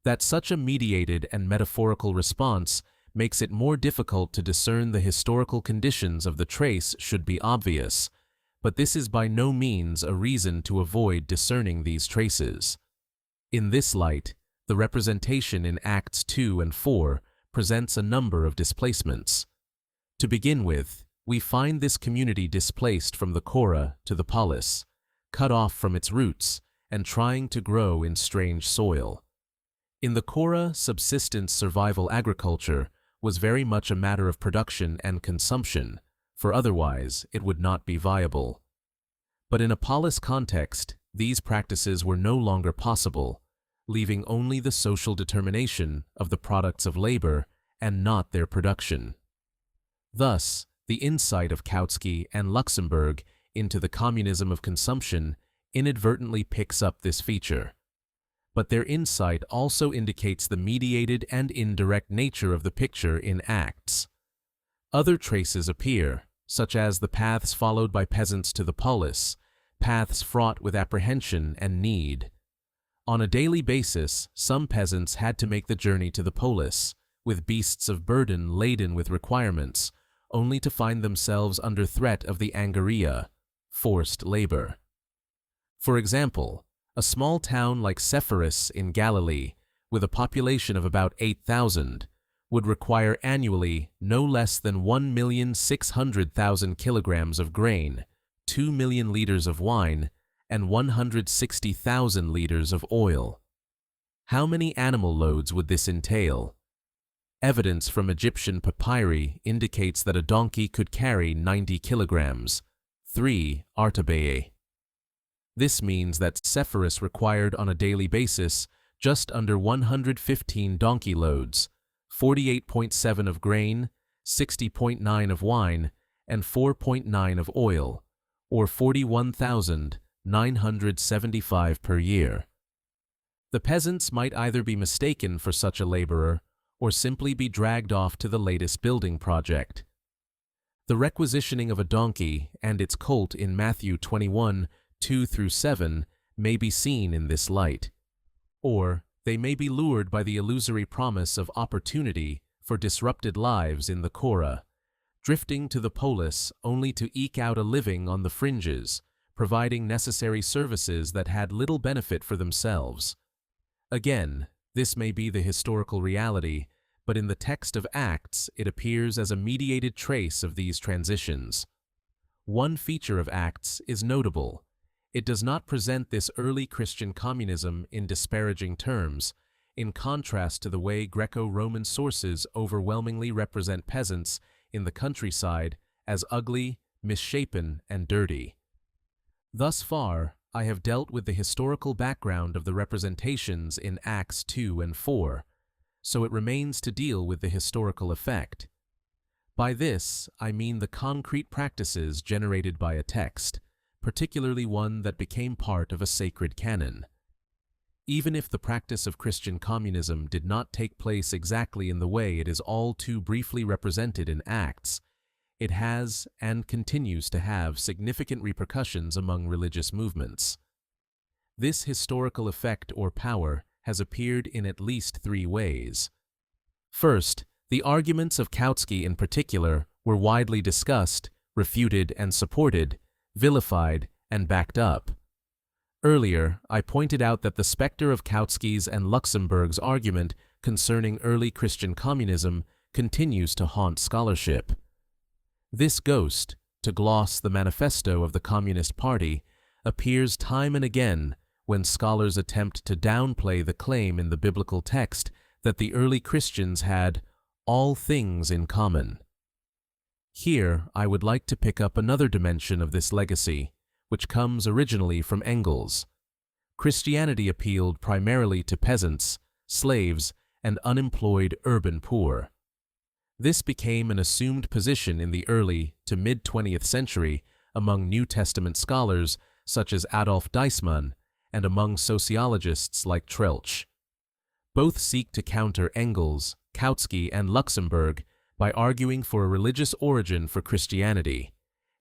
That such a mediated and metaphorical response makes it more difficult to discern the historical conditions of the trace should be obvious, but this is by no means a reason to avoid discerning these traces. In this light, the representation in Acts 2 and 4 presents a number of displacements. To begin with, we find this community displaced from the Cora to the polis, cut off from its roots, and trying to grow in strange soil. In the Cora, subsistence survival agriculture was very much a matter of production and consumption, for otherwise it would not be viable. But in a polis context, these practices were no longer possible, leaving only the social determination of the products of labor and not their production. Thus, the insight of Kautsky and Luxemburg into the communism of consumption inadvertently picks up this feature. But their insight also indicates the mediated and indirect nature of the picture in Acts. Other traces appear, such as the paths followed by peasants to the polis, paths fraught with apprehension and need. On a daily basis, some peasants had to make the journey to the polis, with beasts of burden laden with requirements, only to find themselves under threat of the angaria, forced labor. For example, a small town like Sepphoris in Galilee, with a population of about 8,000, would require annually no less than 1,600,000 kilograms of grain, 2 million liters of wine, and 160,000 liters of oil. How many animal loads would this entail? Evidence from Egyptian papyri indicates that a donkey could carry 90 kilograms, 3 artabae. This means that Sepphoris required on a daily basis just under 115 donkey loads, 48.7 of grain, 60.9 of wine, and 4.9 of oil, or 41,975 per year. The peasants might either be mistaken for such a laborer or simply be dragged off to the latest building project. The requisitioning of a donkey and its colt in Matthew 21:2-7 may be seen in this light. Or they may be lured by the illusory promise of opportunity for disrupted lives in the Cora, drifting to the polis only to eke out a living on the fringes, providing necessary services that had little benefit for themselves. Again, this may be the historical reality, but in the text of Acts it appears as a mediated trace of these transitions. One feature of Acts is notable. It does not present this early Christian communism in disparaging terms, in contrast to the way Greco-Roman sources overwhelmingly represent peasants in the countryside as ugly, misshapen, and dirty. Thus far, I have dealt with the historical background of the representations in Acts 2 and 4, so it remains to deal with the historical effect. By this, I mean the concrete practices generated by a text, particularly one that became part of a sacred canon. Even if the practice of Christian communism did not take place exactly in the way it is all too briefly represented in Acts, it has and continues to have significant repercussions among religious movements. This historical effect or power has appeared in at least 3 ways. First, the arguments of Kautsky in particular were widely discussed, refuted and supported, vilified and backed up. Earlier, I pointed out that the specter of Kautsky's and Luxemburg's argument concerning early Christian communism continues to haunt scholarship. This ghost, to gloss the manifesto of the Communist Party, appears time and again when scholars attempt to downplay the claim in the biblical text that the early Christians had all things in common. Here, I would like to pick up another dimension of this legacy, which comes originally from Engels. Christianity appealed primarily to peasants, slaves, and unemployed urban poor. This became an assumed position in the early to mid-20th century among New Testament scholars such as Adolf Deismann and among sociologists like Trelch. Both seek to counter Engels, Kautsky, and Luxemburg by arguing for a religious origin for Christianity,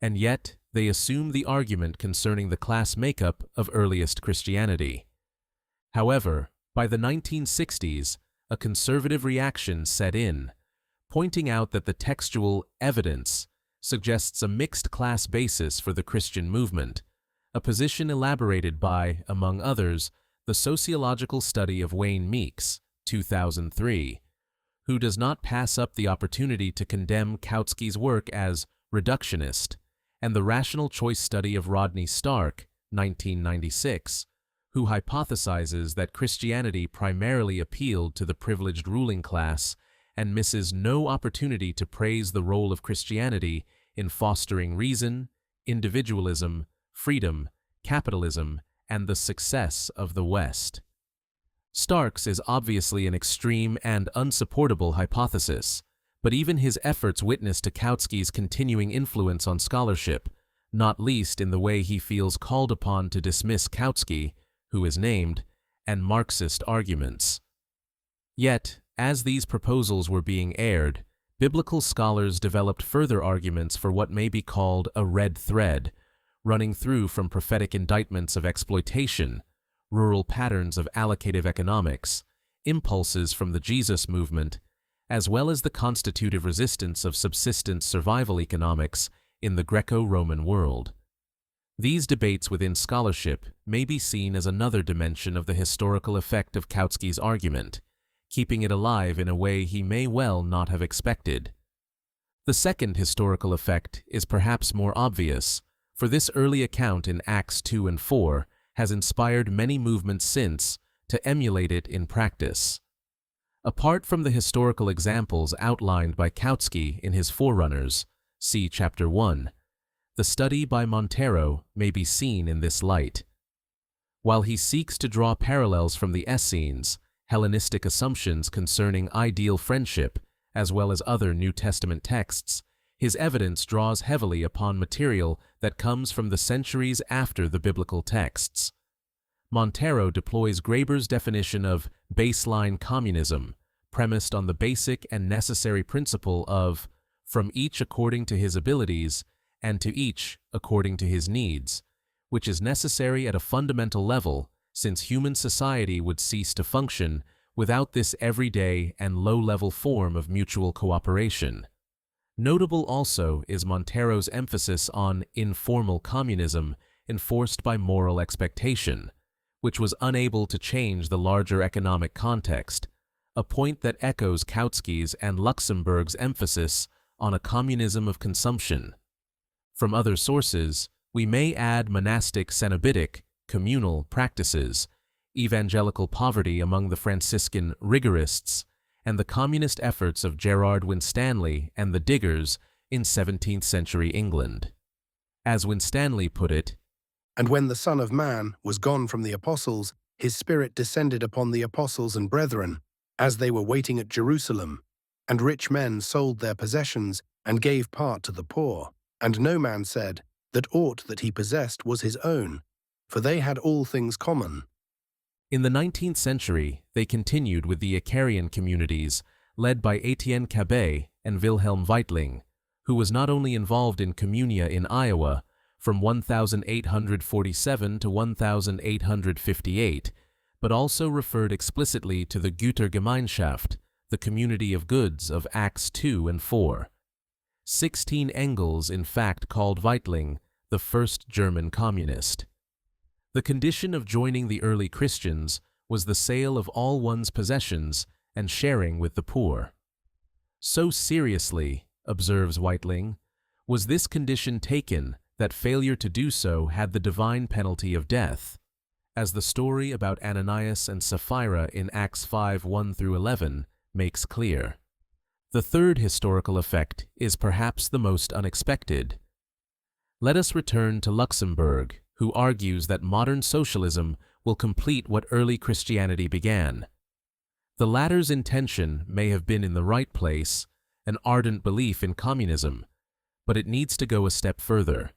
and yet they assume the argument concerning the class makeup of earliest Christianity. However, By the 1960s, a conservative reaction set in, pointing out that the textual evidence suggests a mixed-class basis for the Christian movement, a position elaborated by, among others, the sociological study of Wayne Meeks, 2003, who does not pass up the opportunity to condemn Kautsky's work as reductionist, and the rational choice study of Rodney Stark, 1996, who hypothesizes that Christianity primarily appealed to the privileged ruling class and misses no opportunity to praise the role of Christianity in fostering reason, individualism, freedom, capitalism, and the success of the West. Stark's is obviously an extreme and unsupportable hypothesis, but even his efforts witness to Kautsky's continuing influence on scholarship, not least in the way he feels called upon to dismiss Kautsky, who is named, and Marxist arguments. Yet, as these proposals were being aired, biblical scholars developed further arguments for what may be called a red thread, running through from prophetic indictments of exploitation, rural patterns of allocative economics, impulses from the Jesus movement, as well as the constitutive resistance of subsistence survival economics in the Greco-Roman world. These debates within scholarship may be seen as another dimension of the historical effect of Kautsky's argument, keeping it alive in a way he may well not have expected. The second historical effect is perhaps more obvious, for this early account in Acts 2 and 4 has inspired many movements since to emulate it in practice. Apart from the historical examples outlined by Kautsky in his forerunners, see Chapter 1, the study by Montero may be seen in this light. While he seeks to draw parallels from the Essenes, Hellenistic assumptions concerning ideal friendship, as well as other New Testament texts, his evidence draws heavily upon material that comes from the centuries after the biblical texts. Montero deploys Graeber's definition of baseline communism, premised on the basic and necessary principle of from each according to his abilities and to each according to his needs, which is necessary at a fundamental level since human society would cease to function without this everyday and low-level form of mutual cooperation. Notable also is Montero's emphasis on informal communism enforced by moral expectation, which was unable to change the larger economic context, a point that echoes Kautsky's and Luxemburg's emphasis on a communism of consumption. From other sources, we may add monastic cenobitic, communal practices, evangelical poverty among the Franciscan rigorists, and the communist efforts of Gerard Winstanley and the Diggers in 17th-century England. As Winstanley put it,
"And when the Son of Man was gone from the apostles, his spirit descended upon the apostles and brethren, as they were waiting at Jerusalem. And rich men sold their possessions and gave part to the poor. And no man said that aught that he possessed was his own, for they had all things common."
In the 19th century, they continued with the Icarian communities, led by Etienne Cabet and Wilhelm Weitling, who was not only involved in communia in Iowa from 1847 to 1858, but also referred explicitly to the Gütergemeinschaft, the community of goods of Acts 2 and 4. 16 Engels in fact called Weitling the first German communist. The condition of joining the early Christians was the sale of all one's possessions and sharing with the poor. So seriously, observes Weitling, was this condition taken that failure to do so had the divine penalty of death, as the story about Ananias and Sapphira in Acts 5:1-11 makes clear. The third historical effect is perhaps the most unexpected. Let us return to Luxemburg, who argues that modern socialism will complete what early Christianity began. The latter's intention may have been in the right place, an ardent belief in communism, but it needs to go a step further.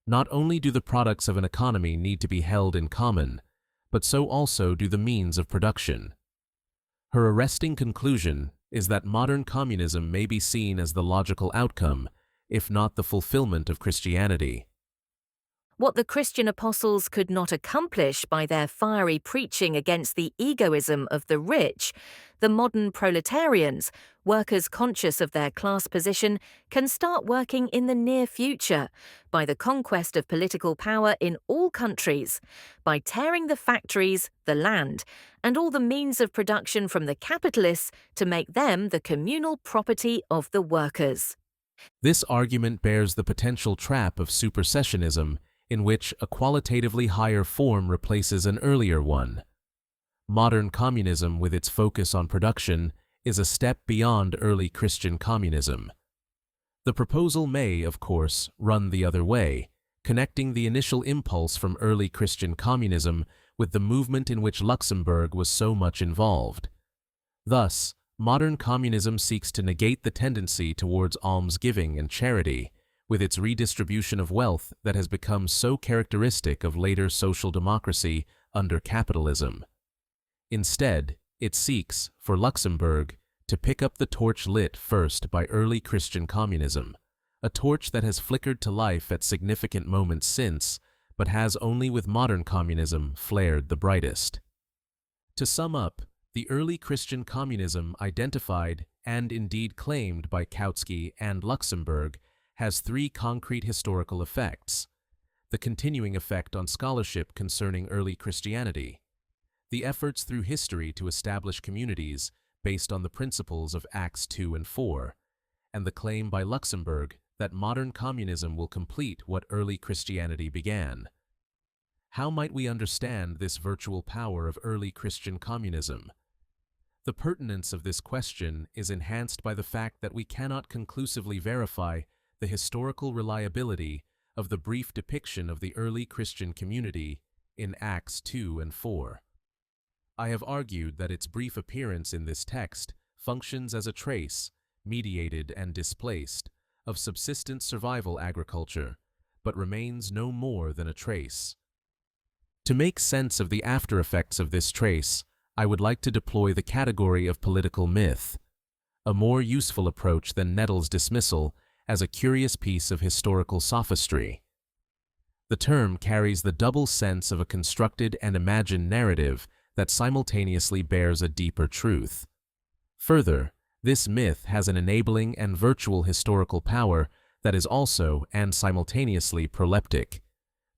Not only do the products of an economy need to be held in common, but so also do the means of production. Her arresting conclusion is that modern communism may be seen as the logical outcome, if not the fulfillment of Christianity.
What the Christian apostles could not accomplish by their fiery preaching against the egoism of the rich, the modern proletarians, workers conscious of their class position, can start working in the near future by the conquest of political power in all countries, by tearing the factories, the land, and all the means of production from the capitalists to make them the communal property of the workers.
This argument bears the potential trap of supersessionism, in which a qualitatively higher form replaces an earlier one. Modern communism, with its focus on production, is a step beyond early Christian communism. The proposal may, of course, run the other way, connecting the initial impulse from early Christian communism with the movement in which Luxembourg was so much involved. Thus, modern communism seeks to negate the tendency towards almsgiving and charity, with its redistribution of wealth that has become so characteristic of later social democracy under capitalism. Instead, it seeks, for Luxembourg, to pick up the torch lit first by early Christian communism, a torch that has flickered to life at significant moments since, but has only with modern communism flared the brightest. To sum up, the early Christian communism identified and indeed claimed by Kautsky and Luxembourg has three concrete historical effects: the continuing effect on scholarship concerning early Christianity, the efforts through history to establish communities based on the principles of Acts 2 and 4, and the claim by Luxembourg that modern communism will complete what early Christianity began. How might we understand this virtual power of early Christian communism? The pertinence of this question is enhanced by the fact that we cannot conclusively verify the historical reliability of the brief depiction of the early Christian community in Acts 2 and 4. I have argued that its brief appearance in this text functions as a trace, mediated and displaced, of subsistence survival agriculture, but remains no more than a trace. To make sense of the after-effects of this trace, I would like to deploy the category of political myth, a more useful approach than Nettle's dismissal as a curious piece of historical sophistry. The term carries the double sense of a constructed and imagined narrative that simultaneously bears a deeper truth. Further, this myth has an enabling and virtual historical power that is also and simultaneously proleptic.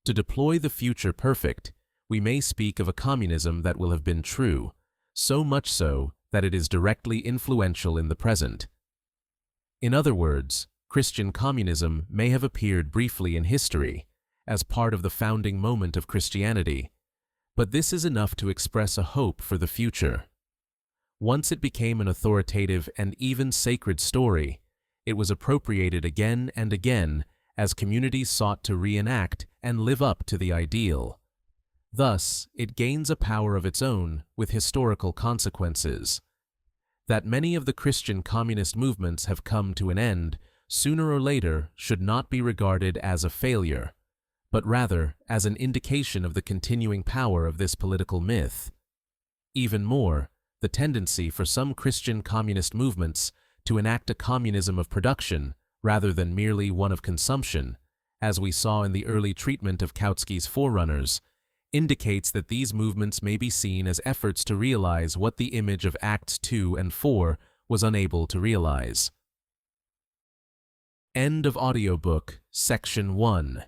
To deploy the future perfect, we may speak of a communism that will have been true, so much so that it is directly influential in the present. In other words, Christian communism may have appeared briefly in history, as part of the founding moment of Christianity, but this is enough to express a hope for the future. Once it became an authoritative and even sacred story, it was appropriated again and again as communities sought to reenact and live up to the ideal. Thus, it gains a power of its own with historical consequences. That many of the Christian communist movements have come to an end sooner or later should not be regarded as a failure, but rather as an indication of the continuing power of this political myth. Even more, the tendency for some Christian communist movements to enact a communism of production rather than merely one of consumption, as we saw in the early treatment of Kautsky's forerunners, indicates that these movements may be seen as efforts to realize what the image of Acts 2 and 4 was unable to realize. End of audiobook, Section 1.